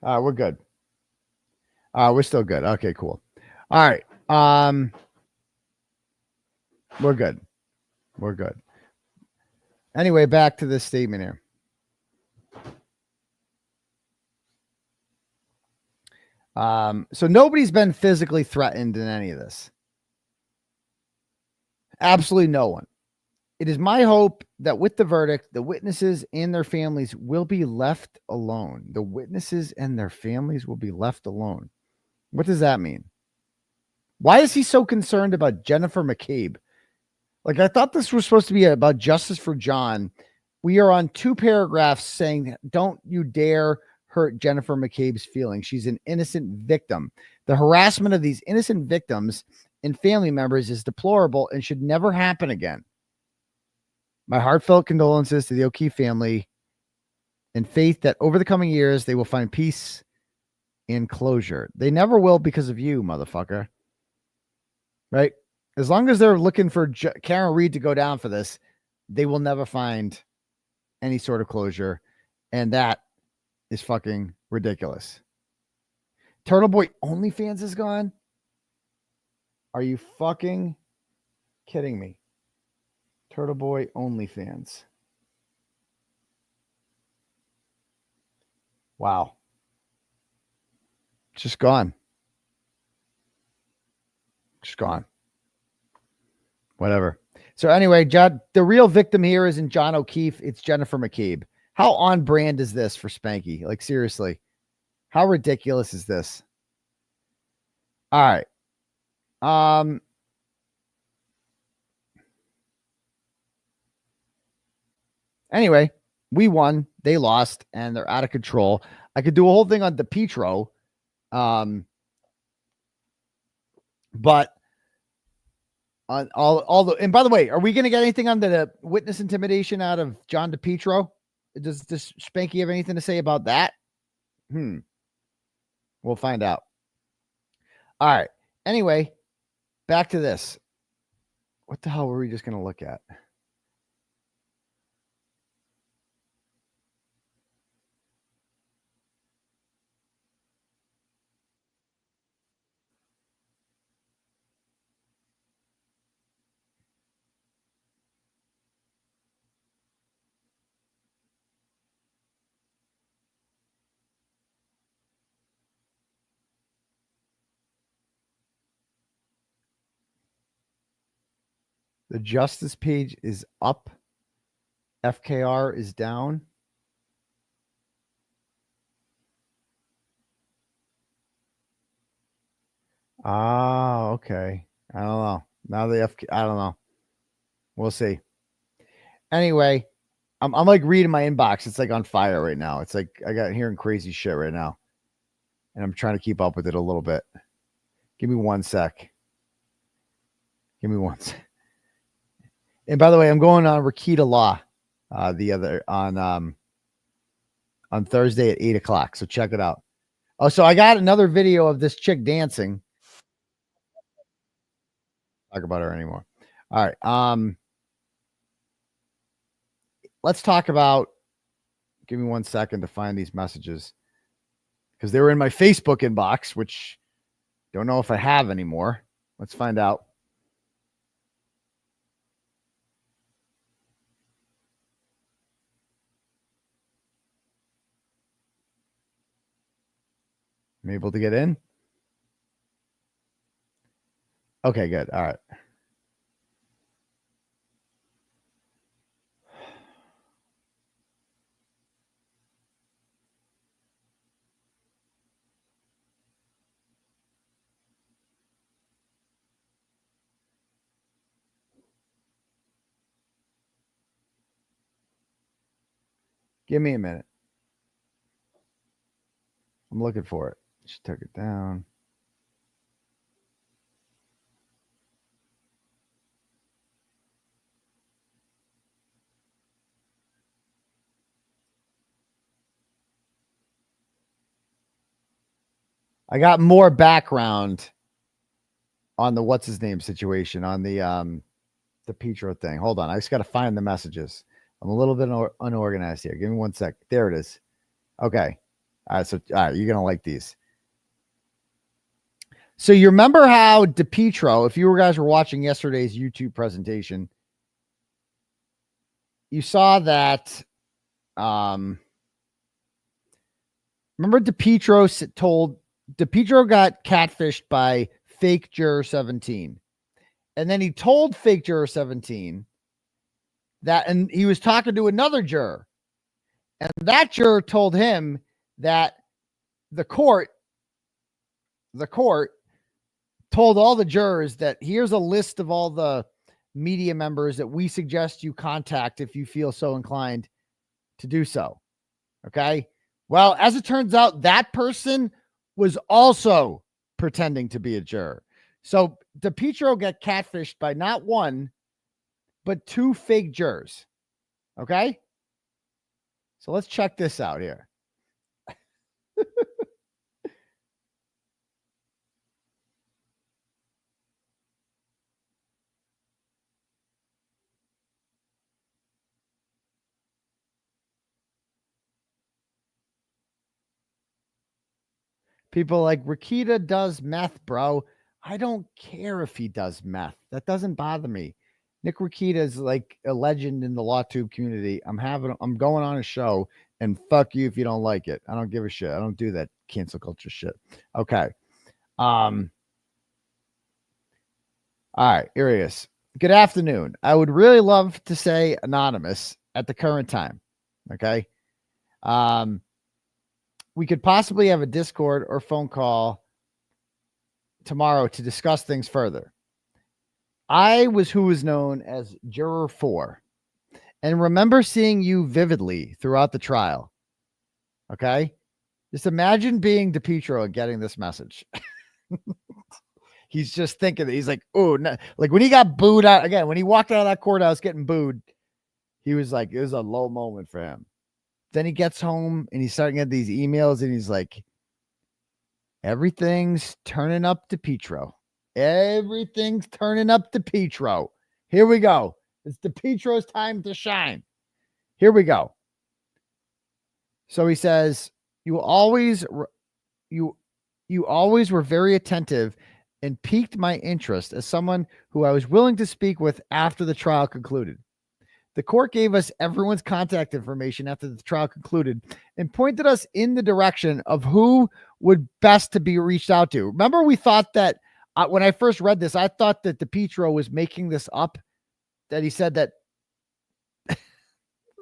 We're good. We're still good. Okay, cool. All right. We're good. We're good. Anyway, back to this statement here. So nobody's been physically threatened in any of this. Absolutely no one. It is my hope that with the verdict, the witnesses and their families will be left alone. The witnesses and their families will be left alone. What does that mean? Why is he so concerned about Jennifer McCabe? Like, I thought this was supposed to be about justice for John. We are on 2 paragraphs saying, don't you dare hurt Jennifer McCabe's feelings. She's an innocent victim. The harassment of these innocent victims and family members is deplorable and should never happen again. My heartfelt condolences to the O'Keefe family and faith that over the coming years, they will find peace and closure. They never will because of you, motherfucker. Right? As long as they're looking for Karen Reed to go down for this, they will never find any sort of closure. And that is fucking ridiculous. Turtleboy OnlyFans is gone? Are you fucking kidding me? Turtleboy OnlyFans. Wow. Just gone. Just gone. Whatever. So anyway, John, the real victim here isn't John O'Keefe. It's Jennifer McCabe. How on brand is this for Spanky? Like, seriously, how ridiculous is this? All right. Anyway, we won. They lost, and they're out of control. I could do a whole thing on Depetro. But on all the, and by the way, are we going to get anything on the witness intimidation out of John Depetro? Does Spanky have anything to say about that? We'll find out. All right. Anyway, back to this. What the hell were we just going to look at? The justice page is up. FKR is down. Ah, okay. I don't know. Now the I don't know. We'll see. Anyway, I'm like reading my inbox. It's like on fire right now. It's like I got hearing crazy shit right now. And I'm trying to keep up with it a little bit. Give me 1 sec. Give me 1 sec. And by the way, I'm going on 𝗺cie 𝗁 on Thursday at 8 o'clock. So check it out. Oh, so I got another video of this chick dancing. Talk about her anymore. All right. Let's talk about, give me 1 second to find these messages because they were in my Facebook inbox, which don't know if I have anymore. Let's find out. I'm able to get in. Okay, good. All right. Give me a minute. I'm looking for it. Just took it down. I got more background on the what's his name situation on the Depetro thing. Hold on. I just got to find the messages. I'm a little bit unorganized here. Give me 1 sec. There it is. Okay. All right. So, all right, you're going to like these. So you remember how Depetro, if you guys were watching yesterday's YouTube presentation, you saw that, remember Depetro got catfished by fake juror 17. And then he told fake juror 17 that, and he was talking to another juror. And that juror told him that the court told all the jurors that here's a list of all the media members that we suggest you contact if you feel so inclined to do so. Okay. Well, as it turns out, that person was also pretending to be a juror. So Depetro got catfished by not one, but two fake jurors. Okay. So let's check this out here. People like Rakita does meth, bro. I don't care if he does meth. That doesn't bother me. Nick Rakita is like a legend in the LawTube community. I'm going on a show, and fuck you if you don't like it. I don't give a shit. I don't do that cancel culture shit. Okay. All right, here he is. Good afternoon. I would really love to say anonymous at the current time. Okay. We could possibly have a Discord or phone call tomorrow to discuss things further. I was who was known as Juror 4 and remember seeing you vividly throughout the trial. Okay. Just imagine being Depetro and getting this message. He's just thinking, he's like, oh, no. Like when he got booed out again, when he walked out of that courthouse getting booed, he was like, it was a low moment for him. Then he gets home and he's starting to get these emails and he's like, everything's turning up Depetro. Everything's turning up Depetro. Here we go. It's Depetro's time to shine. Here we go. So he says, you always were very attentive and piqued my interest as someone who I was willing to speak with after the trial concluded. The court gave us everyone's contact information after the trial concluded and pointed us in the direction of who would best to be reached out to. Remember, we thought that when I first read this, I thought that Depetro was making this up, that he said that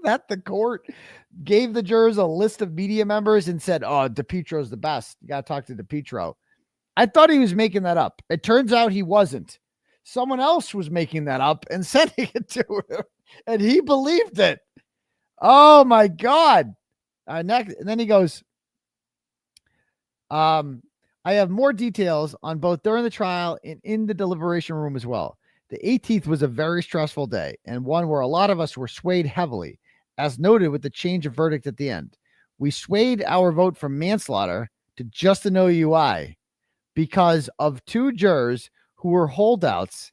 that the court gave the jurors a list of media members and said, oh, Depetro's the best. You got to talk to Depetro. I thought he was making that up. It turns out he wasn't. Someone else was making that up and sending it to him, and he believed it. Oh, my God. Next, and then he goes, I have more details on both during the trial and in the deliberation room as well. The 18th was a very stressful day and one where a lot of us were swayed heavily, as noted with the change of verdict at the end. We swayed our vote from manslaughter to just an OUI because of two jurors who were holdouts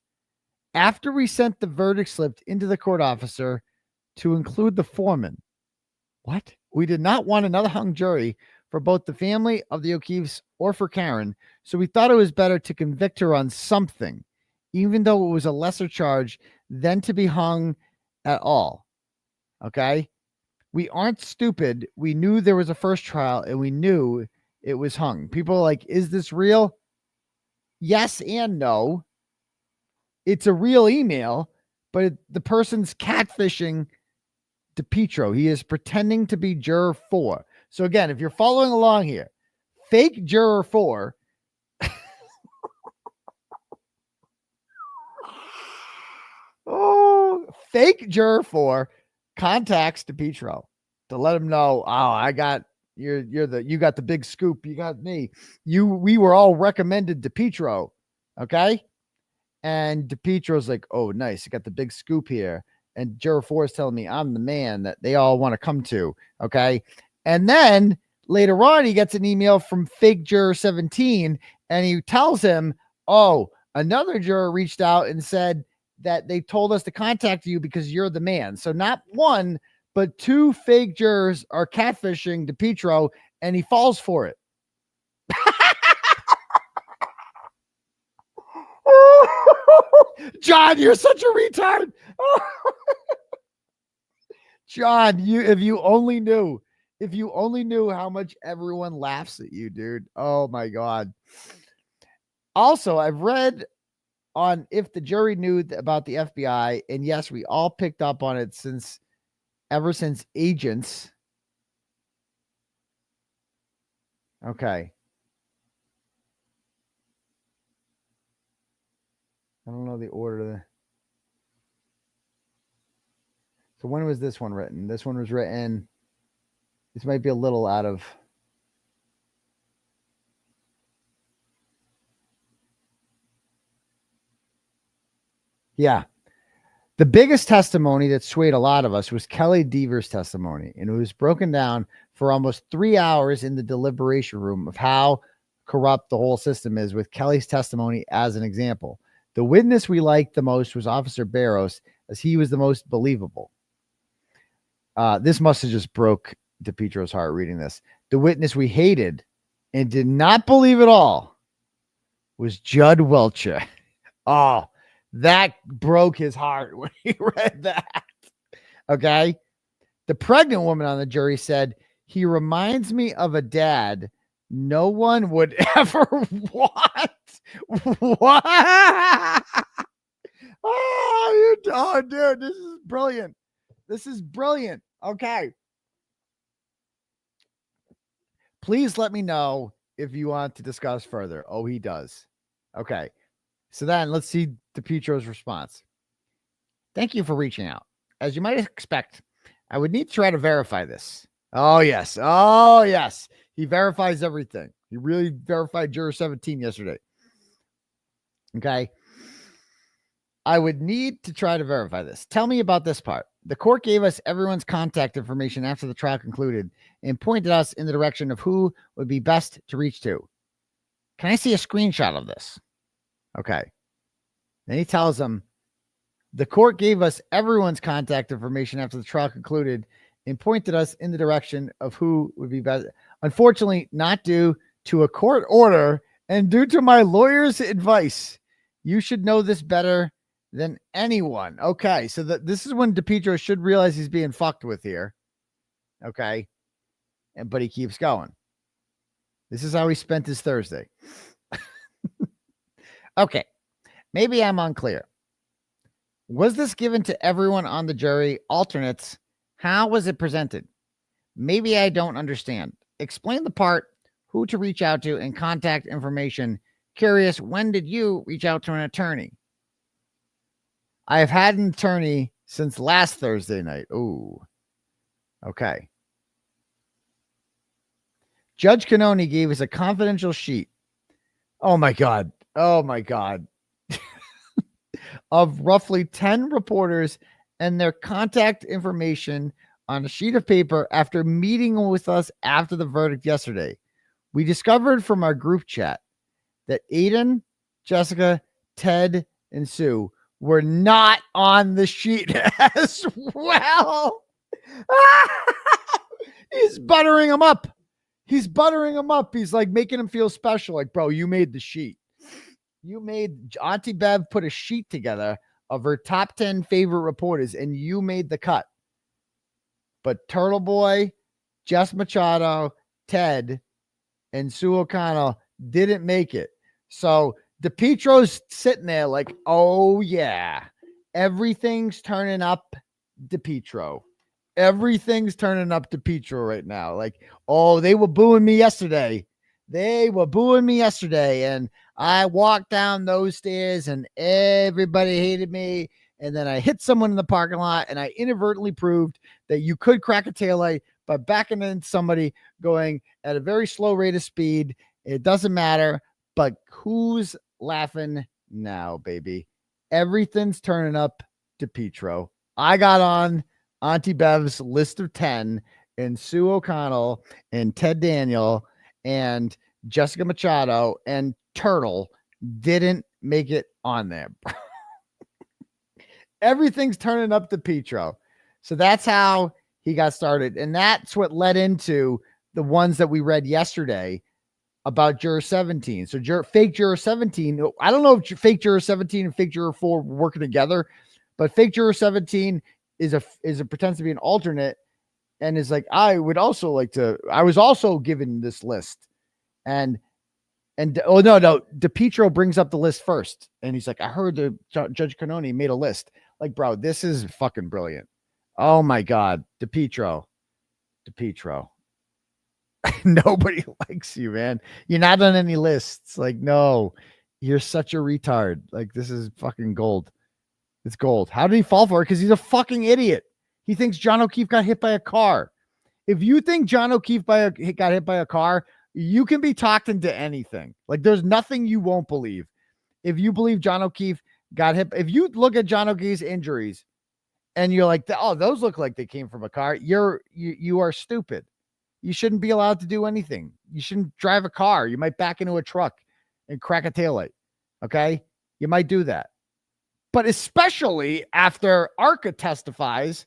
after we sent the verdict slip into the court officer to include the foreman. What? We did not want another hung jury for both the family of the O'Keeffes or for Karen, so we thought it was better to convict her on something, even though it was a lesser charge than to be hung at all. Okay? We aren't stupid. We knew there was a first trial and we knew it was hung. People are like, is this real? Yes and no. It's a real email, but the person's catfishing Depetro. He is pretending to be Juror 4. So again, if you're following along here, fake Juror 4 fake Juror 4 contacts Depetro to let him know, oh, I got you got the big scoop, you got me. We were all recommended Depetro, okay? And Depetro's like, oh, nice, you got the big scoop here. And Juror 4 is telling me I'm the man that they all want to come to, okay? And then later on, he gets an email from fake Juror 17, and he tells him, oh, another juror reached out and said that they told us to contact you because you're the man. So not one, but two fake jurors are catfishing Depetro, and he falls for it. John, you're such a retard. John, if you only knew how much everyone laughs at you, dude. Oh my God. Also, I've read on if the jury knew about the FBI, and yes, we all picked up on it ever since Agents. Okay. I don't know the order. So when was this one written? This one was written. This might be a little out of. Yeah. The biggest testimony that swayed a lot of us was 𝗪𝗟𝗄𝗏's testimony, and it was broken down for almost 3 hours in the deliberation room of how corrupt the whole system is, with Kelly's testimony as an example. The witness we liked the most was Officer Barros, as he was the most believable. This must have just broke Depetro's heart reading this. The witness we hated and did not believe at all was 𝗪𝗏𝗺𝗀𝗆. Oh, That broke his heart when he read that. Okay. The pregnant woman on the jury said, he reminds me of a dad no one would ever want. What? Oh, dude, this is brilliant. This is brilliant. Okay. Please let me know if you want to discuss further. Oh, he does. Okay. So then let's see Depetro's response. Thank you for reaching out. As you might expect, I would need to try to verify this. Oh, yes. Oh, yes. He verifies everything. He really verified Juror 17 yesterday. Okay. I would need to try to verify this. Tell me about this part. The court gave us everyone's contact information after the trial concluded and pointed us in the direction of who would be best to reach to. Can I see a screenshot of this? Okay. Then he tells them, the court gave us everyone's contact information after the trial concluded and pointed us in the direction of who would be best. Unfortunately, not due to a court order and due to my lawyer's advice. You should know this better than anyone. Okay, so this is when Depetro should realize he's being fucked with here. Okay, but he keeps going. This is how he spent his Thursday. Okay, maybe I'm unclear. Was this given to everyone on the jury? Alternates? How was it presented? Maybe I don't understand. Explain the part, who to reach out to, and contact information. Curious, when did you reach out to an attorney? I have had an attorney since last Thursday night. Ooh. Okay. Judge Kearney gave us a confidential sheet. Oh my God. Oh my God. Of roughly 10 reporters and their contact information on a sheet of paper after meeting with us after the verdict yesterday. We discovered from our group chat that Aidan, Jessica, Ted, and Sue were not on the sheet as well. He's buttering them up. He's buttering them up. He's like making him feel special. Like, bro, you made the sheet. You made Auntie Bev put a sheet together of her top 10 favorite reporters, and you made the cut. But Turtleboy, Jess Machado, Ted, and Sue O'Connell didn't make it. So Depetro's sitting there like, oh, yeah, everything's turning up Depetro. Everything's turning up Depetro right now. Like, oh, they were booing me yesterday. They were booing me yesterday, and I walked down those stairs, and everybody hated me. And then I hit someone in the parking lot, and I inadvertently proved that you could crack a taillight by backing into somebody going at a very slow rate of speed. It doesn't matter, but who's laughing now, baby? Everything's turning up Depetro. I got on Auntie Bev's list of 10, and Sue O'Connell and Ted Daniel and Jessica Machado and Turtle didn't make it on there. Everything's turning up Depetro. So that's how he got started. And that's what led into the ones that we read yesterday about Juror 17. So fake Juror 17, I don't know if fake Juror 17 and fake Juror 4 were working together, but fake Juror 17 is a pretends to be an alternate and is like, I was also given this list. And oh, no, Depetro brings up the list first. And he's like, I heard Judge Kearney made a list. Like, bro, this is fucking brilliant. Oh my God. Depetro. Nobody likes you, man. You're not on any lists. Like, no, you're such a retard. Like, this is fucking gold. It's gold. How did he fall for it? Because he's a fucking idiot. He thinks John O'Keefe got hit by a car. If you think John O'Keefe got hit by a car, you can be talked into anything. Like, there's nothing you won't believe. If you believe John O'Keefe got hit, if you look at John O'Keefe's injuries and you're like, oh, those look like they came from a car, you are stupid. You shouldn't be allowed to do anything. You shouldn't drive a car. You might back into a truck and crack a taillight. Okay? You might do that. But especially after 𝗫𝗏 testifies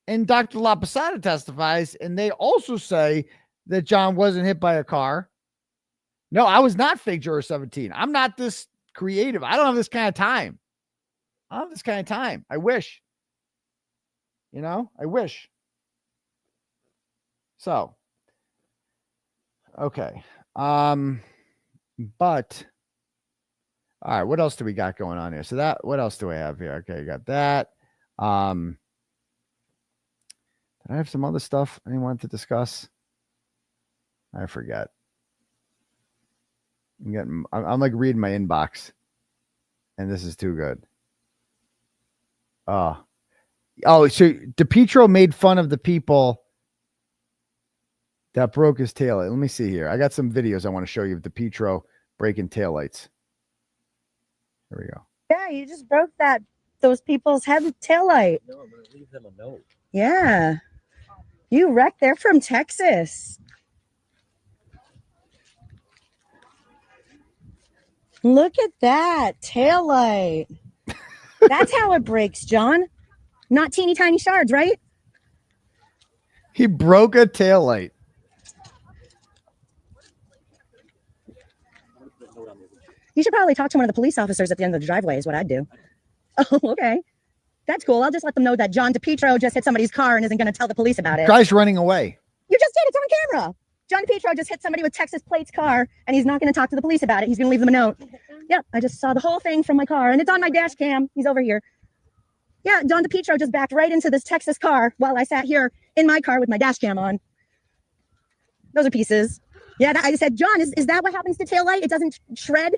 and Dr. 𝗲𝗏 testifies, and they also say that John wasn't hit by a car. No, I was not fake Juror 17. I'm not this creative. I don't have this kind of time. I don't have this kind of time. I wish. I wish. So, okay. But all right, what else do we got going on here? So what else do I have here? Okay, you got that. Did I have some other stuff I wanted to discuss? I forget. I'm like reading my inbox, and this is too good. So Depetro made fun of the people that broke his taillight. Let me see here. I got some videos I want to show you of Depetro breaking taillights. Here we go. Yeah, you just broke those people's head taillight. No, I'm going to leave them a note. Yeah. You wrecked. They're from Texas. Look at that taillight. That's how it breaks, John. Not teeny tiny shards, right? He broke a taillight. You should probably talk to one of the police officers at the end of the driveway is what I'd do. Oh, okay. That's cool. I'll just let them know that John Depetro just hit somebody's car and isn't going to tell the police about it. Guy's running away. You just did. It's on camera. John Depetro just hit somebody with Texas plates car, and he's not going to talk to the police about it. He's going to leave them a note. Yeah, I just saw the whole thing from my car, and it's on my dash cam. He's over here. Yeah, John Depetro just backed right into this Texas car while I sat here in my car with my dash cam on. Those are pieces. Yeah, I said, John, is that what happens to taillight? It doesn't shred?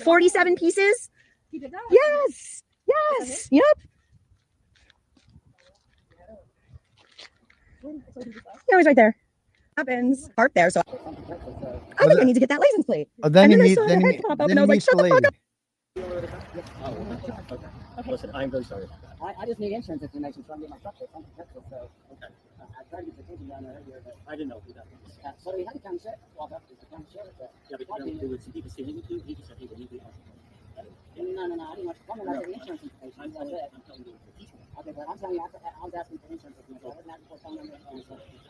47 pieces? Yes. Yes. Yep. Yeah, he's right there. Happens. Parked there, so I think I need to get that license plate. Oh, then and you then meet, I saw then the you head meet, pop up, then and I you was like, meet shut the the fuck lady. Okay. Listen, I'm very sorry about that. I just need insurance information so I can get my truck fixed. I'm from Texas, so okay. I tried to get the attention down there earlier, but I didn't know who that was. so we had the county sheriff walk up to the county sheriff. Yeah, but you know, there was some people saying he just said he would need the No, I didn't want to come in. I said insurance information. I'm telling you. Okay, but I'm telling you, I was asking for insurance information. I didn't ask for phone number.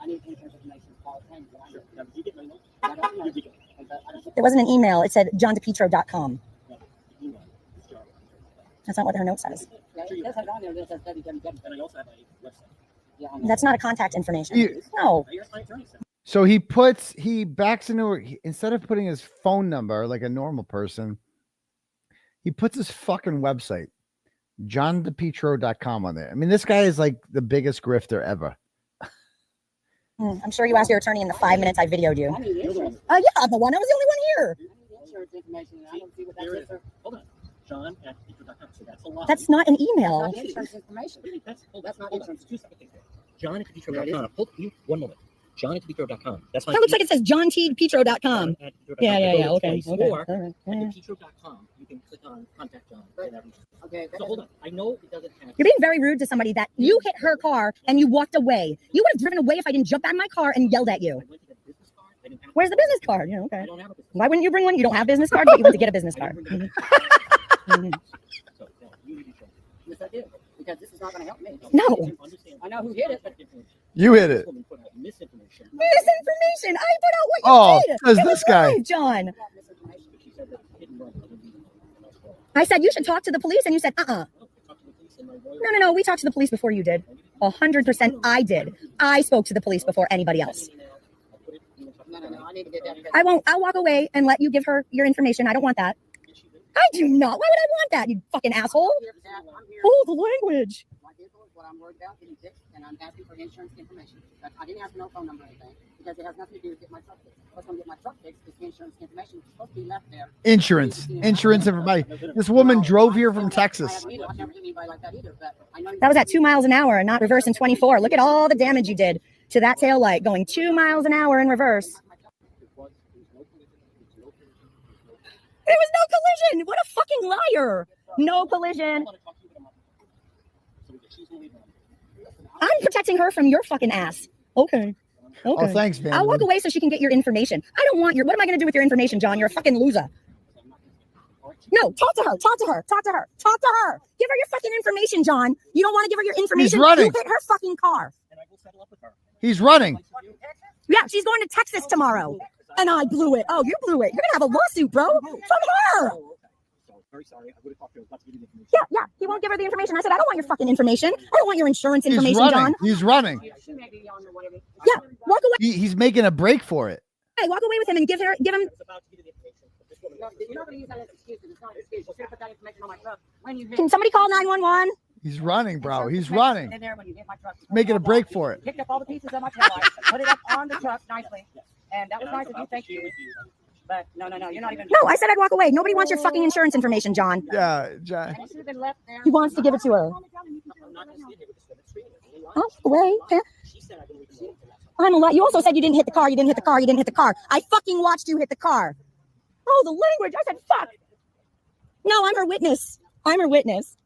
I need insurance information. Call it 10. Sure. Now, did you get my note? It wasn't an email. It said johndepetro.com. That's not what her note says. Yeah, it does have it on there. It says www. And I also have a website. Yeah, That's not a contact information. No. So he backs into instead of putting his phone number like a normal person, he puts his fucking website, johndepetro.com on there. I mean, this guy is like the biggest grifter ever. I'm sure you asked your attorney in the 5 minutes I videoed you. Yeah, I'm the one. I was the only one here. Insurance information. I don't see what that is. Hold on. John at Depetro.com. So that's a lot. That's not an email. That's not insurance information. That's not insurance. 2 seconds. John at Depetro.com. Hold you 1 moment. John at Depetro.com. That's my. That looks like it says johntdepetro.com. Yeah. Okay. Or at Depetro.com, you can click on contact John. Okay. So hold on. I know it doesn't have. You're being very rude to somebody that you hit her car and you walked away. You would have driven away if I didn't jump out of my car and yelled at you. Where's the business card? Yeah, okay. Why wouldn't you bring one? You don't have a business card, but you went to get a business card. Yes, I did. Because this is not going to help me. No. I know who hit it, but You hit it. Misinformation. I put out what you did. Because It this was guy. live, John. I said you should talk to the police, and you said, No. We talked to the police before you did. 100% I did. I spoke to the police before anybody else. No, I need to get that. I won't. I'll walk away and let you give her your information. I don't want that. I do not. Why would I want that, you fucking asshole? Oh, the language. My vehicle is what I'm worried about getting fixed, and I'm asking for insurance information. But I didn't ask for no phone number or anything because it has nothing to do with getting my truck fixed. What's going to get my truck fixed is the insurance information. It's supposed to be left there. Insurance, everybody. This woman drove here from Texas. I've never hit anybody like that either. But I know That was at 2 miles an hour and not reverse in 24. Look at all the damage you did to that tail light going 2 miles an hour in reverse. There was no collision. What a fucking liar. No collision. I'm protecting her from your fucking ass. Okay. Oh, thanks, man. I'll walk away so she can get your information. I don't want your, what am I going to do with your information, John? You're a fucking loser. No, talk to her. Give her your fucking information, John. You don't want to give her your information? He's running. You hit her fucking car. He's running. Yeah, she's going to Texas tomorrow. And I blew it. Oh, you blew it. You're going to have a lawsuit, bro. From her. very sorry. I would have talked to her. I was about to give you the information. Yeah. He won't give her the information. I said, I don't want your fucking information. I don't want your insurance He's information, running. John. He's running. Yeah, walk away. He's making a break for it. Hey, walk away with him and give him. You're not going to use that as an excuse. It's not an excuse. You should have put that information on my truck. When you hit, Can somebody call 911? He's running, bro. He's running. in there when you hit my truck. Making a break for it. Picked up all the pieces of my taillight, put it up on the truck nicely, and that was nice of you. Thank you. But no, you're not even. No, I said I'd walk away. Nobody wants your fucking insurance information, John. Yeah, John. And it should have been left there. He wants to give it to her. Oh, away. I'm a lot. You also said you didn't hit the car. You didn't hit the car. You didn't hit the car. I fucking watched you hit the car. Oh, the language. I said, fuck. No, I'm her witness. I'm her witness.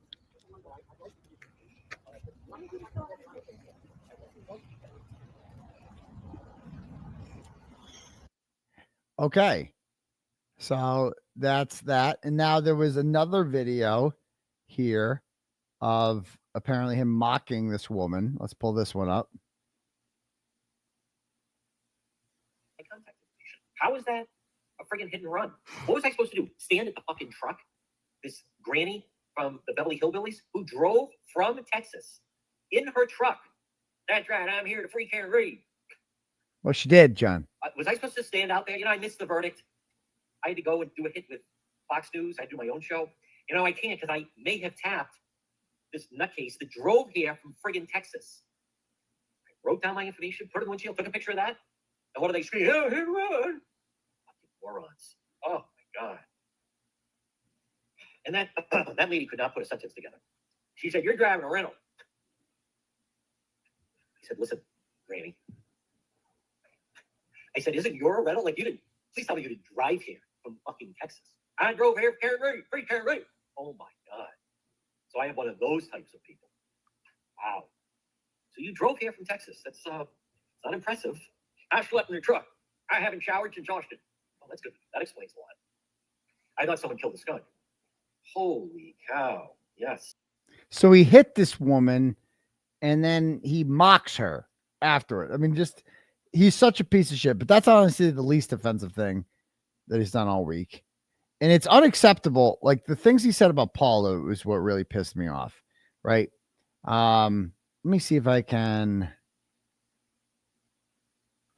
Okay. So that's that. And now there was another video here of apparently him mocking this woman. Let's pull this one up. How is that a friggin' hit and run? What was I supposed to do? Stand at the fucking truck? This granny from the Beverly Hillbillies who drove from Texas in her truck. That's right. I'm here to free Kearney. Well, she did, John. Was I supposed to stand out there? You know, I missed the verdict. I had to go and do a hit with Fox News. I do my own show. You know, I can't because I may have tapped this nutcase that drove here from friggin' Texas. I wrote down my information, put it in the windshield, took a picture of that. And what do they scream? Oh, hit and run. Fucking morons. Oh, my God. And that, that lady could not put a sentence together. She said, you're driving a rental. I said, listen, Granny. I said, isn't your rental? Like, you didn't, please tell me you didn't drive here from fucking Texas. I drove here, Kearney, free Kearney. Oh my God. So I am one of those types of people. Wow. So you drove here from Texas. That's not impressive. I slept in your truck. I haven't showered since Austin. Oh, that's good. That explains a lot. I thought someone killed the skunk. Holy cow. Yes. So he hit this woman and then he mocks her after it. I mean, just he's such a piece of shit, but that's honestly the least offensive thing that he's done all week. And it's unacceptable. Like the things he said about Paula was what really pissed me off. Right. Let me see if I can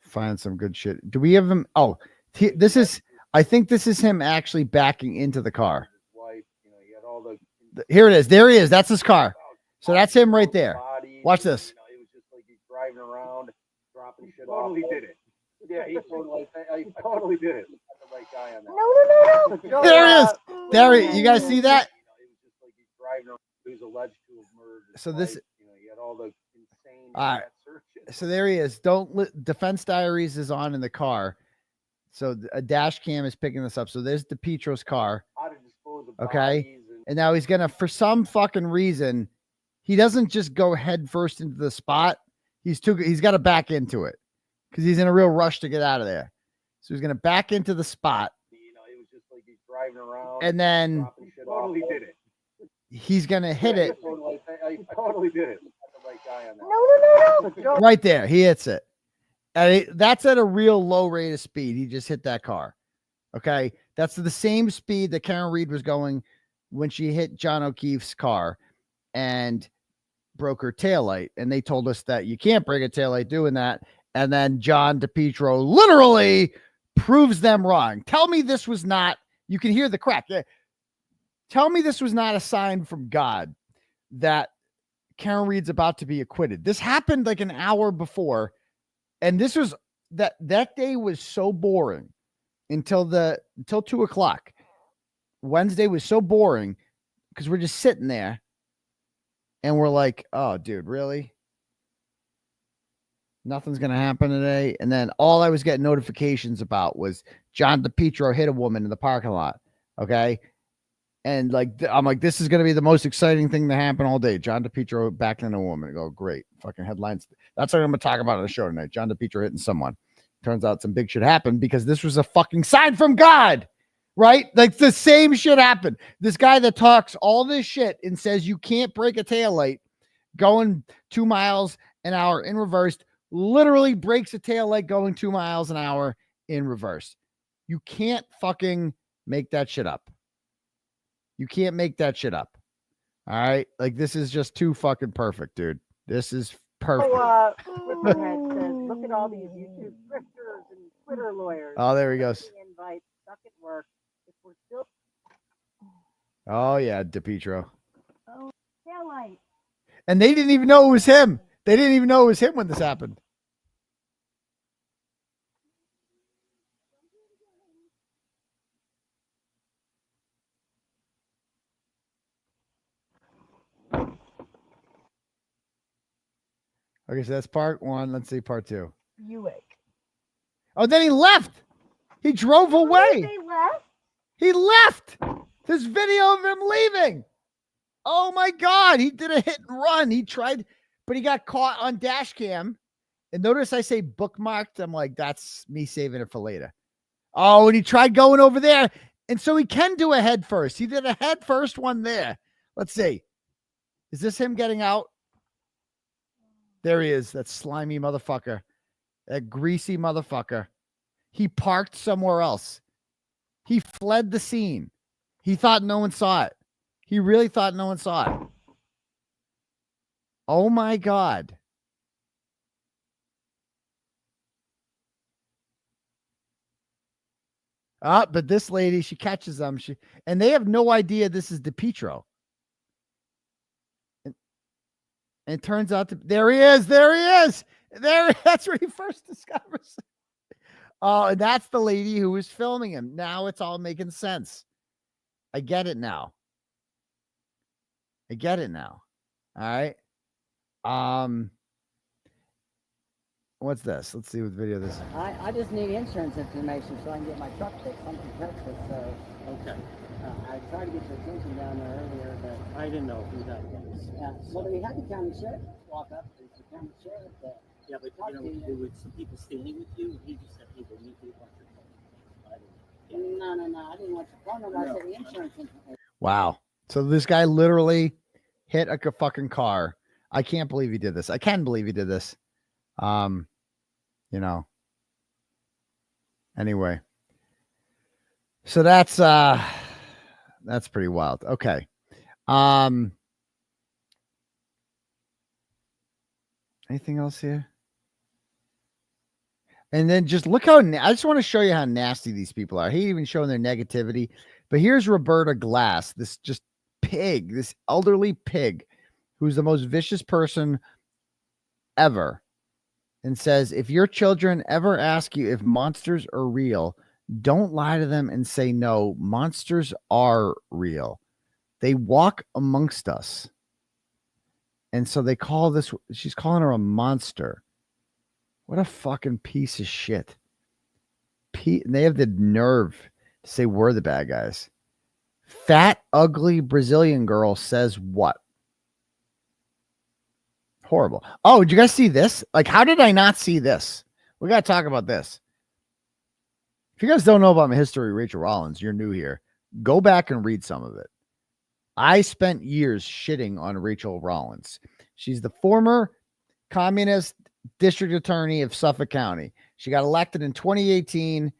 find some good shit. Do we have him? Oh, this is, I think this is him actually backing into the car. Here it is. There he is. That's his car. So that's him right there. Watch this. It was just like he's driving around, dropping shit off. Totally did it. Yeah, he totally did it. That's the right guy on that. No. There he is. There he. You guys see that? It was just like he's driving around. He was alleged to have murdered. So this. He had all the insane. All right. So there he is. Defense Diaries is on in the car. So a dash cam is picking this up. So there's Depetro's car. Okay. And now he's going to, for some fucking reason, he doesn't just go head first into the spot. He's got to back into it because he's in a real rush to get out of there. So he's going to back into the spot. It was just like he's driving around. And then totally did it. He's going to hit it. He totally did it. That's the right guy on that. No. Right there. He hits it. And that's at a real low rate of speed. He just hit that car. Okay. That's the same speed that Karen Reed was going when she hit John O'Keefe's car and broke her taillight. And they told us that you can't break a taillight doing that. And then John Depetro literally proves them wrong. Tell me this was not, you can hear the crack. Tell me this was not a sign from God that Karen Reed's about to be acquitted. This happened like an hour before. And this was that day was so boring until 2:00. Wednesday was so boring because we're just sitting there and we're like, oh, dude, really? Nothing's going to happen today. And then all I was getting notifications about was John Depetro hit a woman in the parking lot. Okay. And like, I'm like, this is going to be the most exciting thing to happen all day. John Depetro backed into a woman. I go, great. Fucking headlines. That's what I'm going to talk about on the show tonight. John Depetro hitting someone. Turns out some big shit happened because this was a fucking sign from God. Right? Like the same shit happened. This guy that talks all this shit and says you can't break a taillight going 2 miles an hour in reverse, literally breaks a taillight going 2 miles an hour in reverse. You can't fucking make that shit up. You can't make that shit up. All right. Like, this is just too fucking perfect, dude. This is perfect. Swifterhead says, look at all these YouTube thrifters and Twitter lawyers. Oh, there he goes. Invite, stuck at work. If we're still Oh, yeah, Depetro. taillight. And they didn't even know it was him. They didn't even know it was him when this happened. Okay, so that's part one. Let's see part two. Buick. Oh, then he left. He drove away. They left? He left. There's video of him leaving. Oh my God. He did a hit and run. He tried, but he got caught on dash cam. And notice I say bookmarked. I'm like, that's me saving it for later. Oh, and he tried going over there. And so he can do a head first. He did a head first one there. Let's see. Is this him getting out? There he is. That slimy motherfucker. That greasy motherfucker. He parked somewhere else. He fled the scene. He thought no one saw it. He really thought no one saw it. Oh my God. But this lady, she catches them. And they have no idea this is Depetro. And it turns out there he is. There he is. That's where he first discovers. Oh, and that's the lady who was filming him. Now it's all making sense. I get it now. I get it now. All right. What's this? Let's see what video this is. I just need insurance information so I can get my truck fixed. I'm from Texas, so. Okay. I tried to get your attention down there earlier, but I didn't know who that was. Yeah. Well, we had the county sheriff walk up. It's the county sheriff that. Yeah, but you know what to do with some people standing with you. He just said people need to want your phone. No. I didn't want your phone number. I said the insurance information. Wow. So this guy literally hit a fucking car. I can't believe he did this. I can believe he did this. You know. Anyway. So that's pretty wild. Okay. Anything else here? And then just look how, I just want to show you how nasty these people are. I hate even showing their negativity, but here's Roberta Glass, this just pig, this elderly pig, who's the most vicious person ever, and says, if your children ever ask you if monsters are real, don't lie to them and say no. Monsters are real. They walk amongst us. And so they call this, she's calling her a monster. What a fucking piece of shit. They have the nerve to say we're the bad guys. Fat, ugly Brazilian girl says what? Horrible. Oh, did you guys see this? Like, how did I not see this? We got to talk about this. If you guys don't know about my history, Rachel Rollins, you're new here. Go back and read some of it. I spent years shitting on Rachel Rollins. She's the former communist district attorney of Suffolk County. She got elected in 2018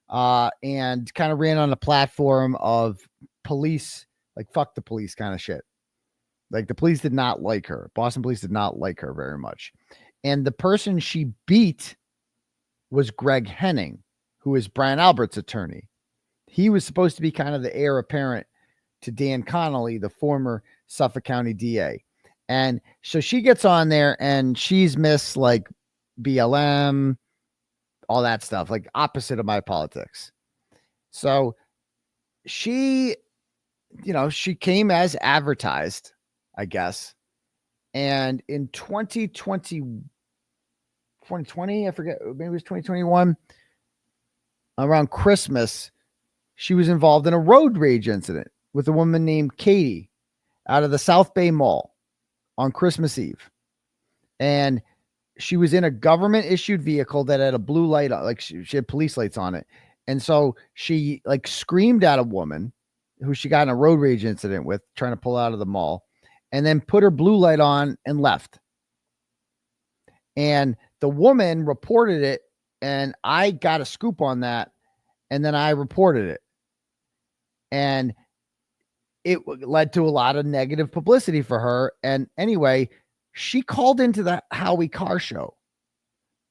and kind of ran on a platform of police, like fuck the police kind of shit. Like the police did not like her. Boston police did not like her very much. And the person she beat was Greg Henning, who is Brian Albert's attorney. He was supposed to be kind of the heir apparent to Dan Connolly, the former Suffolk County DA. And so she gets on there and she's Miss like BLM, all that stuff, like opposite of my politics. So she, she came as advertised, I guess. And in 2020, I forget, maybe it was 2021, around Christmas, she was involved in a road rage incident with a woman named Katie out of the South Bay Mall on Christmas Eve. And she was in a government issued vehicle that had a blue light on, like she had police lights on it. And so she like screamed at a woman who she got in a road rage incident with, trying to pull out of the mall, and then put her blue light on and left. And the woman reported it, and I got a scoop on that, and then I reported it. And it led to a lot of negative publicity for her. And anyway, she called into the 𝗺𝗿𝗂𝗺 show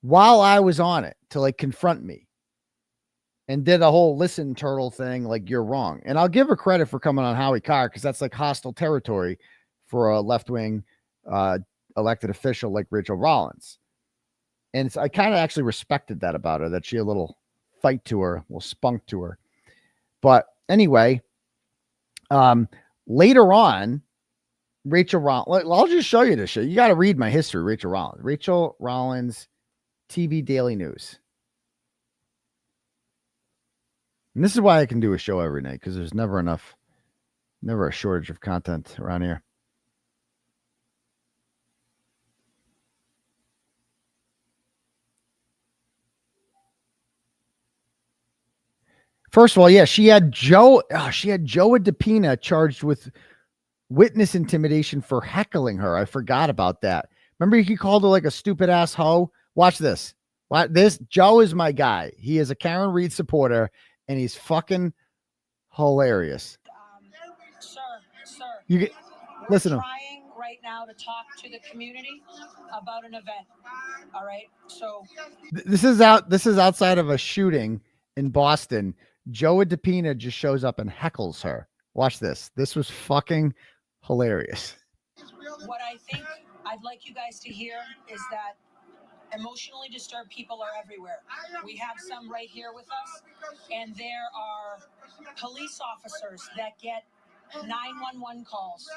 while I was on it to like confront me and did a whole listen turtle thing. Like, you're wrong. And I'll give her credit for coming on 𝗺𝗿𝗂𝗺, because that's like hostile territory for a left-wing elected official like Rachel Rollins. And I kind of actually respected that about her, that she had a little fight to her, a little spunk to her. But anyway, later on, Rachel Rollins, I'll just show you this shit. You got to read my history, Rachel Rollins, TV Daily News. And this is why I can do a show every night, because there's never a shortage of content around here. First of all, yeah, she had Joap Depina charged with witness intimidation for heckling her. I forgot about that. Remember, he called her like a stupid ass hoe? Watch this. Joe is my guy. He is a Karen Reed supporter, and he's fucking hilarious. Sir, You get listen to him. trying right now to talk to the community about an event. All right. So This is outside of a shooting in Boston. Joap Depina just shows up and heckles her. Watch this. This was fucking hilarious. what I think I'd like you guys to hear is that emotionally disturbed people are everywhere. We have some right here with us, and there are police officers that get 911 calls.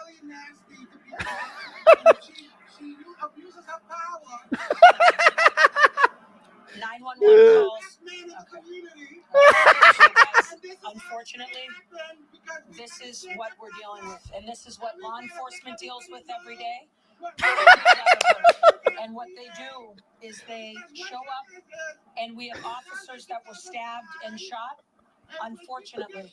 She abuses her power. 911 calls. Okay. Unfortunately, this is what we're dealing with, and this is what law enforcement deals with every day. And what they do is they show up, and we have officers that were stabbed and shot, unfortunately.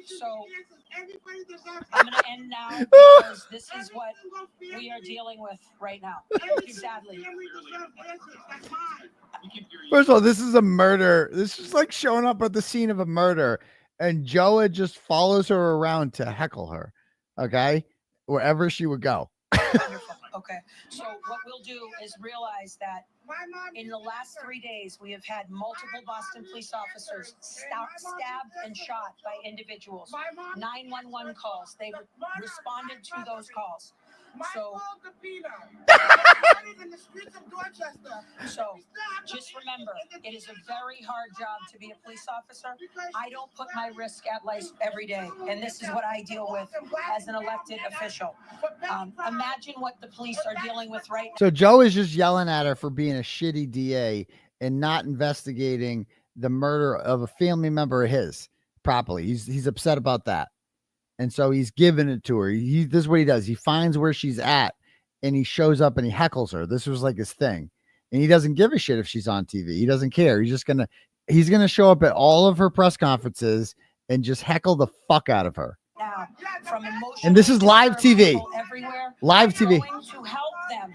So I'm going to end now, because this is what we are dealing with right now, sadly. First of all, this is a murder. This is like showing up at the scene of a murder, and Joa just follows her around to heckle her, okay, wherever she would go. Wonderful. Okay. So what we'll do is realize that in the last 3 days, we have had multiple Boston police officers stabbed and shot by individuals. 911 calls. They responded to those calls. So just remember, it is a very hard job to be a police officer. I don't put my risk at life every day, and this is what I deal with as an elected official. Imagine what the police are dealing with right now. So Joe is just yelling at her for being a shitty DA and not investigating the murder of a family member of his properly. He's upset about that. And so he's giving it to her. This is what he does. He finds where she's at, and he shows up and he heckles her. This was like his thing. And he doesn't give a shit if she's on TV. He doesn't care. He's going to show up at all of her press conferences and just heckle the fuck out of her. Now, and this is live TV. Live TV. Going to help them,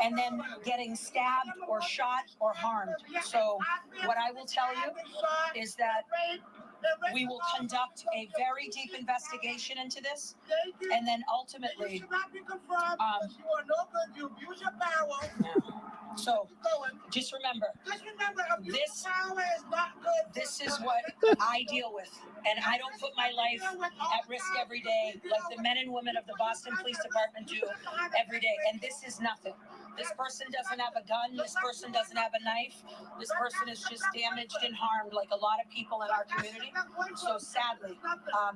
and then getting stabbed or shot or harmed. So what I will tell you is that we will conduct a very deep investigation into this, and then ultimately, so just remember, this is what I deal with, and I don't put my life at risk every day like the men and women of the Boston Police Department do every day, and this is nothing. This person doesn't have a gun. This person doesn't have a knife. This person is just damaged and harmed like a lot of people in our community. So sadly,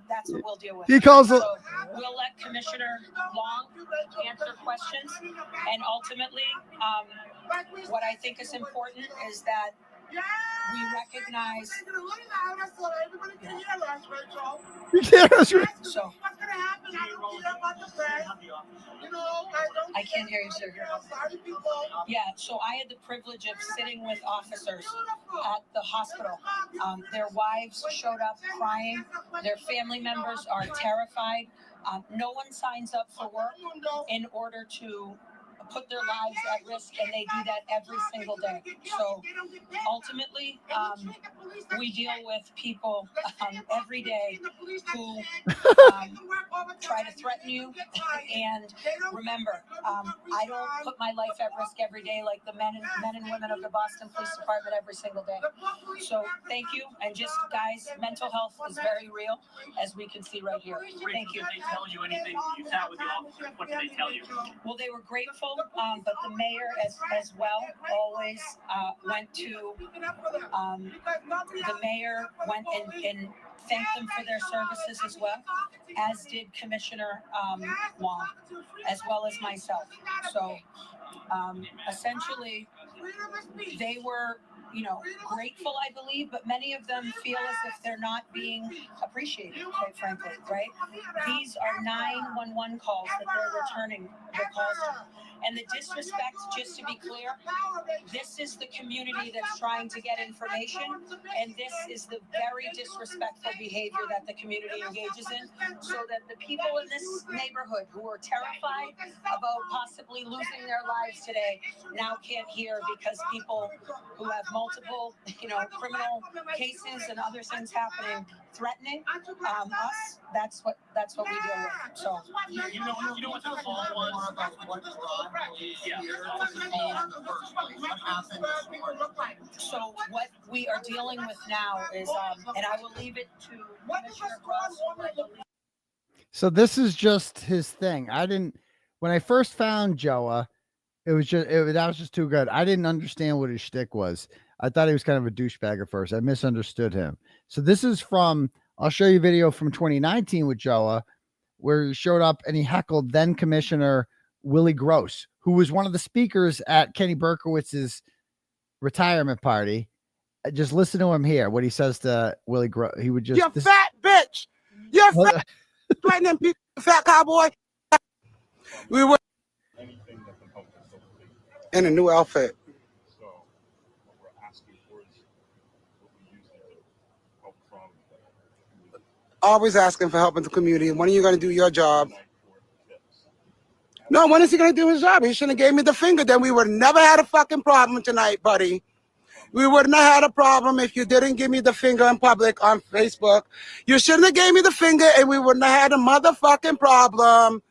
that's what we'll deal with. He calls it. So we'll let Commissioner Long answer questions, and ultimately, what I think is important is that we recognize. So, I can't hear you, sir. Yeah, so I had the privilege of sitting with officers at the hospital. Their wives showed up crying. Their family members are terrified. No one signs up for work in order to put their lives at risk, and they do that every single day. So ultimately, we deal with people every day who try to threaten you. And remember, I don't put my life at risk every day like the men and women of the Boston Police Department every single day. So thank you. And just, guys, mental health is very real, as we can see right here. Thank you. Did they tell you anything? You sat with the officer. What did they tell you? Well, they were grateful, but the mayor as well always went to the mayor went and thanked them for their services as well, as did Commissioner Wong, as well as myself. So essentially, they were, grateful, I believe, but many of them feel as if they're not being appreciated, quite frankly, right? These are 911 calls that they're returning their calls to. And the disrespect, just to be clear, this is the community that's trying to get information, and this is the very disrespectful behavior that the community engages in, so that the people in this neighborhood who are terrified about possibly losing their lives today now can't hear, because people who have multiple, criminal cases and other things happening, threatening us. That's what we deal with. So You know what the call was? So what we are dealing with now is, and I will leave it to Commissioner Cross. So this is just his thing. When I first found Joa, that was just too good. I didn't understand what his shtick was. I thought he was kind of a douchebag at first. I misunderstood him. So this is I'll show you a video from 2019 with Joa, where he showed up and he heckled then Commissioner Willie Gross, who was one of the speakers at Kenny Berkowitz's retirement party. Just listen to him here, what he says to Willie Gross. He would just... You fat bitch! You fat threatening people, fat cowboy! We were in a new outfit. Always asking for help in the community. When are you going to do your job? No, when is he going to do his job? He shouldn't have gave me the finger. Then we would have never had a fucking problem tonight, buddy. We wouldn't have had a problem if you didn't give me the finger in public on Facebook. You shouldn't have gave me the finger, and we wouldn't have had a motherfucking problem.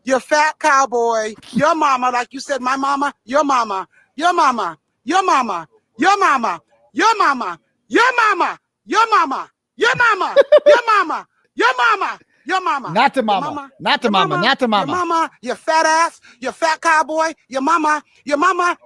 You fat cowboy. Your mama, like you said, my mama, your mama, your mama, your mama, your mama, your mama, your mama, your mama, your mama, your mama, your mama, your mama. Not the mama. Not the mama. Not the mama. Your mama, you fat ass, you fat cowboy, your mama, you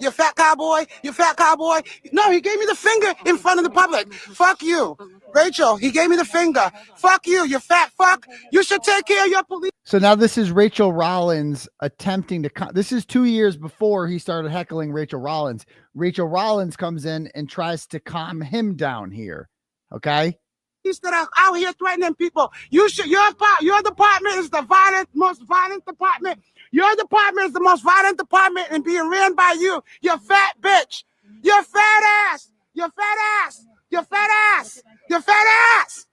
fat cowboy, you fat cowboy. No, he gave me the finger in front of the public. Fuck you. Rachel, he gave me the finger. Fuck you, you fat fuck. You should take care of your police. So now this is Rachel Rollins attempting to... This is 2 years before he started heckling Rachel Rollins. Rachel Rollins comes in and tries to calm him down here. Okay? He's that are out here threatening people. Your department is the most violent department. Your department is the most violent department and being ran by you. You fat bitch. You fat ass. You fat ass. You fat ass. You fat ass.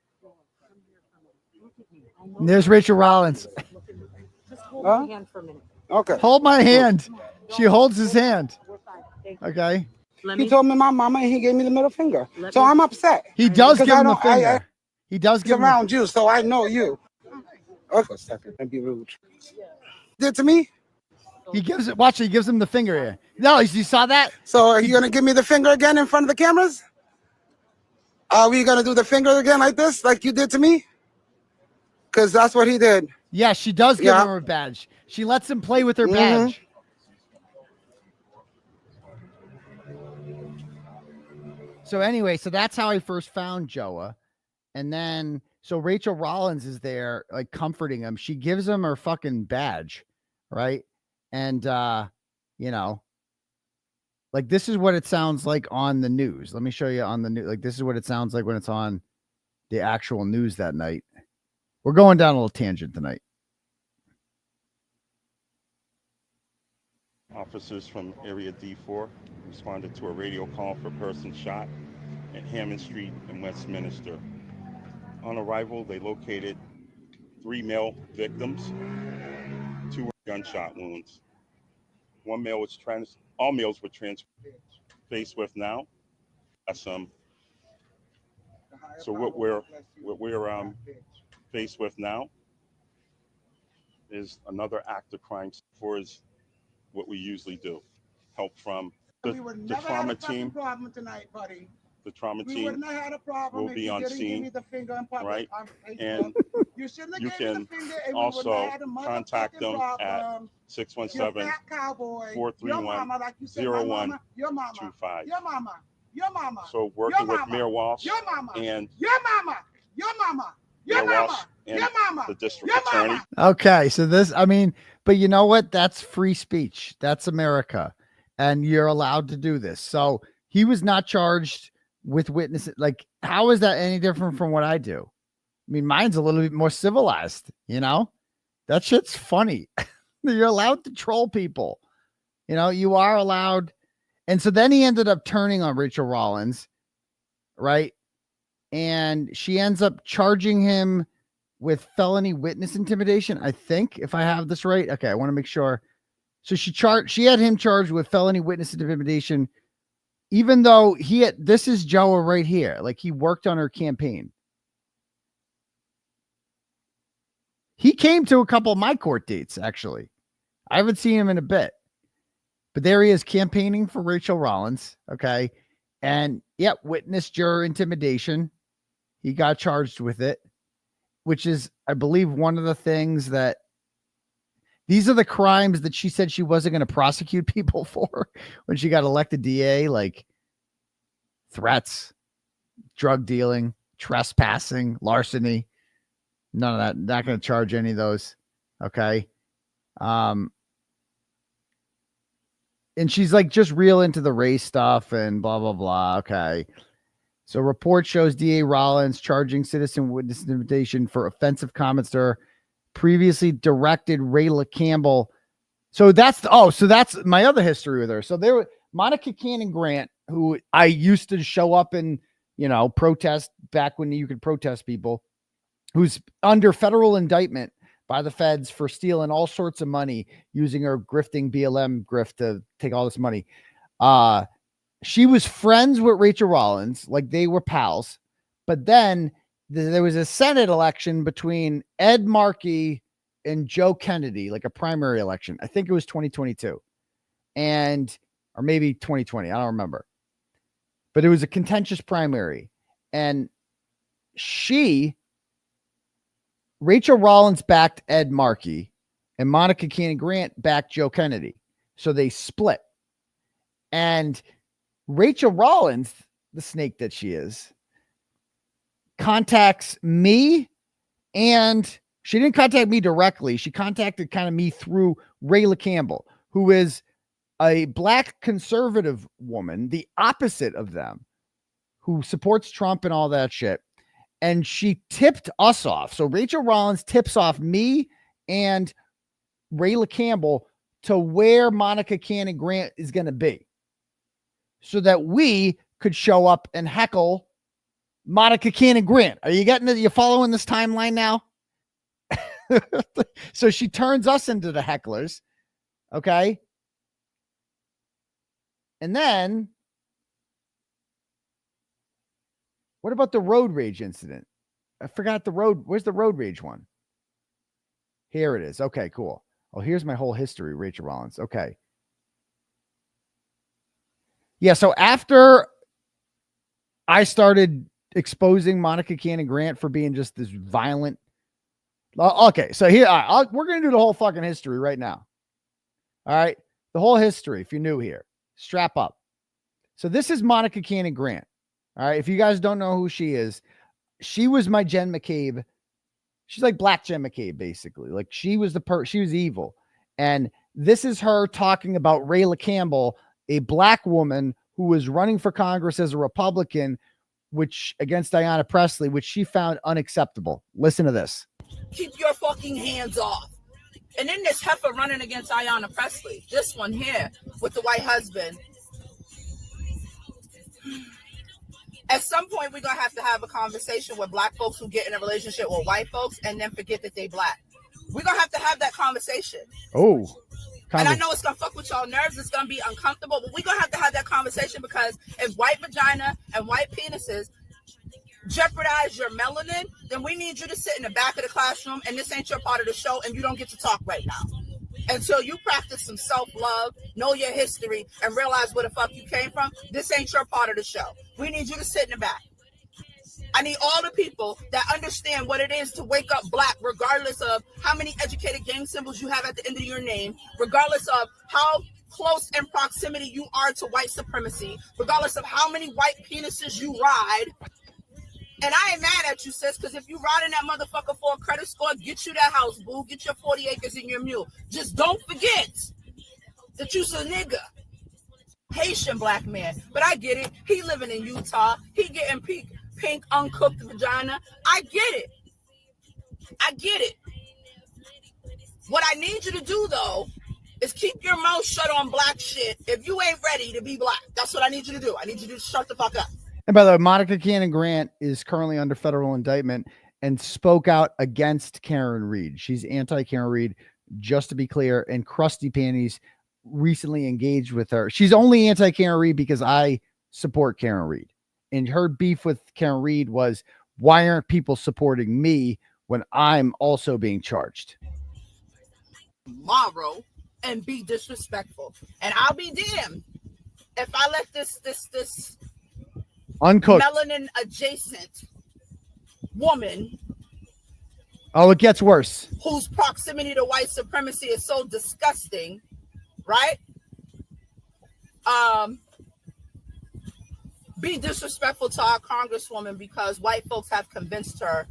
And there's Rachel Rollins. Just hold my hand for a minute. Okay. Hold my hand. She holds his hand. Okay. He told me my mama and he gave me the middle finger. So I'm upset. He does give him the finger. He does give him around you, so I know you. Okay, a second. I'd be rude. Did to me? He gives it. Watch, he gives him the finger here. No, you saw that? So are you gonna give me the finger again in front of the cameras? Are we gonna do the finger again like this, like you did to me? Because that's what he did. Yeah, she does give him her badge. She lets him play with her badge. So anyway, so that's how I first found Joa. And then, so Rachel Rollins is there, like, comforting him. She gives him her fucking badge, right? And, like, this is what it sounds like on the news. Let me show you on the news. Like, this is what it sounds like when it's on the actual news that night. We're going down a little tangent tonight. Officers from Area D4 responded to a radio call for a person shot at Hammond Street in Westminster. On arrival, they located 3 male victims, 2 gunshot wounds. One male was all males were faced with now. That's so what we're faced with now is another act of crime for is what we usually do. Help from the trauma team. Problem tonight, buddy. The trauma We team wouldn't have had a problem will if be you on didn't give me scene, the finger in public right? on Facebook. And you shouldn't have you gave me can the finger and we also wouldn't have had a contact them motherfucking at problem. 617-431-0125. Your mama. So working with Mayor Walsh and Mayor Walsh and the district attorney. Okay, so this, I mean, but you know what? That's free speech. That's America, and you're allowed to do this. So he was not charged with witnesses. Like, how is that any different from what I do? I mean, mine's a little bit more civilized, you know? That shit's funny. You're allowed to troll people. You know, you are allowed. And so then he ended up turning on Rachel Rollins, right? And she ends up charging him with felony witness intimidation, I think, if I have this right. Okay, I want to make sure. So she had him charged with felony witness intimidation, even though this is Joa right here. Like, he worked on her campaign. He came to a couple of my court dates, actually. I haven't seen him in a bit. But there he is campaigning for Rachel Rollins. Okay. And witness juror intimidation. He got charged with it, which is, I believe, one of the things that these are the crimes that she said she wasn't going to prosecute people for when she got elected DA, like threats, drug dealing, trespassing, larceny. None of that. Not going to charge any of those. Okay. And she's like just real into the race stuff and blah, blah, blah. Okay. So report shows DA Rollins charging citizen witness intimidation for offensive comments to her, previously directed Rayla Campbell. So that's my other history with her. So there was Monica Cannon Grant, who I used to show up and, protest back when you could protest people, who's under federal indictment by the feds for stealing all sorts of money, using her grifting BLM grift to take all this money. She was friends with Rachel Rollins, like they were pals. But then there was a Senate election between Ed Markey and Joe Kennedy, like a primary election. I think it was 2022 or maybe 2020. I don't remember, but it was a contentious primary. And Rachel Rollins backed Ed Markey and Monica Cannon Grant backed Joe Kennedy. So they split. And Rachel Rollins, the snake that she is, contacts me, and she didn't contact me directly. She contacted kind of me through Rayla Campbell, who is a black conservative woman, the opposite of them, who supports Trump and all that shit. And she tipped us off. So Rachel Rollins tips off me and Rayla Campbell to where Monica Cannon Grant is going to be, so that we could show up and heckle Monica Cannon Grant. Are you getting it? You following this timeline now? So she turns us into the hecklers. Okay. And then what about the road rage incident? I forgot where's the road rage one? Here it is. Okay, cool. Oh, here's my whole history, Rachel Rollins. Okay. Yeah, so after I started exposing Monica Cannon Grant for being just this violent. Okay, so here, we're going to do the whole fucking history right now. All right, the whole history, if you're new here, strap up. So this is Monica Cannon Grant. All right, if you guys don't know who she is, she was my Jen McCabe. She's like Black Jen McCabe, basically. Like, she was she was evil. And this is her talking about Rayla Campbell, a black woman who was running for Congress as a Republican, against Ayanna Pressley, which she found unacceptable. Listen to this. Keep your fucking hands off. And then this heifer running against Ayanna Pressley. This one here with the white husband. At some point, we're going to have a conversation with black folks who get in a relationship with white folks and then forget that they black. We're going to have that conversation. Oh. And I know it's gonna fuck with y'all nerves. It's gonna be uncomfortable, but we're gonna have that conversation, because if white vagina and white penises jeopardize your melanin, then we need you to sit in the back of the classroom, and this ain't your part of the show, and you don't get to talk right now until you practice some self-love, know your history, and realize where the fuck you came from. This ain't your part of the show. We need you to sit in the back. I need all the people that understand what it is to wake up black, regardless of how many educated gang symbols you have at the end of your name, regardless of how close in proximity you are to white supremacy, regardless of how many white penises you ride. And I ain't mad at you, sis, because if you riding that motherfucker for a credit score, get you that house, boo. Get your 40 acres in your mule. Just don't forget that you's a nigga. Haitian black man. But I get it. He living in Utah. He getting pink uncooked vagina. I get it. I get it. What I need you to do, though, is keep your mouth shut on black shit if you ain't ready to be black. That's what I need you to do. I need you to shut the fuck up. And by the way, Monica Cannon Grant is currently under federal indictment and spoke out against Karen Reed. She's anti-Karen Reed, just to be clear, and Krusty Panties recently engaged with her. She's only anti-Karen Reed because I support Karen Reed. And her beef with Karen Reed was, why aren't people supporting me when I'm also being charged? Tomorrow and be disrespectful. And I'll be damned if I let this uncooked melanin adjacent woman, oh, it gets worse, whose proximity to white supremacy is so disgusting, right? Be disrespectful to our congresswoman because white folks have convinced her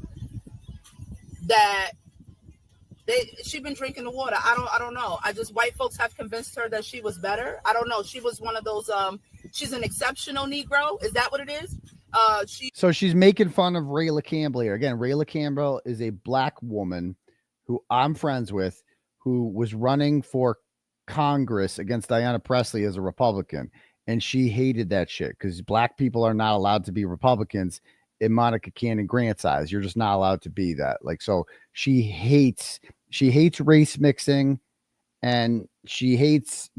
that she been drinking the water. I don't know. White folks have convinced her that she was better. I don't know. She was one of those she's an exceptional Negro. Is that what it is? So she's making fun of 𝗿𝗓 Campbell here. Again, 𝗿𝗓 Campbell is a black woman who I'm friends with, who was running for Congress against Diana Pressley as a Republican. And she hated that shit because black people are not allowed to be Republicans in Monica Cannon Grant's eyes. You're just not allowed to be that. Like, so she hates race mixing, and she hates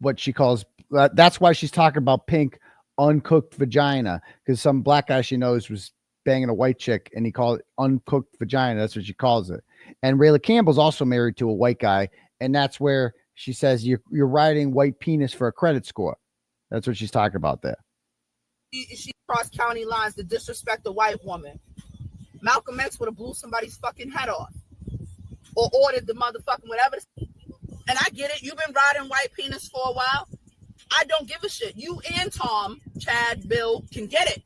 what she calls, that's why she's talking about pink uncooked vagina, because some black guy she knows was banging a white chick and he called it uncooked vagina. That's what she calls it. And 𝗿𝗓 Campbell's also married to a white guy, and that's where she says you're riding white penis for a credit score. That's what she's talking about there. She crossed county lines to disrespect a white woman. Malcolm X would have blew somebody's fucking head off or ordered the motherfucking whatever. And I get it. You've been riding white penis for a while. I don't give a shit. You and Tom, Chad, Bill can get it.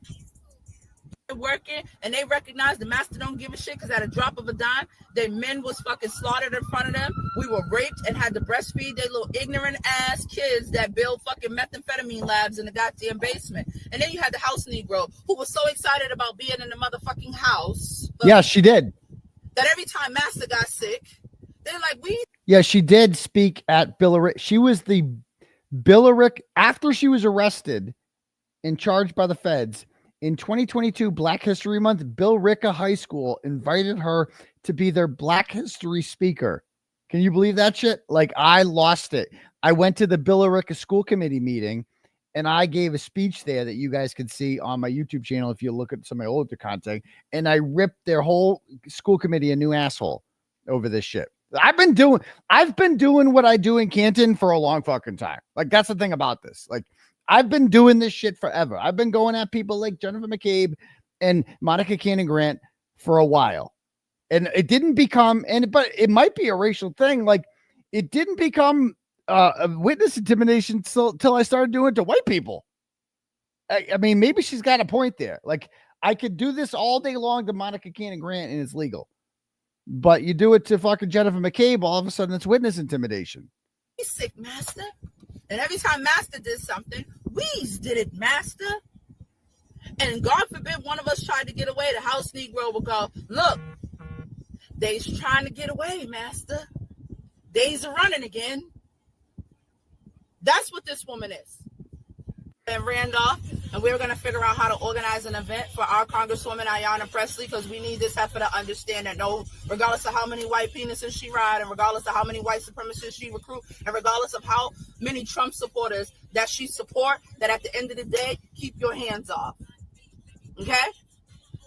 They're working, and they recognize the master don't give a shit because at a drop of a dime, their men was fucking slaughtered in front of them. We were raped and had to breastfeed their little ignorant ass kids that build fucking methamphetamine labs in the goddamn basement. And then you had the house Negro who was so excited about being in the motherfucking house. Yeah, she did. That every time master got sick, they're like, Yeah, she did speak at Billerick. She was the Billerick after she was arrested and charged by the feds. In 2022, Black History Month, Billerica High School invited her to be their Black History speaker. Can you believe that shit? Like, I lost it. I went to the Billerica School Committee meeting, and I gave a speech there that you guys can see on my YouTube channel if you look at some of my older content, and I ripped their whole school committee a new asshole over this shit. I've been doing what I do in Canton for a long fucking time. Like, that's the thing about this. Like, I've been doing this shit forever. I've been going at people like Jennifer McCabe and Monica Cannon Grant for a while. And it didn't become, but it might be a racial thing. Like, it didn't become a witness intimidation till I started doing it to white people. I mean, maybe she's got a point there. Like, I could do this all day long to Monica Cannon Grant and it's legal. But you do it to fucking Jennifer McCabe, all of a sudden it's witness intimidation. He's sick, master. And every time master did something, Weeze did it, master. And God forbid one of us tried to get away, the house Negro would go, look, they's trying to get away, master. They's running again. That's what this woman is. And Randolph, and we're going to figure out how to organize an event for our Congresswoman Ayanna Pressley, because we need this heifer to understand that regardless of how many white penises she ride, and regardless of how many white supremacists she recruit, and regardless of how many Trump supporters that she support, that at the end of the day, keep your hands off. Okay?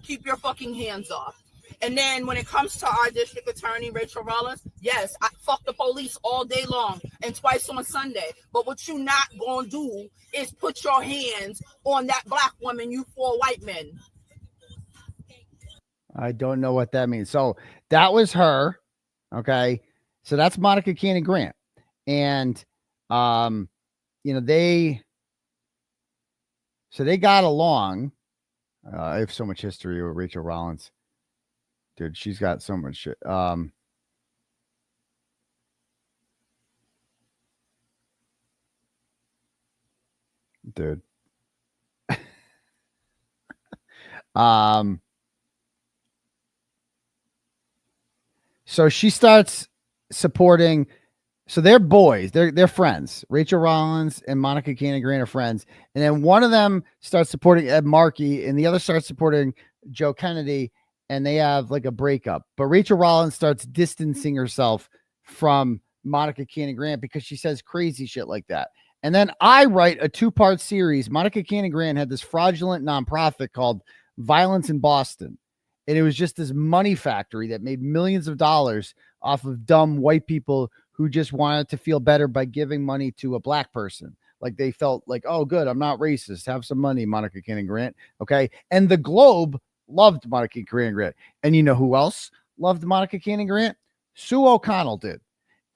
Keep your fucking hands off. And then when it comes to our district attorney, Rachel Rollins, yes, I fuck the police all day long and twice on Sunday. But what you not gonna do is put your hands on that black woman, you 4 white men. I don't know what that means. So that was her. Okay. So that's Monica Cannon Grant. And, you know, they got along. I have so much history with Rachel Rollins. Dude, she's got so much shit. Dude. So she starts supporting. So they're boys. They're friends. Rachel Rollins and Monica Cannon Grant are friends. And then one of them starts supporting Ed Markey, and the other starts supporting Joe Kennedy, and they have like a breakup. But Rachel Rollins starts distancing herself from Monica Cannon Grant because she says crazy shit like that. And then I write a 2-part series. Monica Cannon Grant had this fraudulent nonprofit called Violence in Boston. And it was just this money factory that made millions of dollars off of dumb white people who just wanted to feel better by giving money to a black person. Like they felt like, oh, good, I'm not racist. Have some money, Monica Cannon Grant. Okay. And the Globe loved Monica Cannon Grant. And you know who else loved Monica Cannon Grant? Sue O'Connell did.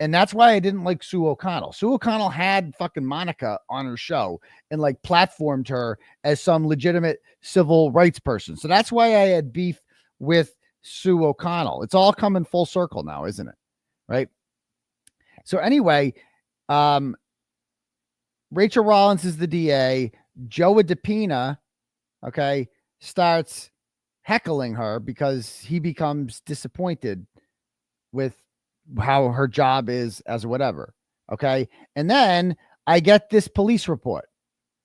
And that's why I didn't like Sue O'Connell. Sue O'Connell had fucking Monica on her show and like platformed her as some legitimate civil rights person. So that's why I had beef with Sue O'Connell. It's all coming full circle now, isn't it? Right? So anyway, Rachel Rollins is the DA. Joap Depina, okay, starts heckling her because he becomes disappointed with how her job is as whatever. Okay. And then I get this police report.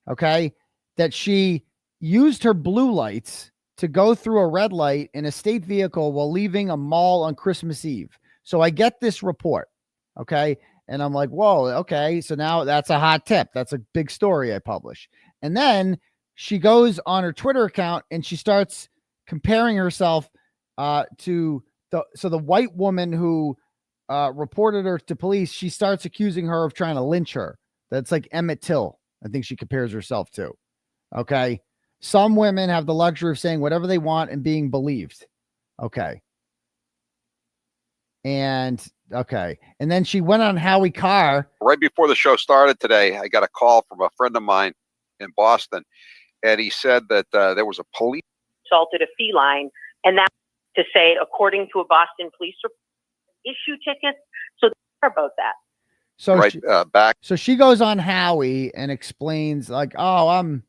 Okay. That she used her blue lights to go through a red light in a state vehicle while leaving a mall on Christmas Eve. So I get this report. Okay. And I'm like, whoa, okay. So now that's a hot tip. That's a big story I publish. And then she goes on her Twitter account and she starts comparing herself to the white woman who reported her to police. She starts accusing her of trying to lynch her. That's like Emmett Till, I think she compares herself to. Okay. Some women have the luxury of saying whatever they want and being believed. Okay. And okay. And then she went on 𝗺𝗵𝗃. Right before the show started today, I got a call from a friend of mine in Boston, and he said that there was a police assaulted a feline, and that to say, according to a Boston police report, issue tickets. So they're about that. So right back. So she goes on 𝗺𝗺𝗺 and explains like, oh, I'm,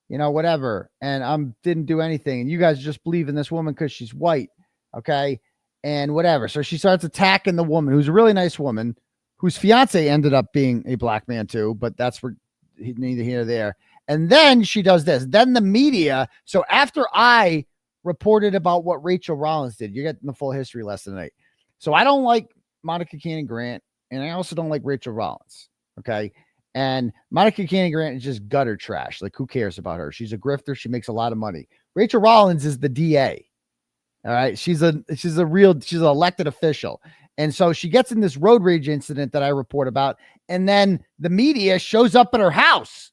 you know, whatever. And didn't do anything. And you guys just believe in this woman because she's white. Okay. And whatever. So she starts attacking the woman who's a really nice woman whose fiance ended up being a black man too, but that's for neither here nor there. And then she does this. Then the media. So after I reported about what Rachel Rollins did, you're getting the full history lesson tonight. So I don't like Monica Cannon Grant, and I also don't like Rachel Rollins. Okay. And Monica Cannon Grant is just gutter trash. Like, who cares about her? She's a grifter. She makes a lot of money. Rachel Rollins is the DA. All right. She's an elected official. And so she gets in this road rage incident that I report about. And then the media shows up at her house.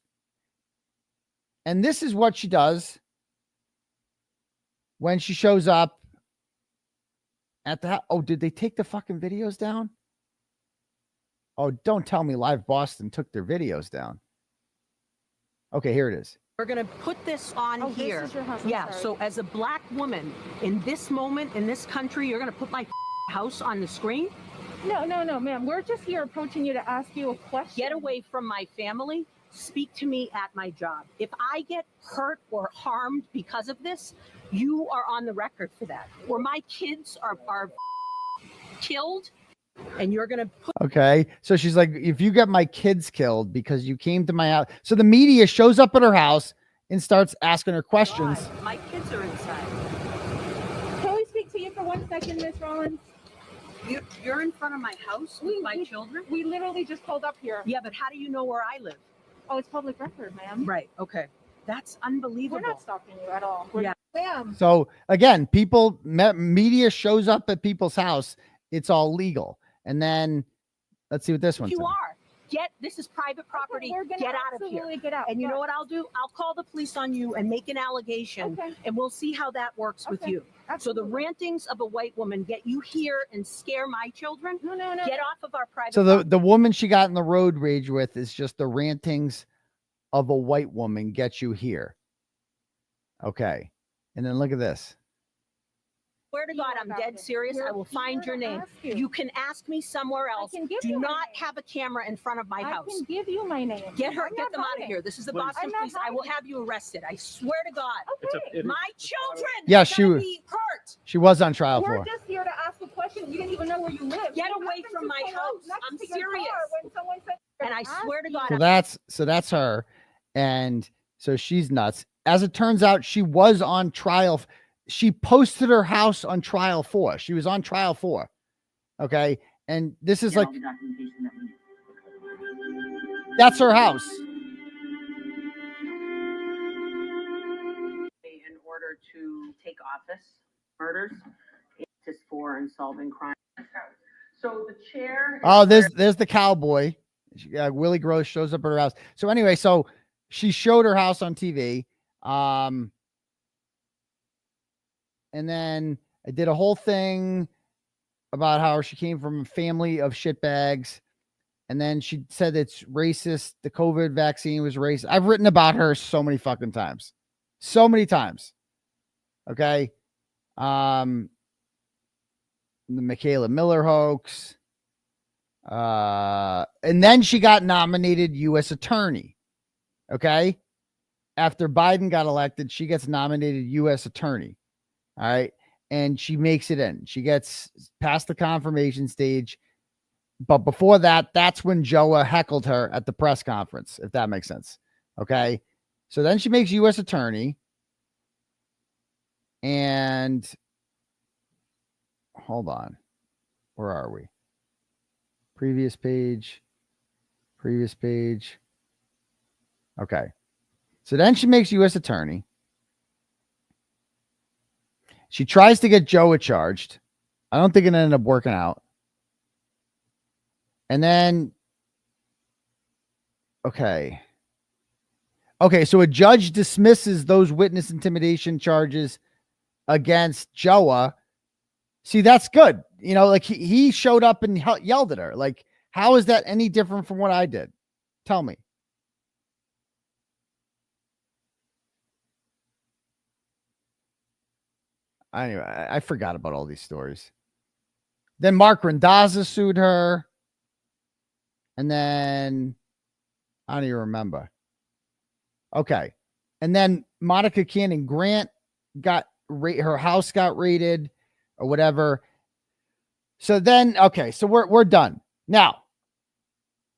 And this is what she does when she shows up at the house. Oh, did they take the fucking videos down? Oh, don't tell me Live Boston took their videos down. Okay, here it is. We're going to put this on here. This is your house. Yeah, so as a black woman in this moment, in this country, you're going to put my house on the screen? No, ma'am. We're just here approaching you to ask you a question. Get away from my family. Speak to me at my job. If I get hurt or harmed because of this, you are on the record for that. Or my kids are killed, and you're going to put... Okay. So she's like, if you get my kids killed because you came to my house. So the media shows up at her house and starts asking her questions. My kids are inside. Can we speak to you for 1 second, Miss Rollins? You're in front of my house with my children? We literally just pulled up here. Yeah, but how do you know where I live? Oh, it's public record, ma'am. Right, okay. That's unbelievable. We're not stalking you at all. Yeah. Ma'am. So again, media shows up at people's house. It's all legal. And then let's see what this one You says. are. This is private property. we're gonna Get out of here. absolutely get out. And you know Yeah. what I'll do? I'll call the police on you and make an allegation, and we'll see how that works with Okay. you. So the rantings of a white woman get you here and scare my children? No. Get off of our private So property. the woman she got in the road rage with is just the rantings of a white woman get you here. Okay. And then look at this. Swear to God, I'm dead serious. I will find your name. You can ask me somewhere else. can give Do you my not name. have a camera in front of my house. I can give you my name. Get I'm get not them out of hiding. here. This is the Please. Boston I'm not police. I will hiding. have you arrested. I swear to God. Okay. My children. Yeah, are gonna she- be hurt. She was on trial We're for. just here to ask a question. We didn't even know where you live. Get We away happened from to my pull up house. next I'm to your serious. car when someone said- And I swear to God. So that's her. And so she's nuts. As it turns out, she was on trial. She posted her house on trial for. She was on trial for. Okay. And this is like, that's her house. In order to take office, murders, it's for and solving crime. So the chair. Oh, there's the cowboy. Willie Gross shows up at her house. So anyway, so she showed her house on TV. And then I did a whole thing about how she came from a family of shitbags. And then she said it's racist. The COVID vaccine was racist. I've written about her so many fucking times. So many times. Okay. The Michaela Miller hoax. And then she got nominated U.S. attorney. Okay. After Biden got elected, she gets nominated U.S. attorney. All right. And she makes it in. She gets past the confirmation stage. But before that, that's when Joa heckled her at the press conference, if that makes sense. Okay. So then she makes U.S. attorney. And hold on. Where are we? Previous page. Okay. So then she makes U.S. attorney. She tries to get Joa charged. I don't think it ended up working out. And then, okay. So a judge dismisses those witness intimidation charges against Joa. See, that's good. You know, like he showed up and yelled at her. Like, how is that any different from what I did? Tell me. Anyway, I forgot about all these stories. Then Mark Randazza sued her. And then I don't even remember. Okay. And then Monica Cannon Grant got her house got raided or whatever. So then, okay, so we're done. Now,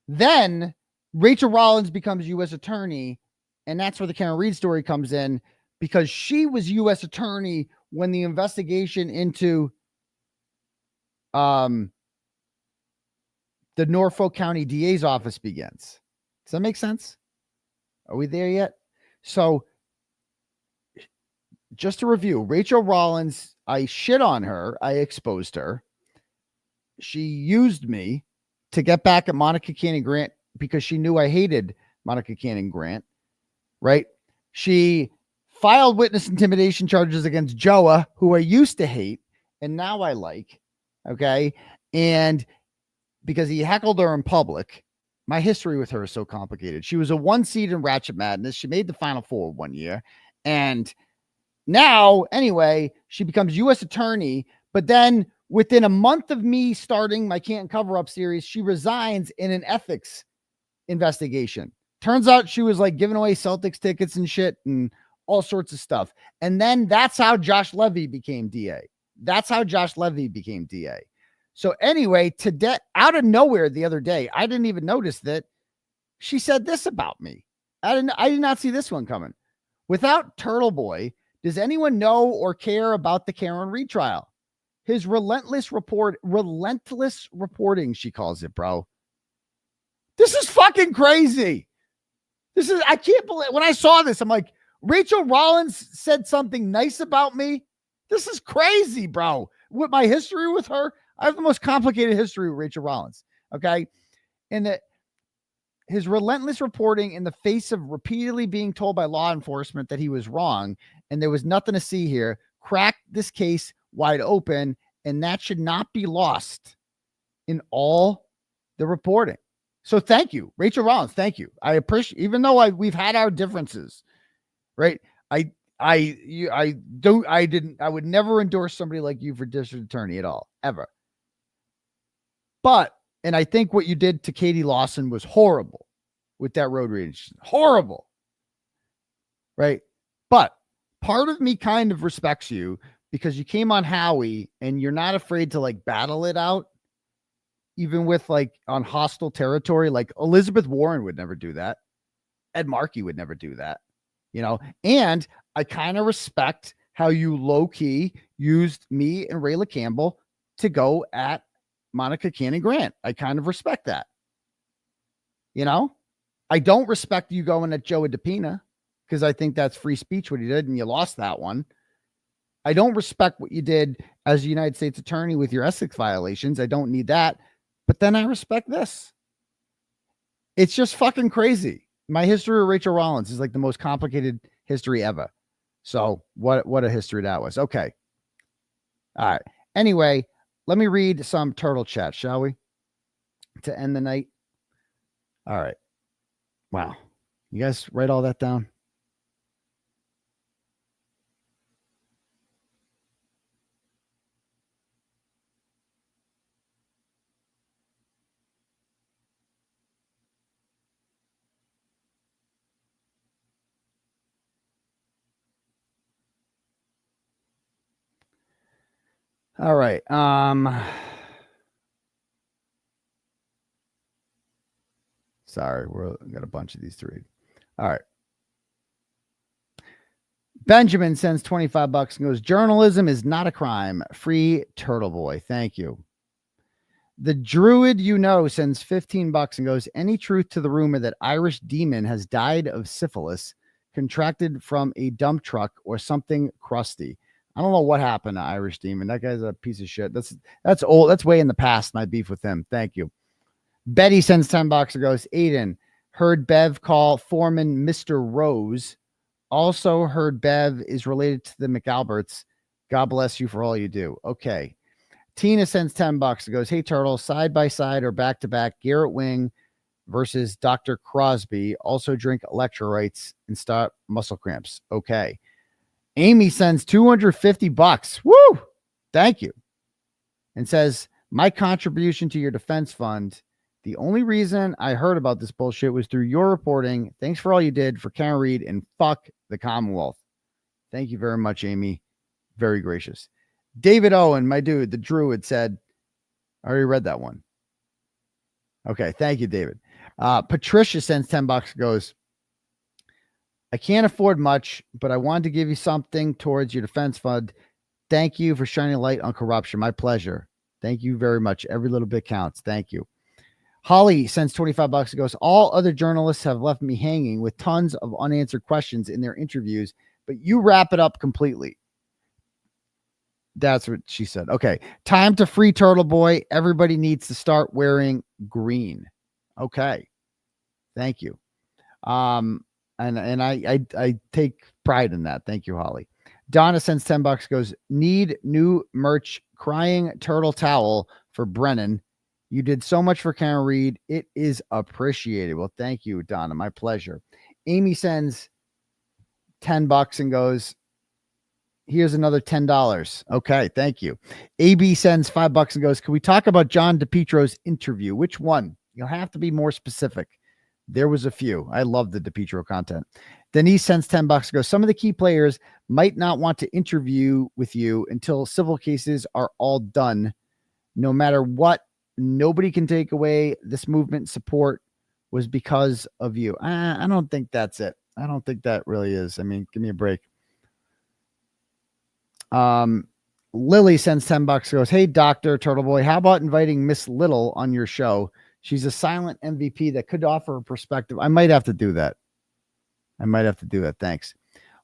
then Rachel Rollins becomes U.S. attorney, and that's where the Karen Reed story comes in, because she was U.S. attorney when the investigation into the Norfolk County DA's office begins. Does that make sense? Are we there yet? So just to review, Rachel Rollins, I shit on her. I exposed her. She used me to get back at Monica Cannon Grant because she knew I hated Monica Cannon Grant, right? She filed witness intimidation charges against Joa, who I used to hate, and now I like, okay? And because he heckled her in public, my history with her is so complicated. She was a 1 seed in Ratchet Madness. She made the Final Four 1 year. And now, anyway, she becomes U.S. attorney, but then within a month of me starting my Can't Cover Up series, she resigns in an ethics investigation. Turns out she was like giving away Celtics tickets and shit and all sorts of stuff. And then that's how Josh Levy became DA. So anyway, today, out of nowhere the other day, I didn't even notice that she said this about me. I did not see this one coming. Without Turtleboy, does anyone know or care about the Karen Reed trial? His relentless reporting, she calls it, bro. This is fucking crazy. I can't believe, when I saw this, I'm like, Rachel Rollins said something nice about me. This is crazy, bro. With my history with her, I have the most complicated history with Rachel Rollins. Okay. And his relentless reporting in the face of repeatedly being told by law enforcement that he was wrong and there was nothing to see here, cracked this case wide open, and that should not be lost in all the reporting. So thank you, Rachel Rollins. Thank you. I appreciate, even though we've had our differences, right? I would never endorse somebody like you for district attorney at all, ever. And I think what you did to Katie Lawson was horrible with that road rage. Horrible. Right? But part of me kind of respects you because you came on Howie and you're not afraid to like battle it out, even with like on hostile territory. Like Elizabeth Warren would never do that. Ed Markey would never do that, you know? And I kind of respect how you low key used me and Rayla Campbell to go at Monica Cannon Grant. I kind of respect that. You know, I don't respect you going at Joap Depina because I think that's free speech what he did and you lost that one. I don't respect what you did as a United States attorney with your ethics violations. I don't need that. But then I respect this. It's just fucking crazy. My history with Rachel Rollins is like the most complicated history ever. So what a history that was. Okay. All right. Anyway, let me read some turtle chat, shall we? To end the night. All right. Wow. You guys write all that down? All right. Sorry, we got a bunch of these to read. All right. Benjamin sends $25 and goes, journalism is not a crime. Free Turtleboy. Thank you. The Druid sends $15 and goes, any truth to the rumor that Irish Demon has died of syphilis, contracted from a dump truck or something crusty? I don't know what happened to Irish Demon. That guy's a piece of shit. That's old. That's way in the past, my beef with him. Thank you. Betty sends $10 and goes, Aidan, heard Bev call Foreman Mr. Rose. Also heard Bev is related to the McAlberts. God bless you for all you do. Okay. Tina sends $10 and goes, hey, Turtle, side by side or back to back, Garrett Wing versus Dr. Crosby. Also drink electrolytes and start muscle cramps. Okay. Amy sends $250. Woo! Thank you. And says, my contribution to your defense fund. The only reason I heard about this bullshit was through your reporting. Thanks for all you did for Karen Reed and fuck the Commonwealth. Thank you very much, Amy. Very gracious. David Owen, my dude, the Druid, said, I already read that one. Okay. Thank you, David. Patricia sends $10, goes, I can't afford much, but I wanted to give you something towards your defense fund. Thank you for shining a light on corruption. My pleasure. Thank you very much. Every little bit counts. Thank you. Holly sends $25 and goes, all other journalists have left me hanging with tons of unanswered questions in their interviews, but you wrap it up completely. That's what she said. Okay. Time to free Turtleboy. Everybody needs to start wearing green. Okay. Thank you. And I take pride in that. Thank you, Holly. Donna sends $10, goes, need new merch, crying turtle towel for Brennan. You did so much for Karen Reed. It is appreciated. Well, thank you, Donna. My pleasure. Amy sends $10 and goes, here's another $10. Okay. Thank you. AB sends $5 and goes, can we talk about John Depetro's interview? Which one? You'll have to be more specific. There was a few. I love the Depetro content. Denise sends $10 and goes, some of the key players might not want to interview with you until civil cases are all done. No matter what, nobody can take away this movement support was because of you. I don't think that's it. I don't think that really is. I mean, give me a break. Lily sends $10, goes, hey, Dr. Turtleboy, how about inviting Miss Little on your show? She's a silent MVP that could offer a perspective. I might have to do that. Thanks.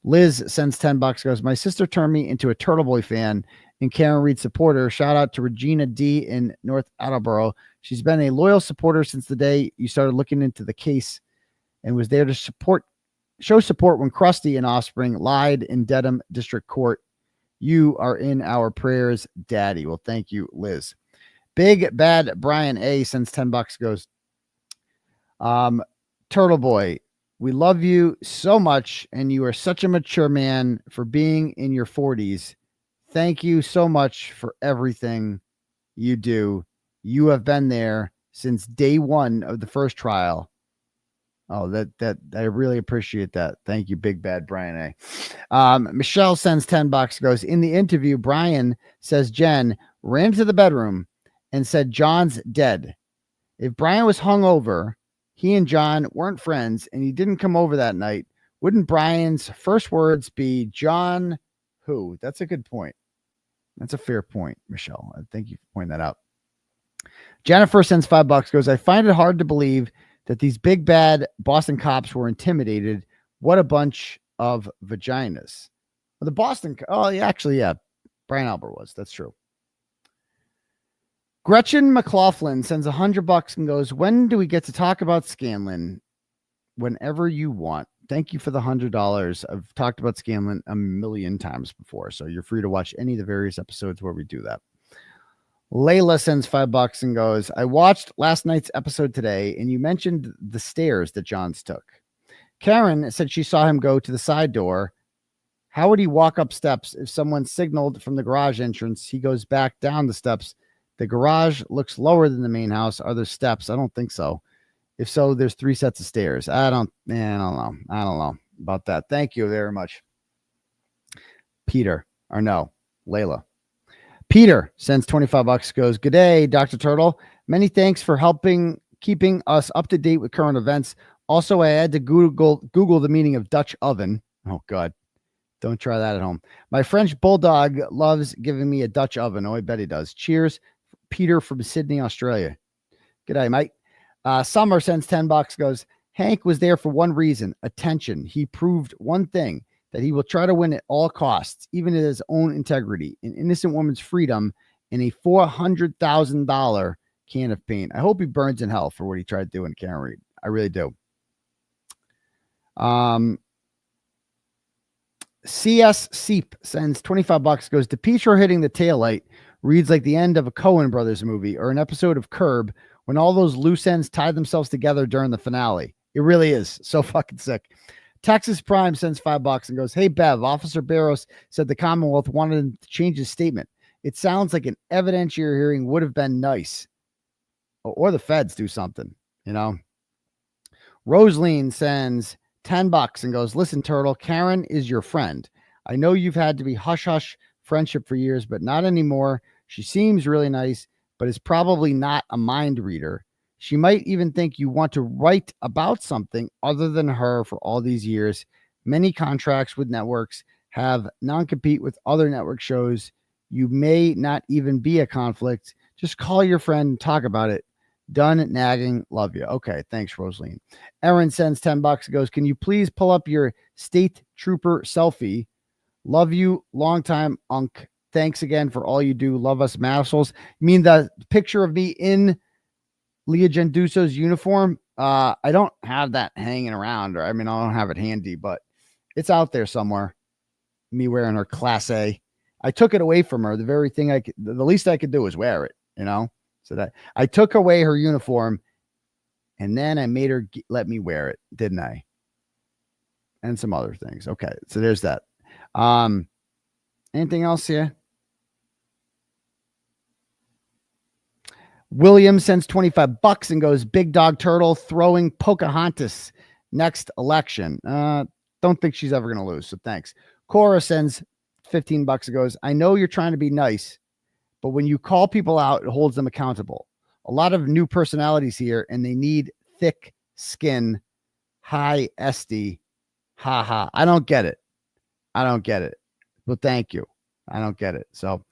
Liz sends $10, goes, my sister turned me into a Turtleboy fan and Karen Reed supporter. Shout out to Regina D in North Attleboro. She's been a loyal supporter since the day you started looking into the case and was there to show support when Krusty and Offspring lied in Dedham District Court. You are in our prayers, Daddy. Well, thank you, Liz. Big Bad Brian A sends $10, goes, Turtleboy, we love you so much, and you are such a mature man for being in your 40s. Thank you so much for everything you do. You have been there since day one of the first trial. Oh, that I really appreciate that. Thank you, Big Bad Brian A. Michelle sends $10, goes, in the interview, Brian says Jen ran to the bedroom and said John's dead. If Brian was hungover, he and John weren't friends, and he didn't come over that night, wouldn't Brian's first words be John who? That's a good point. That's a fair point, Michelle. Thank you for pointing that out. Jennifer sends $5, goes, I find it hard to believe that these big bad Boston cops were intimidated. What a bunch of vaginas. Well, the Boston, yeah, Brian Albert was. That's true. Gretchen McLaughlin sends $100 and goes, when do we get to talk about Scanlon? Whenever you want. Thank you for the $100. I've talked about Scanlon a million times before, so you're free to watch any of the various episodes where we do that. Layla sends $5 and goes, I watched last night's episode today, and you mentioned the stairs that Johns took. Karen said she saw him go to the side door. How would he walk up steps if someone signaled from the garage entrance? He goes back down the steps. The garage looks lower than the main house. Are there steps? I don't think so. If so, there's 3 sets of stairs. I don't know about that. Thank you very much. Layla. Peter sends $25, goes, good day, Dr. Turtle. Many thanks for keeping us up to date with current events. Also, I had to Google the meaning of Dutch oven. Oh, God. Don't try that at home. My French bulldog loves giving me a Dutch oven. Oh, I bet he does. Cheers, Peter from Sydney, Australia. Good day, mate. Summer sends $10, goes, Hank was there for one reason, attention. He proved one thing, that he will try to win at all costs, even at his own integrity, an innocent woman's freedom, and a $400,000 can of paint. I hope he burns in hell for what he tried to do in Karen Reed. I really do. CS Seep sends $25, goes, Depetro hitting the taillight reads like the end of a Coen Brothers movie or an episode of Curb when all those loose ends tied themselves together during the finale. It really is so fucking sick. Texas Prime sends $5 and goes, hey, Bev, Officer Barros said the Commonwealth wanted him to change his statement. It sounds like an evidentiary hearing would have been nice. Or the feds do something, you know. Rosaline sends $10 and goes, listen, Turtle, Karen is your friend. I know you've had to be hush-hush friendship for years, but not anymore. She seems really nice, but is probably not a mind reader. She might even think you want to write about something other than her for all these years. Many contracts with networks have non-compete with other network shows. You may not even be a conflict. Just call your friend and talk about it. Done nagging. Love you. Okay. Thanks, Rosaline. Erin sends $10 and goes, can you please pull up your state trooper selfie? Love you. Long time, Unc. Thanks again for all you do. Love us, Massholes. You mean the picture of me in Leah Genduso's uniform? I don't have that hanging around, or I don't have it handy, but it's out there somewhere. Me wearing her Class A. I took it away from her. The very thing the least I could do was wear it, you know? So that I took away her uniform and then I made her let me wear it, didn't I? And some other things. Okay. So there's that. Anything else here? William sends $25 and goes, Big Dog Turtle throwing Pocahontas next election. Don't think she's ever going to lose. So thanks. Cora sends $15 and goes, I know you're trying to be nice, but when you call people out, it holds them accountable. A lot of new personalities here, and they need thick skin, high SD Ha ha. I don't get it. I don't get it. Well, thank you. I don't get it. So,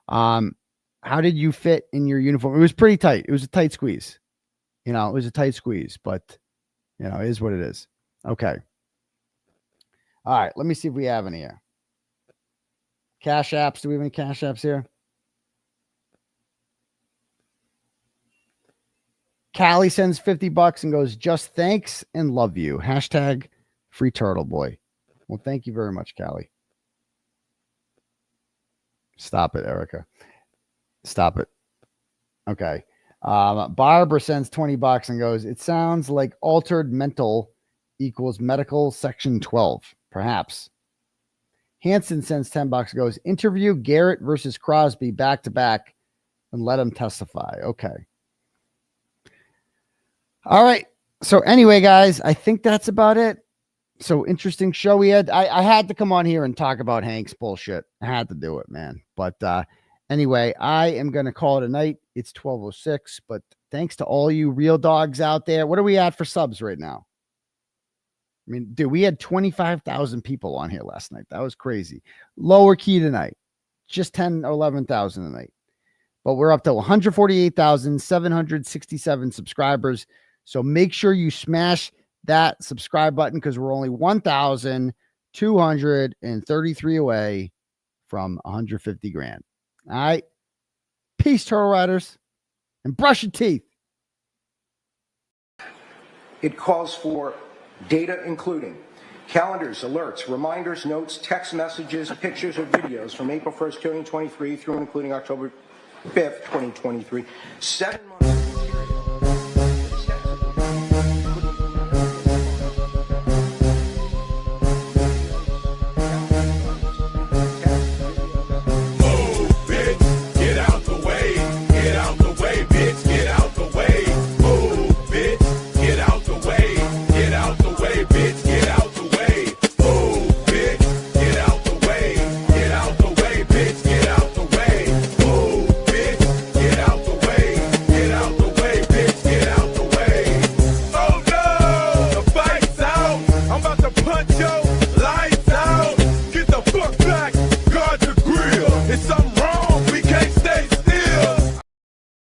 how did you fit in your uniform? It was pretty tight. It was a tight squeeze. You know, it was a tight squeeze, but you know, it is what it is. Okay. All right. Let me see if we have any here. Cash apps. Do we have any cash apps here? Callie sends $50 and goes, just thanks and love you. Hashtag free Turtleboy. Well, thank you very much, Callie. Stop it, Erica. Stop it. Okay. Barbara sends $20 and goes, it sounds like altered mental equals medical section 12. Perhaps. Hanson sends $10 and goes, interview Garrett versus Crosby back to back and let him testify. Okay. All right. So anyway, guys, I think that's about it. So interesting show we had. I had to come on here and talk about Hank's bullshit. I had to do it, man. But anyway, I am going to call it a night. It's 12:06, but thanks to all you real dogs out there. What are we at for subs right now? I mean, dude, we had 25,000 people on here last night. That was crazy. Lower key tonight. Just 10 or 11,000 tonight. But we're up to 148,767 subscribers. So make sure you smash that subscribe button because we're only 1,233 away from 150 grand. All right. Peace, Turtle Riders, and brush your teeth. It calls for data including calendars, alerts, reminders, notes, text messages, pictures, or videos from April 1st, 2023 through and including October 5th, 2023. 7 months. Get out the way, bitch, get out the way.